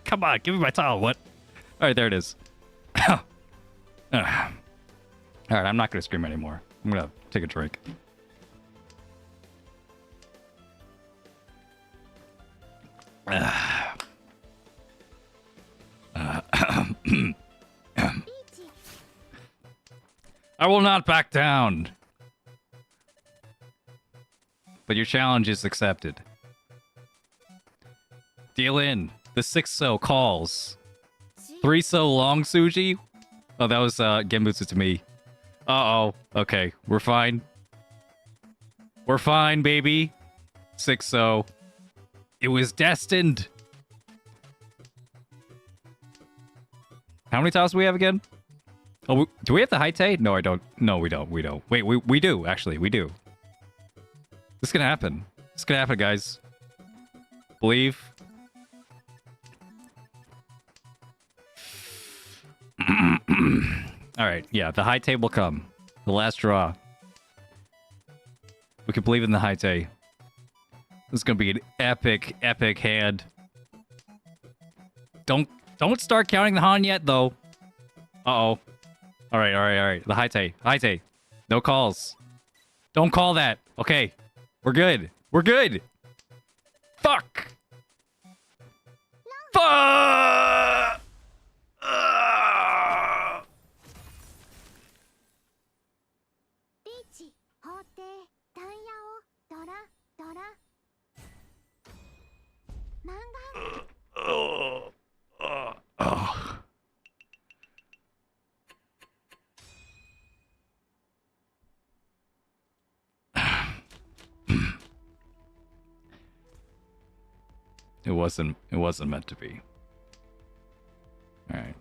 Come on, give me my towel. What? All right, there it is. All right, I'm not going to scream anymore. I'm going to take a drink. I will not back down. But your challenge is accepted. Deal in. The 6-so calls. 3-so long, Suji? Oh, that was Genbutsu to me. Uh-oh. Okay, we're fine. We're fine, baby. 6-so. It was destined. How many tiles do we have again? Oh, do we have the Haite? No, I don't. No, we don't. We don't. Wait, we do, actually. We do. This is gonna happen. This is gonna happen, guys. Believe. Alright, yeah, the Haite will come. The last draw. We can believe in the Haite. This is gonna be an epic, epic hand. Don't start counting the Han yet, though. Uh-oh. Alright. The Haite. No calls. Don't call that. Okay. We're good. We're good. Fuck. Fuck. Oh. It wasn't meant to be. All right.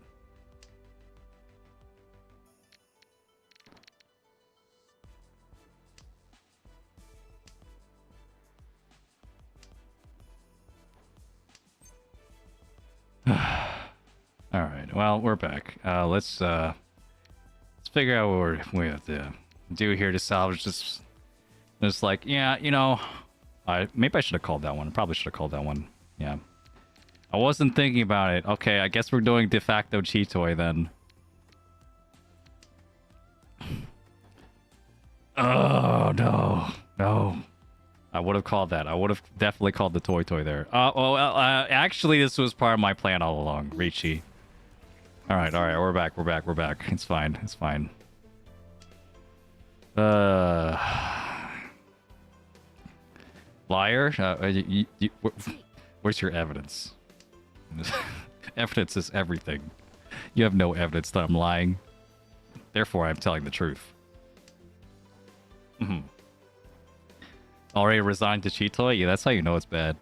All right. Well, we're back. Let's figure out what we have to do here to salvage this. Just like, yeah, you know, maybe I should have called that one. I probably should have called that one. Yeah. I wasn't thinking about it. Okay, I guess we're doing de facto Cheetoy then. Oh, no. I would have called that. I would have definitely called the Toy there. Actually, this was part of my plan all along, Riichi. All right, we're back. It's fine. Liar? Where's your evidence? Evidence is everything. You have no evidence that I'm lying. Therefore, I'm telling the truth. Already resigned to Cheetoy? Yeah, that's how you know it's bad.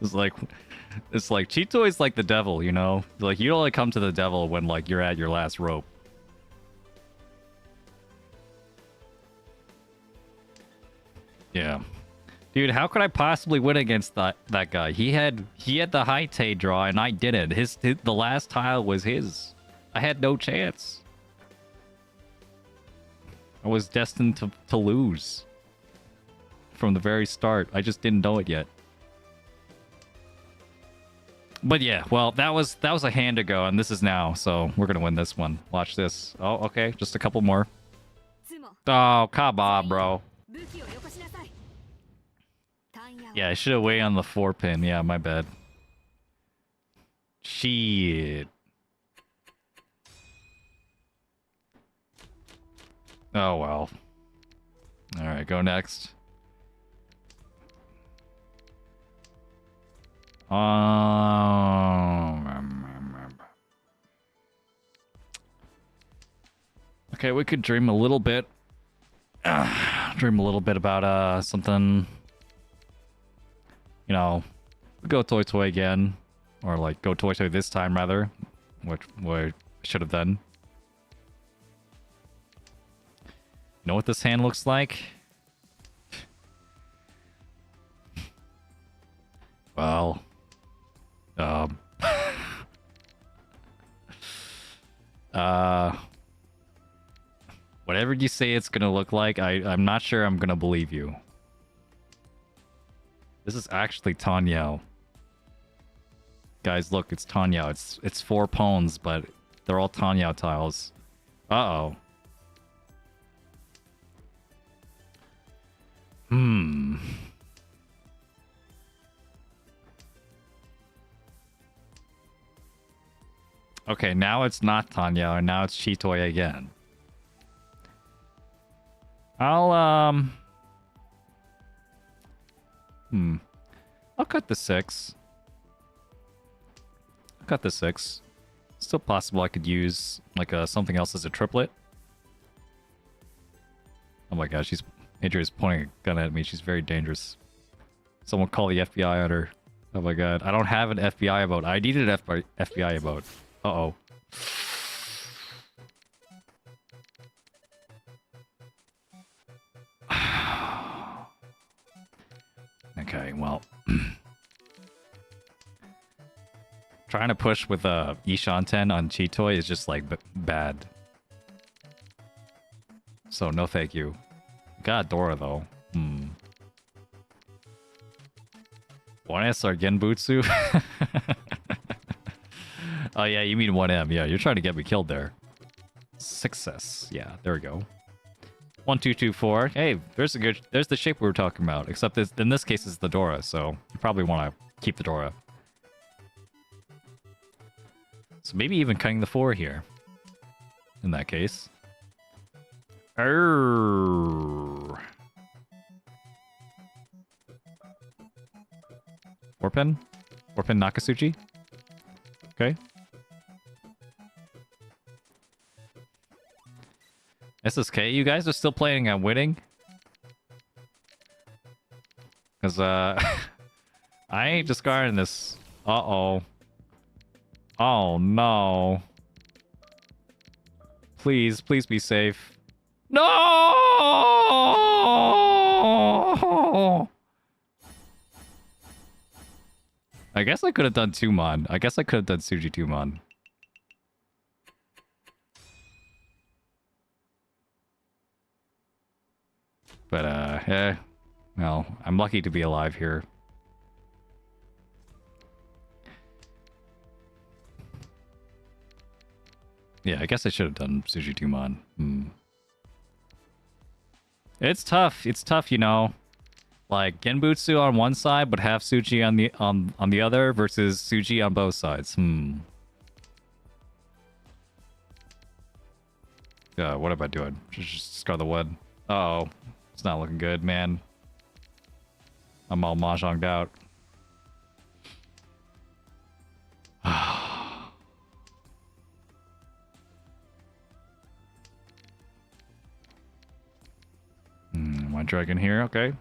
It's like Cheetoy's like the devil, you know? Like, you only come to the devil when, like, you're at your last rope. Yeah. Dude, how could I possibly win against that guy? He had the Haite draw and I didn't. The last tile was his. I had no chance. I was destined to lose from the very start. I just didn't know it yet. But yeah, well, that was a hand ago, and this is now, so we're gonna win this one. Watch this. Oh, okay, just a couple more. Oh, come on, bro. Yeah, I should have waited on the 4-pin. Yeah, my bad. Shit. Oh, well. Alright, go next. Okay, we could dream a little bit. Dream a little bit about something you know, go toy toy again. Or like go toy toy this time rather. What I should have done. You know what this hand looks like? Well, whatever you say it's gonna look like, I'm not sure I'm gonna believe you. This is actually Tanyao. Guys, look, it's Tanyao. It's 4 pawns, but they're all Tanyao tiles. Uh-oh. Okay, now it's not Tanyao, and now it's Chitoy again. I'll cut the 6. Cut the 6. Still possible I could use like something else as a triplet. Oh my gosh, Adria's pointing a gun at me. She's very dangerous. Someone call the FBI on her. Oh my god, I don't have an FBI about. I needed an FBI about. Uh-oh. Okay, well. Trying to push with Ishanten on Chitoy is just like bad. So no thank you. Got Dora though. 1S or Genbutsu? Oh yeah, you mean 1M. Yeah, you're trying to get me killed there. Success. Yeah, there we go. 1, 2, 2, 4. Hey, there's the shape we were talking about. Except in this case it's the Dora, so you probably want to keep the Dora. So maybe even cutting the 4 here. In that case. Arrgh. 4-pin? 4-pin Nakasuchi? Okay. SSK, you guys are still planning on winning? Because, I ain't discarding this. Uh-oh. Oh, no. Please, please be safe. No! I guess I could have done 2-mon. I guess I could have done Suji 2-mon. But, yeah. Well, I'm lucky to be alive here. Yeah, I guess I should have done Suji 2-mon. It's tough. It's tough, you know. Like Genbutsu on one side, but have Suji on the other, versus Suji on both sides. What am I doing? Just discard the wood. Uh-oh. It's not looking good, man. I'm all mahjonged out. One dragon here, okay.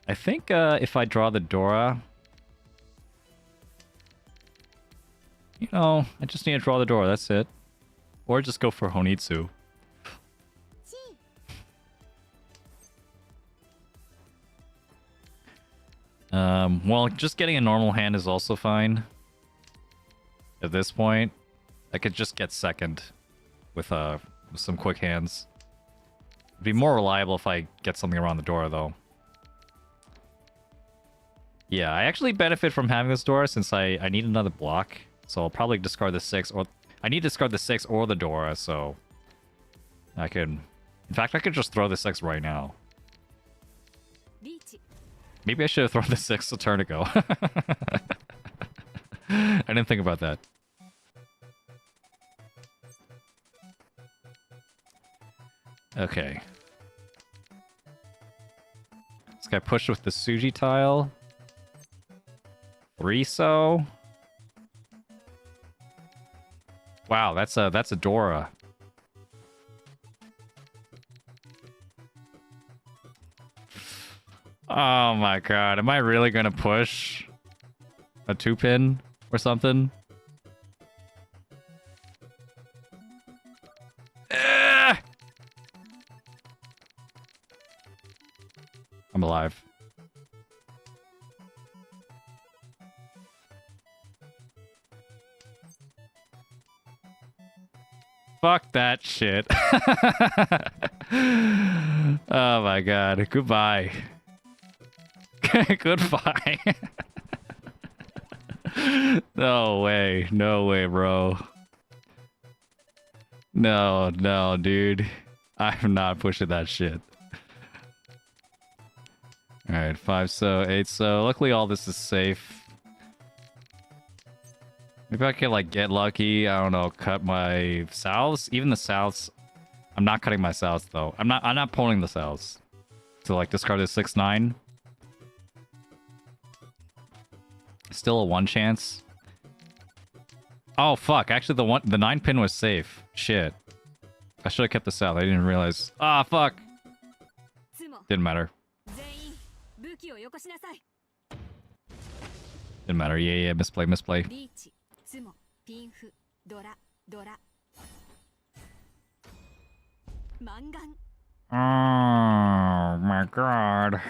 I think if I draw the Dora... You know, I just need to draw the Dora, that's it. Or just go for Honitsu. Well, just getting a normal hand is also fine. At this point, I could just get second with some quick hands. It'd be more reliable if I get something around the Dora, though. Yeah, I actually benefit from having this Dora since I need another block. So I'll probably discard the 6, or... I need to discard the 6 or the Dora, so... I could... In fact, I could just throw the 6 right now. Maybe I should have thrown the 6 a turn ago. I didn't think about that. Okay. This guy pushed with the Suji tile. 3 so. Wow, that's a Dora. Oh my god. Am I really gonna push a 2-pin or something? I'm alive. Fuck that shit. Oh my god. Goodbye. Goodbye. No way. No way, bro. No, no, dude. I'm not pushing that shit. Alright, 5 so, 8 so. Luckily all this is safe. Maybe I can like get lucky. I don't know, cut my souths. Even the souths. I'm not cutting my souths though. I'm not pulling the souths. So like discard this 6-9. Still a 1 chance. Oh fuck, actually the 9 pin was safe. Shit. I should have kept the south. I didn't realize. Ah, fuck. Didn't matter. Didn't matter. Yeah, misplay. Oh my god.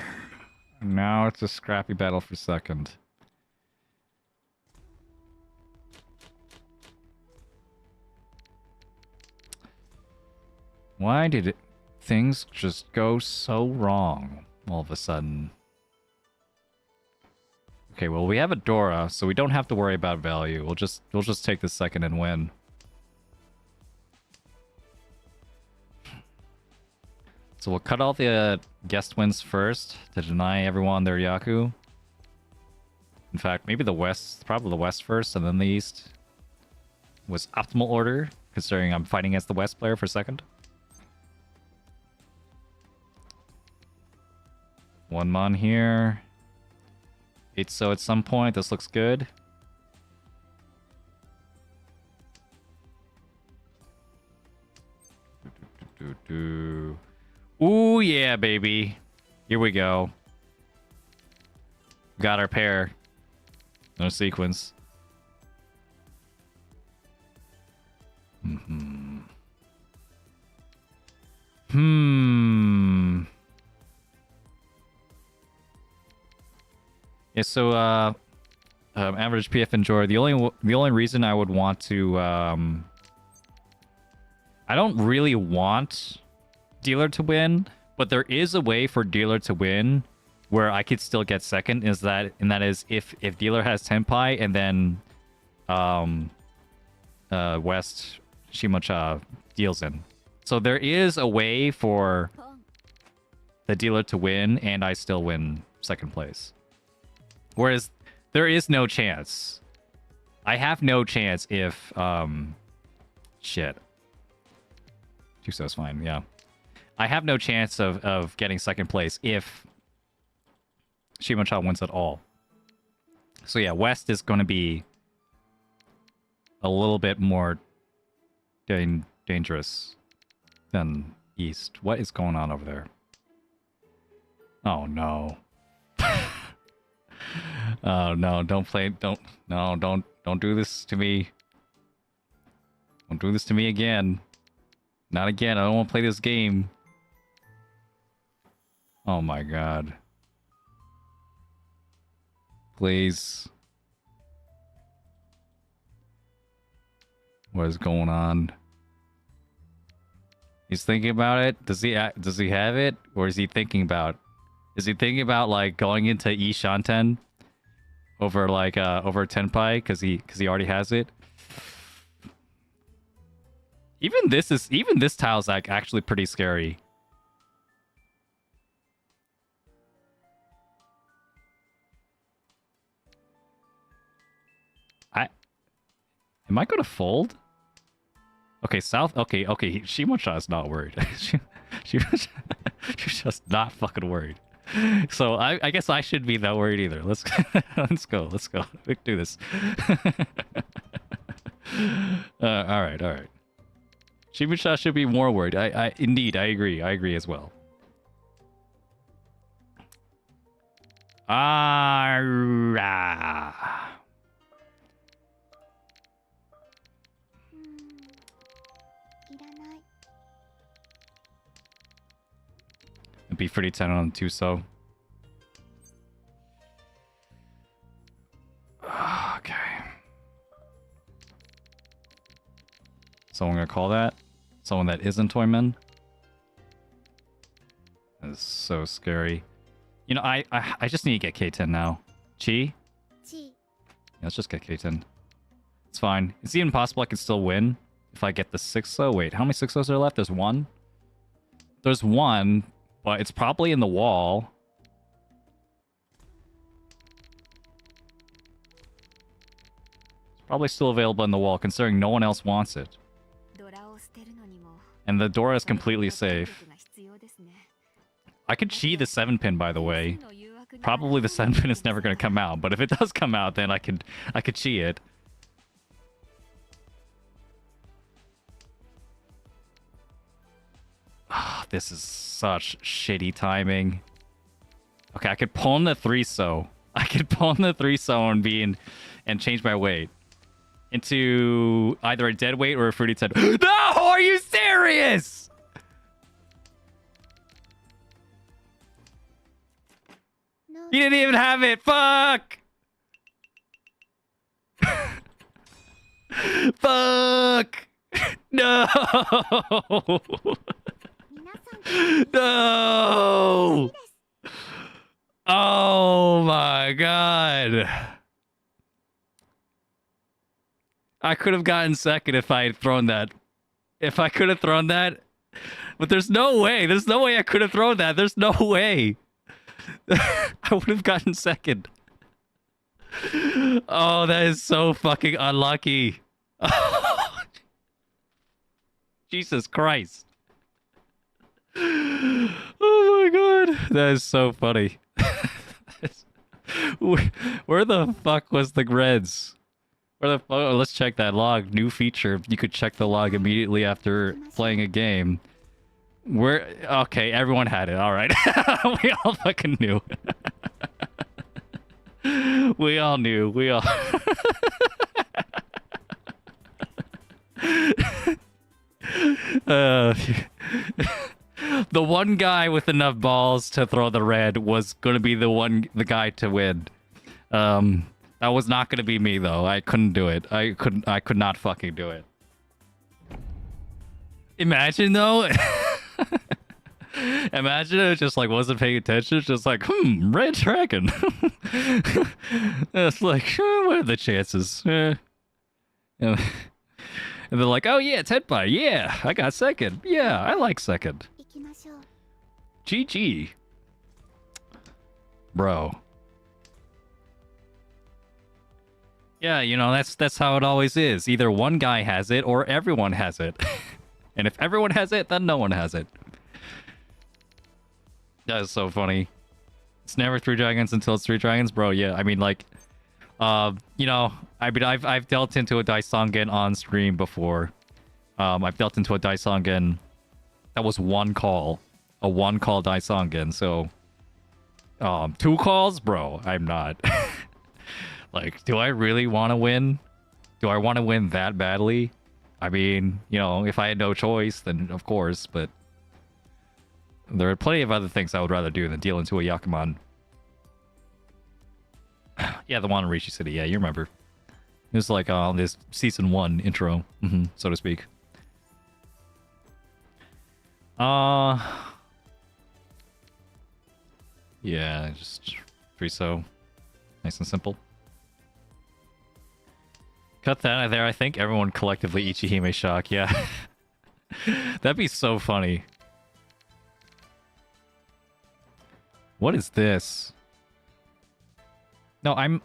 Now it's a scrappy battle for second. Why did things just go so wrong all of a sudden? Okay, well we have a Dora, so we don't have to worry about value. We'll just take the second and win. So we'll cut all the guest wins first to deny everyone their Yaku. In fact, maybe the West, probably the West first and then the East was optimal order, considering I'm fighting against the West player for second. 1 mon here. 8 so at some point. This looks good. Ooh, yeah, baby. Here we go. Got our pair. No sequence. Yeah, so average PF enjoyer. The only reason I would want to I don't really want dealer to win, but there is a way for dealer to win where I could still get second. That is if dealer has Tenpai and then West Shimocha deals in. So there is a way for the dealer to win and I still win second place. Whereas there is no chance. I have no chance if shit. 2 so is fine, yeah. I have no chance of getting second place if Shimocha wins at all. So yeah, West is going to be a little bit more dangerous than East. What is going on over there? Oh no. Oh no, don't do this to me. Don't do this to me again. Not again. I don't want to play this game. Oh my god. Please. What is going on? He's thinking about it. Does he have it, or is he thinking about? Is he thinking about like going into E Shanten over like over Tenpai because he already has it? Even this tile's like actually pretty scary. Am I gonna fold? Okay, South. Okay. Shimocha is not worried. She's just not fucking worried. So I guess I shouldn't be that worried either. Let's go. We can do this. All right. Shimocha should be more worried. Indeed, I agree as well. Ah. Be pretty 10 on 2 so. Okay. So I'm gonna call that someone that isn't Toyman. That is so scary. You know, I just need to get K10 now. Chi? Yeah, let's just get K10. It's fine. It's even possible I can still win if I get the 6-0. Wait, how many 6-0s are left? There's one? There's one, but it's probably in the wall. It's probably still available in the wall, considering no one else wants it. And the Dora is completely safe. I could cheat the 7-pin, by the way. Probably the 7-pin is never going to come out, but if it does come out, then I could cheat it. Oh, this is such shitty timing. Okay, I could pawn the 3-so. I could pawn the 3-so and change my weight into either a dead weight or a fruity 10. No! Are you serious? You didn't even have it. Fuck. Fuck. No. No. Oh my god. I could have gotten second if I had thrown that. If I could have thrown that. But there's no way. There's no way I could have thrown that. There's no way. I would have gotten second. Oh, that is so fucking unlucky. Jesus Christ. Oh my god. That is so funny. Where the fuck was the Reds? Where the fuck? Oh, let's check that log. New feature. You could check the log immediately after playing a game. Where? Okay, everyone had it. All right. We all fucking knew. We all knew. We all... The one guy with enough balls to throw the red was going to be the guy to win. That was not going to be me though. I couldn't do it. I could not fucking do it. Imagine though. Imagine it just like wasn't paying attention. It's just like, red dragon. It's like, what are the chances? And they're like, oh yeah, Tenpai. Yeah, I got second. Yeah, I like second. GG. Bro. Yeah, you know, that's how it always is. Either one guy has it or everyone has it. And if everyone has it, then no one has it. That is so funny. It's never 3 dragons until it's 3 dragons, bro. Yeah, I mean, like, you know, I mean, I've dealt into a Daisongen on stream before. I've dealt into a Daisongen that was one call, a 1-call Daisongen. So, 2 calls, bro. I'm not. Like, do I really want to win? Do I want to win that badly? I mean, you know, if I had no choice, then of course, but there are plenty of other things I would rather do than deal into a Yakuman. Yeah, the one in Riichi City. Yeah, you remember. It was like this season 1 intro, so to speak. Yeah, just 3-so. Nice and simple. Cut that there, I think everyone collectively Ichihime shock, yeah. That'd be so funny. What is this? No, I'm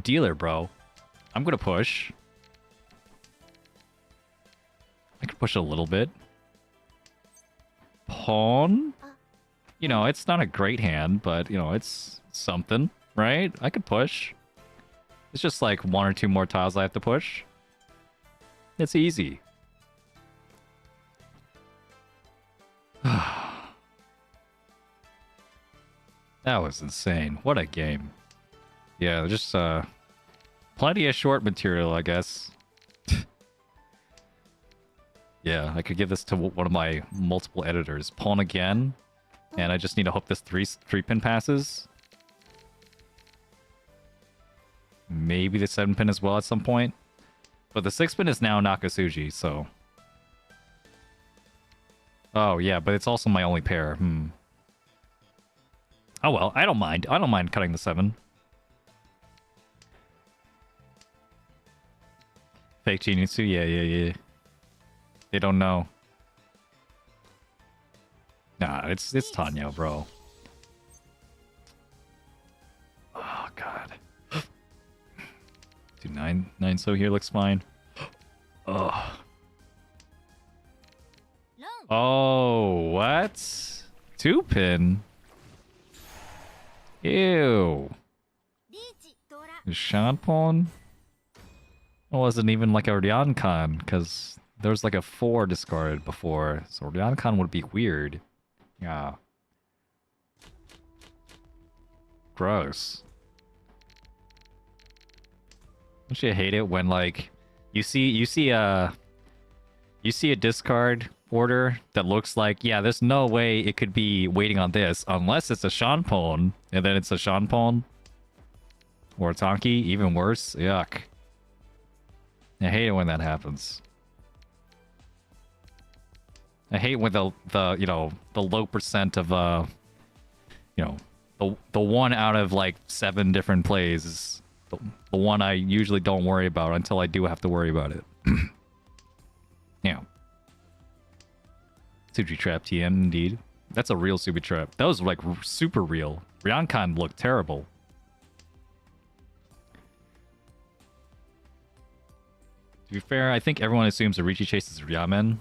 dealer, bro. I'm gonna push. I could push a little bit. Pawn? You know, it's not a great hand, but, you know, it's something, right? I could push. It's just like 1 or 2 more tiles I have to push. It's easy. That was insane. What a game. Yeah, just plenty of short material, I guess. Yeah, I could give this to one of my multiple editors. Pawn again. And I just need to hope this three pin passes. Maybe the 7-pin as well at some point. But the 6-pin is now Nakasuji, so... Oh, yeah, but it's also my only pair. Oh well, I don't mind. I don't mind cutting the 7. Fake genius, yeah. They don't know. Nah, it's Tanya, bro. Oh god. Dude, 9 so here looks fine. Oh. Oh, what? 2-pin? Ew. Shanpon? It wasn't even like a Ryankan, because there was like a 4 discarded before, so Ryankan would be weird. Yeah. Gross. Don't you hate it when like you see a discard order that looks like, yeah, there's no way it could be waiting on this unless it's a Shanpon, and then it's a Shanpon or a Tanki, even worse. Yuck. I hate it when that happens. I hate when the you know, the low percent of you know, the 1 out of like 7 different plays is the one I usually don't worry about until I do have to worry about it. Yeah. Suji Trap TM, indeed. That's a real Subi Trap. That was like super real. Ryankan looked terrible. To be fair, I think everyone assumes a Riichi Chase is Ryamen.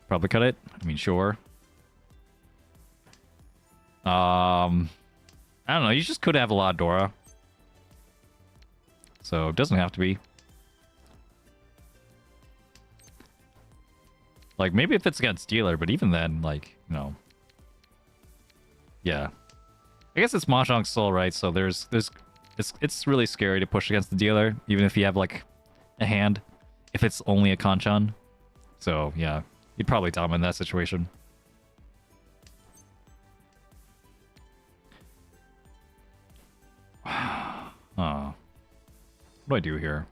Probably cut it. I mean, sure. I don't know. You just could have a lot of Dora. So it doesn't have to be. Like, maybe if it's against dealer, but even then, like, you know. Yeah. I guess it's Mahjong Soul, right? So it's really scary to push against the dealer, even if you have, like, a hand. If it's only a Kanchan. So, yeah. You'd probably dominate that situation. Oh. What do I do here?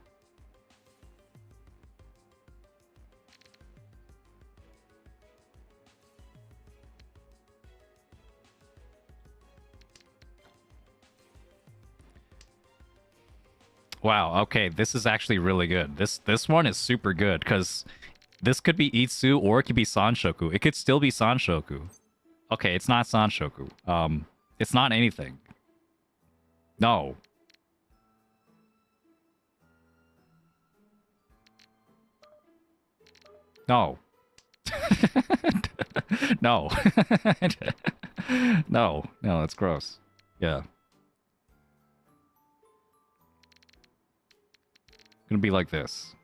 Wow, okay, this is actually really good. This one is super good, because this could be Itsu or it could be Sanshoku. It could still be Sanshoku. Okay, it's not Sanshoku. It's not anything. No. No. No. No, that's gross. Yeah. Gonna be like this.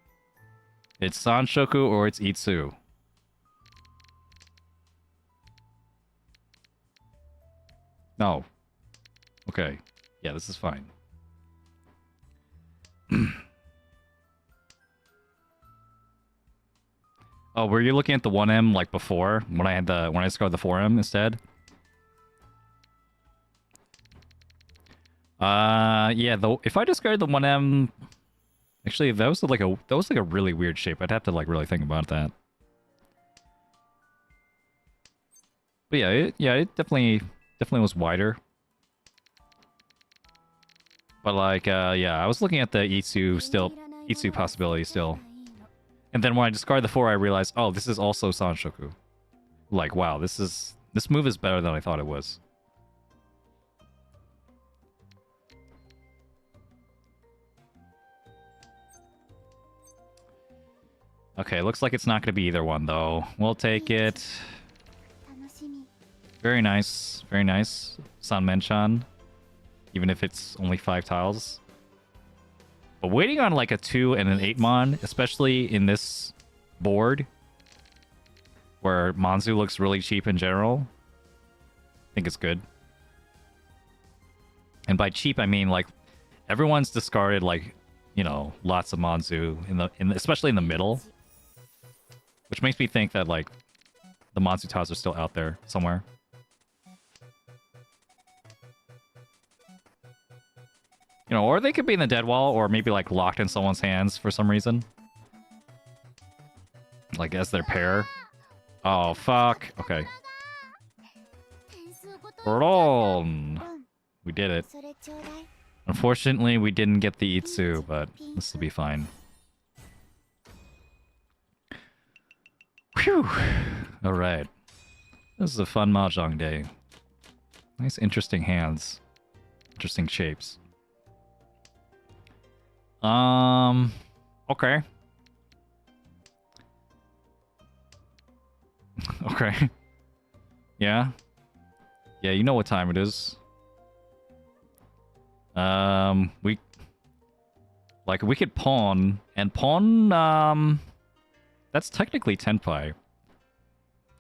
It's Sanshoku or it's Itsu. No. Okay. Yeah, this is fine. Oh, were you looking at the 1M like before when I discarded the 4M instead? Yeah, if I discarded the 1M, actually that was like a really weird shape. I'd have to like really think about that. But yeah, it definitely was wider. But like yeah, I was looking at the Itsu possibility still. And then when I discarded the 4, I realized, oh, this is also Sanshoku. Like, wow, this move is better than I thought it was. Okay, looks like it's not going to be either one, though. We'll take it. Very nice. Very nice. Sanmenchan. Even if it's only 5 tiles. But waiting on like a 2 and an 8-mon, especially in this board, where Manzu looks really cheap in general, I think it's good. And by cheap, I mean like everyone's discarded like, you know, lots of Monzu especially in the middle, which makes me think that like the Monzu tiles are still out there somewhere. You know, or they could be in the dead wall, or maybe like locked in someone's hands for some reason. Like as their pair. Oh fuck. Okay. Ron. We did it. Unfortunately, we didn't get the Itsu, but this will be fine. Whew. Alright. This is a fun Mahjong day. Nice interesting hands. Interesting shapes. Okay. Okay. Yeah. Yeah, you know what time it is. We could pawn, and pawn, that's technically Tenpai.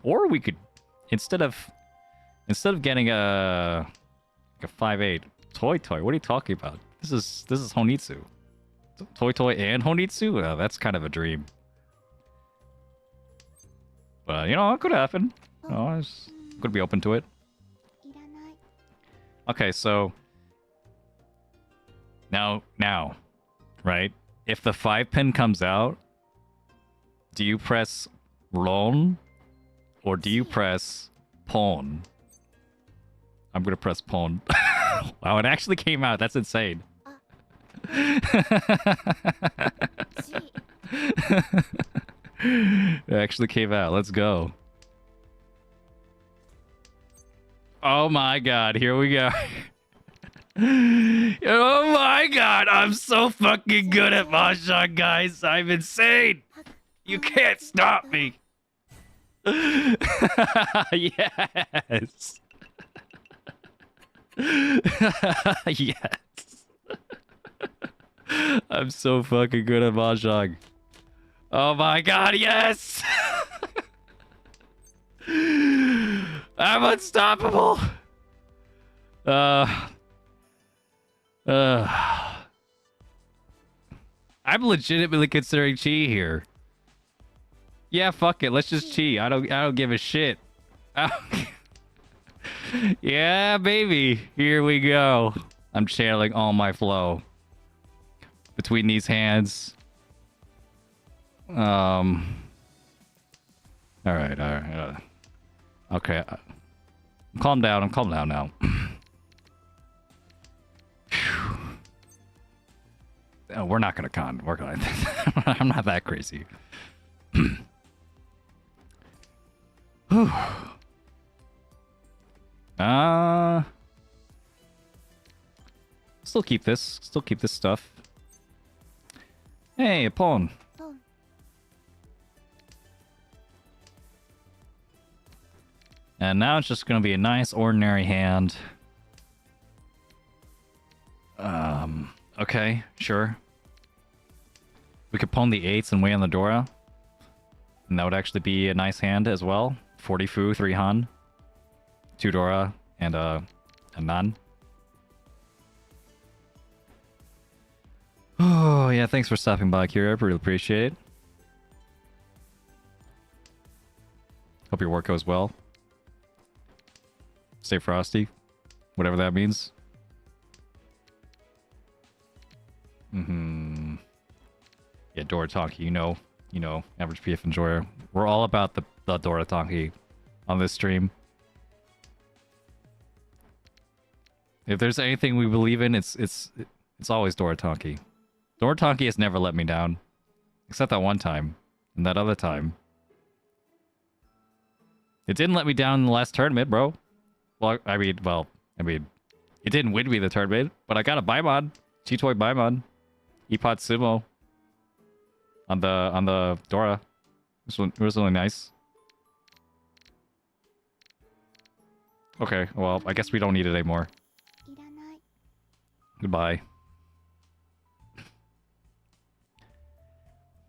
Or we could, instead of getting a 5/8 Toy, what are you talking about? This is Honitsu. Toy and Honitsu? That's kind of a dream. But, you know, it could happen. You know, I could be open to it. Okay, so... Now, right? If the 5-pin comes out, do you press Ron? Or do you press Pawn? I'm gonna press Pawn. Wow, it actually came out. That's insane. It actually came out. Let's go. Oh my god, here we go. Oh my god, I'm so fucking good at Mahjong, guys. I'm insane. You can't stop me. Yes. Yes. I'm so fucking good at Mahjong. Oh my god, yes! I'm unstoppable! I'm legitimately considering chi here. Yeah, fuck it, let's just chi. I don't give a shit. Yeah, baby. Here we go. I'm channeling all my flow between these hands. All right. Okay. Calm down. I'm calm down now. Oh, we're not gonna con. We're gonna. I'm not that crazy. Still keep this. Still keep this stuff. Hey, a pawn. And now it's just gonna be a nice ordinary hand. Okay, sure. We could pawn the 8s and wait on the Dora. And that would actually be a nice hand as well. 40 Fu, 3 Han. 2 Dora, and a Nan. Oh, yeah, thanks for stopping by, Kira. I really appreciate it. Hope your work goes well. Stay frosty. Whatever that means. Yeah, Doratanki, you know, average PF enjoyer. We're all about the Doratanki on this stream. If there's anything we believe in, it's always Doratanki. Doratanki has never let me down. Except that one time. And that other time. It didn't let me down in the last tournament, bro. Well, I mean, it didn't win me the tournament, but I got a Baimon. G-Toy Baimon. Epod Sumo. On the Dora. It was really nice. Okay, well, I guess we don't need it anymore. Goodbye.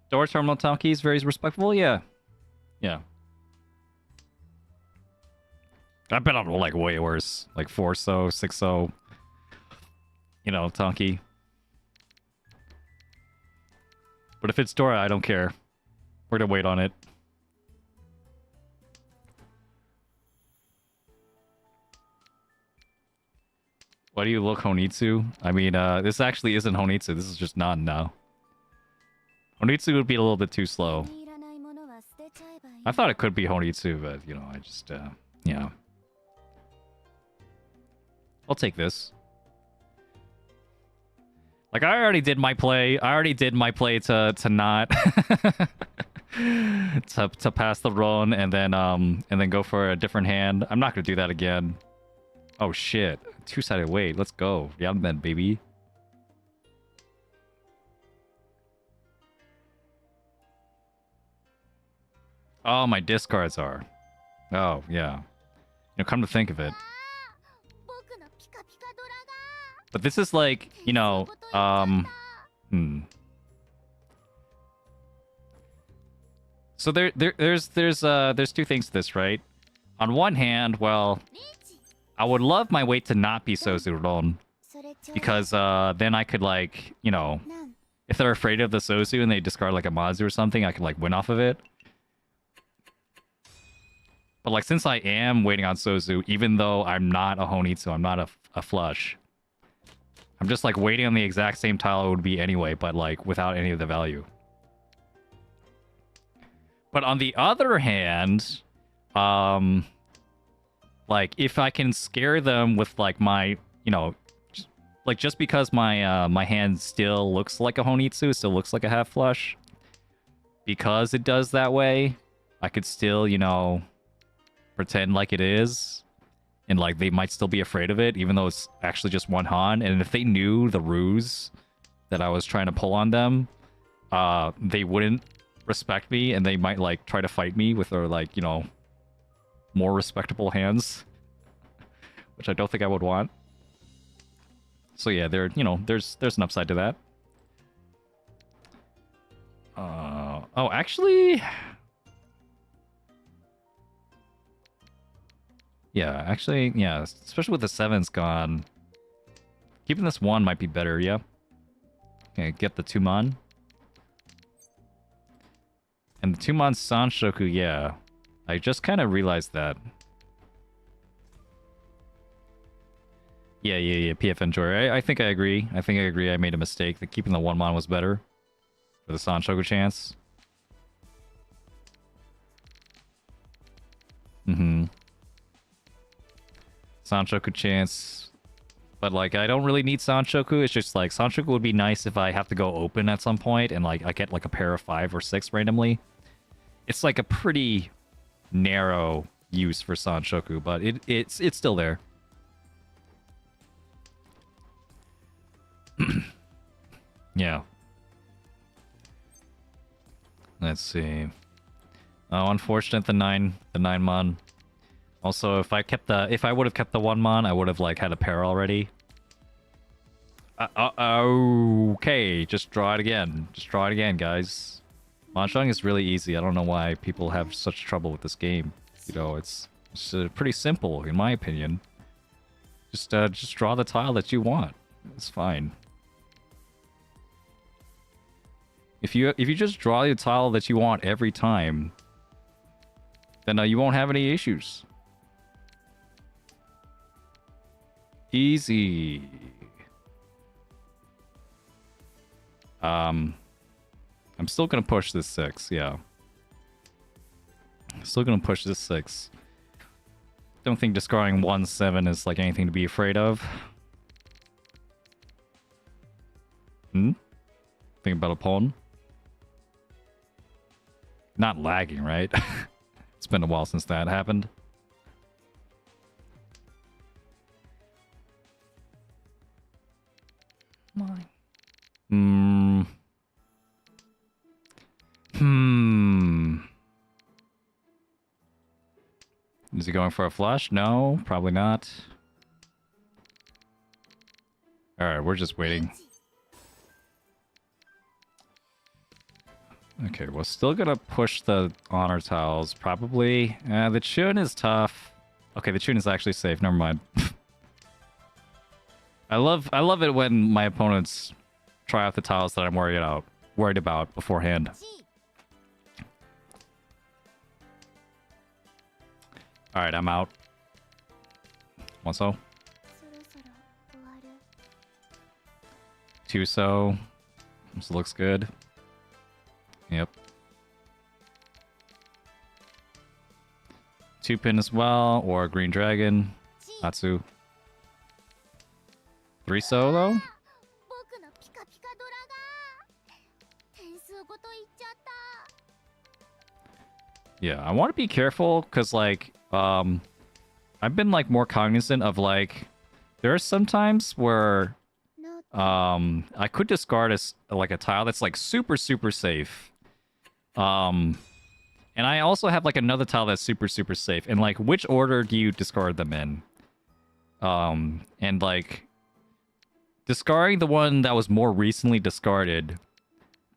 Dora Terminal Talkie is very respectful? Yeah. Yeah. I've been on like way worse. Like 4-0, 6-0. you know, Tonki. But if it's Dora, I don't care. We're gonna wait on it. Why do you look Honitsu? I mean, this actually isn't Honitsu. This is just Nan now. Honitsu would be a little bit too slow. I thought it could be Honitsu, but, you know, I just, yeah. I'll take this. Like, I already did my play. I already did my play to not... to pass the run and then go for a different hand. I'm not gonna do that again. Oh, shit. Two-sided weight. Let's go. Yeah, then, baby. Oh, my discards are. Oh, yeah. You know, come to think of it. But this is like, you know, So there's two things to this, right? On one hand, well, I would love my weight to not be Sozu-ron. Because then I could, like, you know, if they're afraid of the Sozu and they discard like a Mazu or something, I could like win off of it. But like, since I am waiting on Sozu, even though I'm not a Honitsu, I'm not a flush, I'm just like waiting on the exact same tile it would be anyway, but like without any of the value. But on the other hand, like if I can scare them with like my, you know, like just because my my hand still looks like a Honitsu, still looks like a half flush, because it does that way, I could still, you know, pretend like it is, and like they might still be afraid of it, even though it's actually just one Han. And if they knew the ruse that I was trying to pull on them, they wouldn't respect me, and they might like try to fight me with their, like, you know, more respectable hands, which I don't think I would want. So yeah, there, you know, there's an upside to that. Oh, actually, yeah, actually, yeah, especially with the 7's gone, keeping this 1 might be better. Yeah. Okay, get the 2-mon. And the 2-mon Sanshoku, yeah. I just kind of realized that. Yeah, PFN Joy. I think I agree. I agree I made a mistake. That keeping the 1-mon was better for the Sanshoku chance. Sanshoku chance. But, like, I don't really need Sanshoku. It's just, like, Sanshoku would be nice if I have to go open at some point and, like, I get, like, a pair of 5 or 6 randomly. It's, like, a pretty narrow use for Sanshoku, but it's still there. Yeah. Let's see. Oh, unfortunate, the 9-mon. Also, if I would have kept the 1-mon, I would have like had a pair already. Okay, just draw it again. Just draw it again, guys. Mahjong is really easy. I don't know why people have such trouble with this game. You know, it's pretty simple in my opinion. Just draw the tile that you want. It's fine. If you just draw the tile that you want every time, then you won't have any issues. Easy. I'm still gonna push this 6, yeah. Still gonna push this 6. Don't think discarding 1-7 is like anything to be afraid of. Think about a pawn. Not lagging, right? It's been a while since that happened. Is he going for a flush? No, probably not. Alright, we're just waiting. Okay, we're still gonna push the honor tiles, probably. The Chun is tough. Okay, the Chun is actually safe, never mind. I love it when my opponents try out the tiles that I'm worried about beforehand. All right, I'm out. One so. Two so. This looks good. Yep. Two pin as well, or a green dragon. Natsu. Three so though? Yeah, I want to be careful because like I've been like more cognizant of like there are some times where I could discard as like a tile that's like super safe. And I also have like another tile that's super safe. And like which order do you discard them in? And like discarding the one that was more recently discarded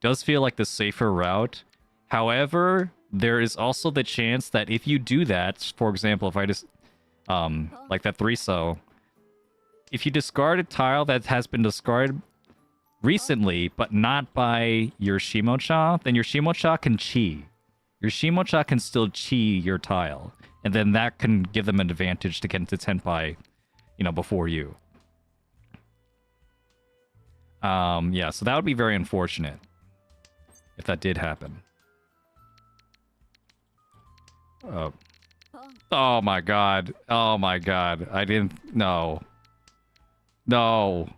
does feel like the safer route. However, there is also the chance that if you do that, for example, if I just like that 3-so, if you discard a tile that has been discarded recently, but not by your Shimo-cha, then your Shimo-cha can chi. Your Shimo-cha can still chi your tile. And then that can give them an advantage to get into Tenpai, you know, before you. Yeah, so that would be very unfortunate if that did happen. Oh my god. Oh my god. I didn't... No. No.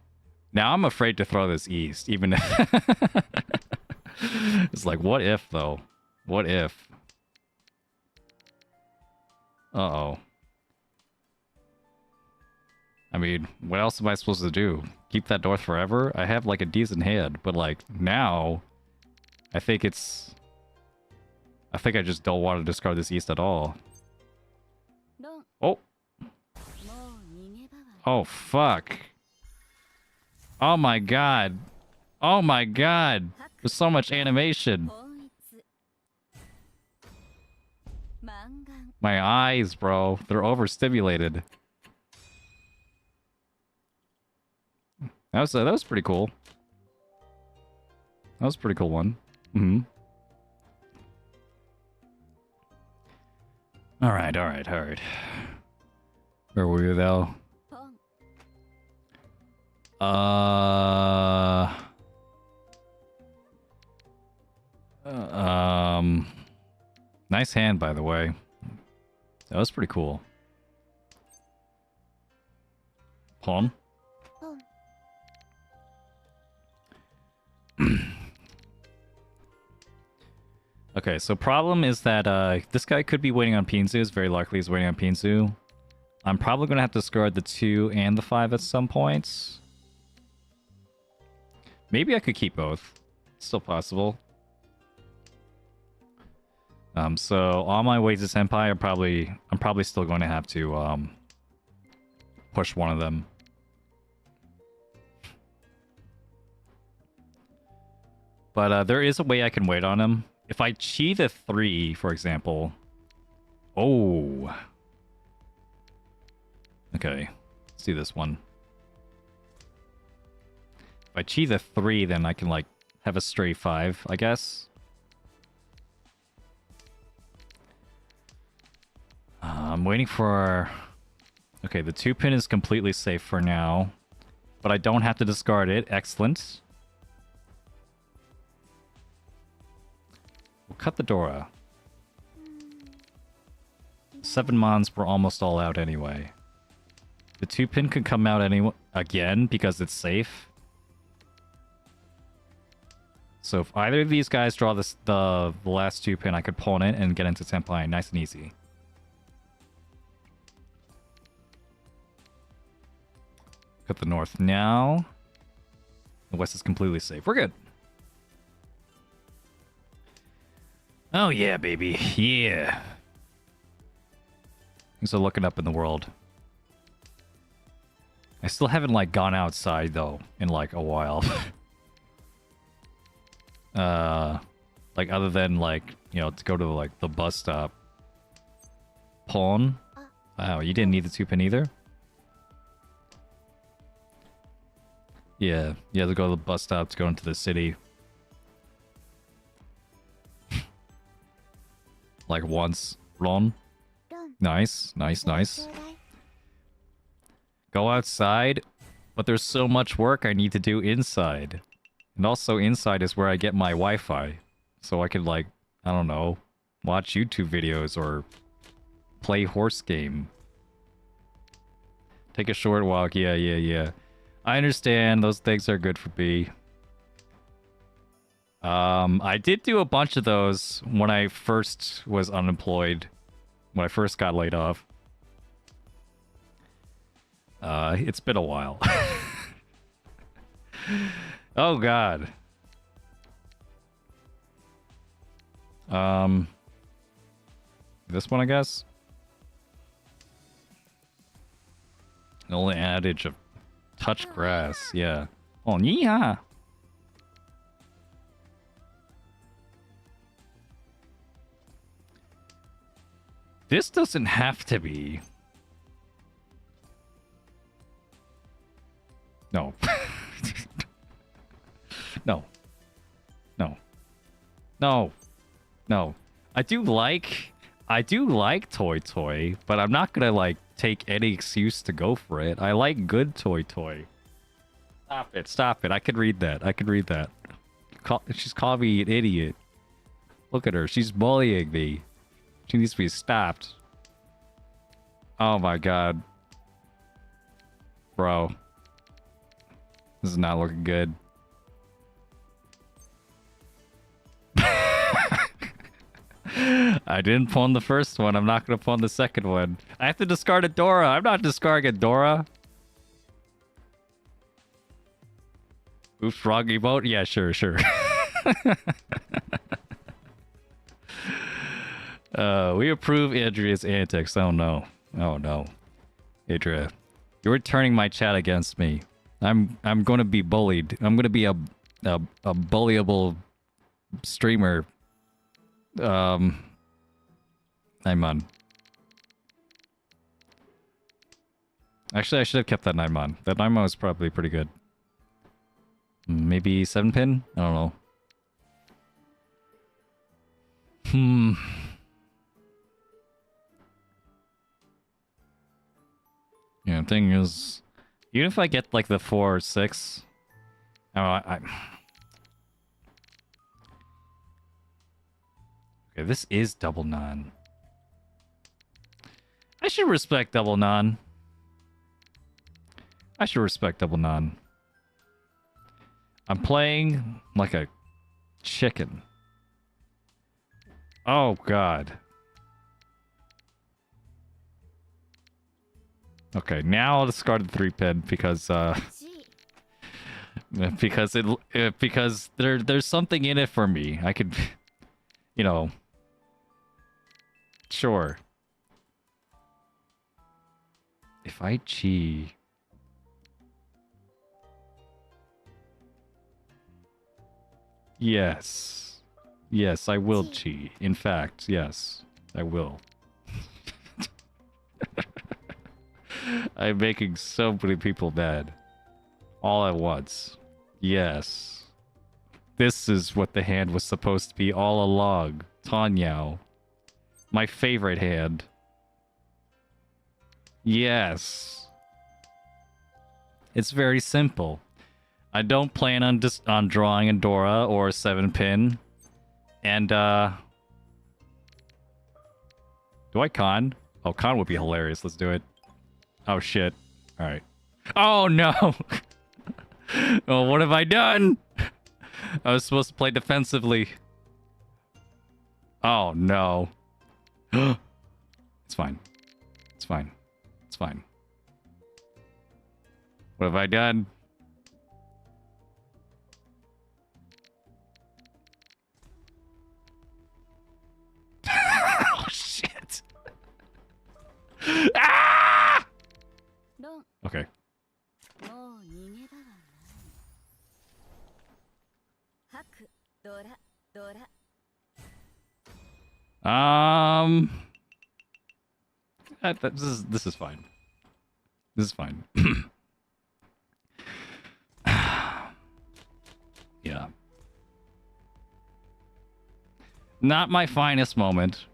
Now I'm afraid to throw this east, even if... It's like, what if, though? What if? Uh-oh. I mean, what else am I supposed to do? Keep that north forever? I have, like, a decent hand, but, like, now... I think it's... I think I just don't want to discard this east at all. Oh! Oh, fuck. Oh my god. Oh my god. There's so much animation. My eyes, bro. They're overstimulated. That was pretty cool. That was a pretty cool one. Mm-hmm. Alright. Where were we, though? Nice hand, by the way. That was pretty cool. Pawn. Okay, so problem is that this guy could be waiting on Pinzu. It's very likely he's waiting on Pinzu. I'm probably going to have to discard the 2 and the 5 at some points. Maybe I could keep both. It's still possible. So on my way to Senpai, I'm probably still going to have to push one of them. But there is a way I can wait on him. If I chi the 3, for example... Oh! Okay, let's do this one. If I chi the 3, then I can, like, have a straight 5, I guess. I'm waiting for... Okay, the 2-pin is completely safe for now. But I don't have to discard it. Excellent. We'll cut the Dora. 7 mons were almost all out anyway. The 2-pin could come out again because it's safe. So if either of these guys draw the last 2-pin, I could pawn it and get into Senpai nice and easy. Cut the north now. The west is completely safe. We're good. Oh yeah, baby. Yeah. Things are looking up in the world. I still haven't, like, gone outside, though, in, like, a while. Like, other than, like, you know, to go to, like, the bus stop. Pawn? Wow, you didn't need the 2-pin either? Yeah, you have to go to the bus stop to go into the city. Like once. Ron. Nice, nice, nice. Go outside, but there's so much work I need to do inside. And also inside is where I get my Wi-Fi. So I could, like, I don't know, watch YouTube videos or play horse game. Take a short walk. Yeah, yeah, yeah. I understand. Those things are good for B. I did do a bunch of those when I first was unemployed. When I first got laid off. It's been a while. Oh, God. This one, I guess? The only adage of touch grass, yeah. Oh, yeah. This doesn't have to be. No. No. No. No. No. I do like Toy Toy, but I'm not gonna, like, take any excuse to go for it. I like good Toy Toy. Stop it. Stop it. I could read that. I could read that. She's calling me an idiot. Look at her. She's bullying me. She needs to be stopped. Oh my god. Bro. This is not looking good. I didn't pawn the first one. I'm not going to pawn the second one. I have to discard a Dora. I'm not discarding a Dora. Oops, wrong emote? Yeah, sure, sure. We approve Andrea's antics. Oh no. Oh no. Andrea, you're turning my chat against me. I'm going to be bullied. I'm going to be a bullyable streamer. I'm on. Actually, I should have kept that 9-mon. That 9-mon was probably pretty good. Maybe 7-pin? I don't know. Yeah, the thing is, even if I get like the 4 or 6, okay, this is double non. I should respect double non. I should respect double non. I'm playing like a chicken. Oh, God. Okay, now I'll discard the 3-pin because, because there's something in it for me. I could, you know, sure. If I chi... Yes. Yes, I will chi. In fact, yes, I will. I'm making so many people mad. All at once. Yes. This is what the hand was supposed to be all along. Tanyao. My favorite hand. Yes. It's very simple. I don't plan on drawing a Dora or a 7-pin. And, do I con? Oh, con would be hilarious. Let's do it. Oh, shit. Alright. Oh, no! Oh, what have I done? I was supposed to play defensively. Oh, no. It's fine. It's fine. It's fine. What have I done? Oh, shit. Ah! Okay. This is fine. This is fine. Yeah. Not my finest moment.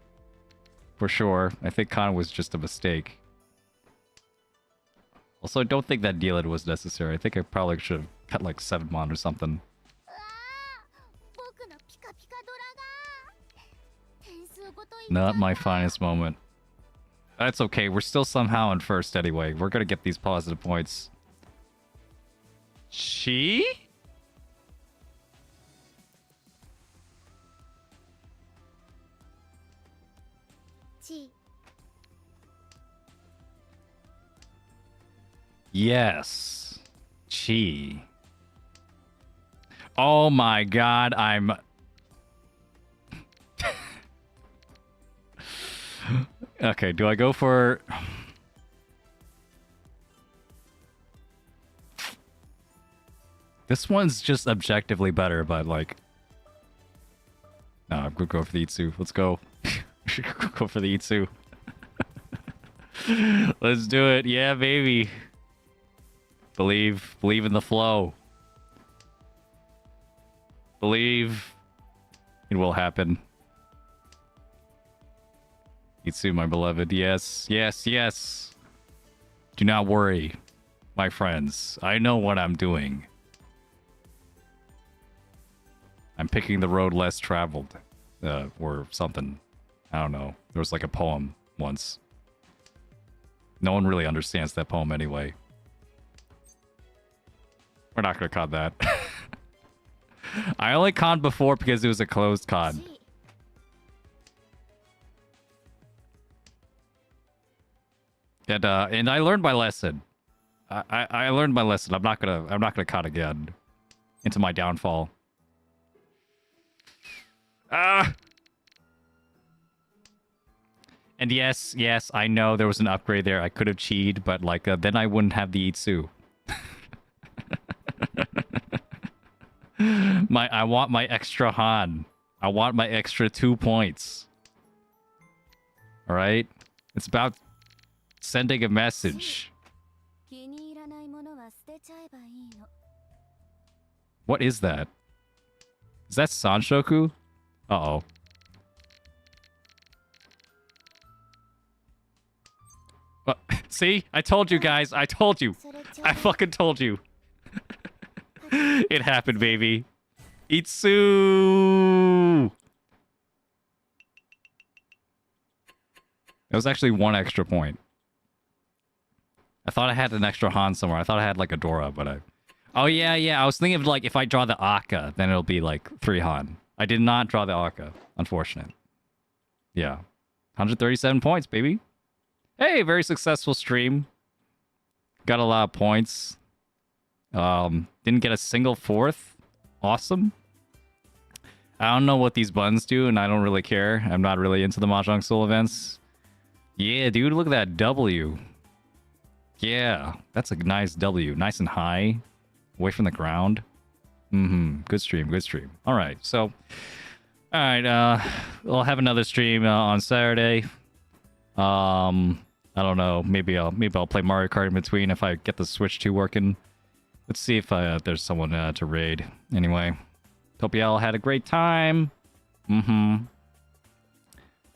For sure. I think Khan was just a mistake. Also, I don't think that deal was necessary. I think I probably should have cut like 7 mon or something. Not my finest moment. That's okay. We're still somehow in first anyway. We're gonna get these positive points. She? Yes. Chi. Oh my god, I'm... Okay, do I go for... This one's just objectively better, but like... No, I'm gonna go for the Itsu. Let's go. Go for the Itsu. Let's do it. Yeah, baby. Believe in the flow. Believe it will happen. Itsu, my beloved. Yes, yes, yes. Do not worry, my friends. I know what I'm doing. I'm picking the road less traveled. Or something. I don't know. There was like a poem once. No one really understands that poem anyway. We're not gonna con that. I only conned before because it was a closed con. And I learned my lesson. I learned my lesson. I'm not gonna con again. Into my downfall. Ah. And yes, I know there was an upgrade there. I could have cheated, but like then I wouldn't have the Itsu. I want my extra Han. I want my extra 2 points. All right? It's about sending a message. What is that? Is that Sanshoku? Uh-oh. See? I told you guys. I told you. I fucking told you. It happened, baby. Itsu! It was actually 1 extra point. I thought I had an extra Han somewhere. I thought I had like a Dora, but I... Oh, yeah. I was thinking of like if I draw the Akka, then it'll be like 3 Han. I did not draw the Akka. Unfortunate. Yeah. 137 points, baby. Hey, very successful stream. Got a lot of points. Didn't get a single 4th. Awesome. I don't know what these buttons do, and I don't really care. I'm not really into the Mahjong Soul events. Yeah, dude, look at that W. Yeah, that's a nice W. Nice and high. Away from the ground. Good stream, good stream. Alright, so... Alright, we'll have another stream on Saturday. I don't know. Maybe I'll play Mario Kart in between if I get the Switch 2 working. Let's see if there's someone to raid. Anyway, hope y'all had a great time.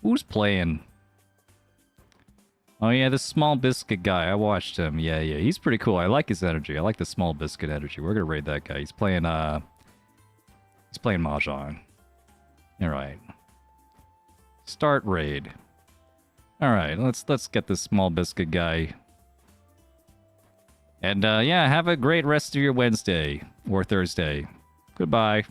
Who's playing? Oh yeah, this Small Biscuit guy. I watched him. Yeah. He's pretty cool. I like his energy. I like the Small Biscuit energy. We're gonna raid that guy. He's playing Mahjong. Alright. Start raid. Alright, let's get this Small Biscuit guy. And yeah, have a great rest of your Wednesday or Thursday. Goodbye.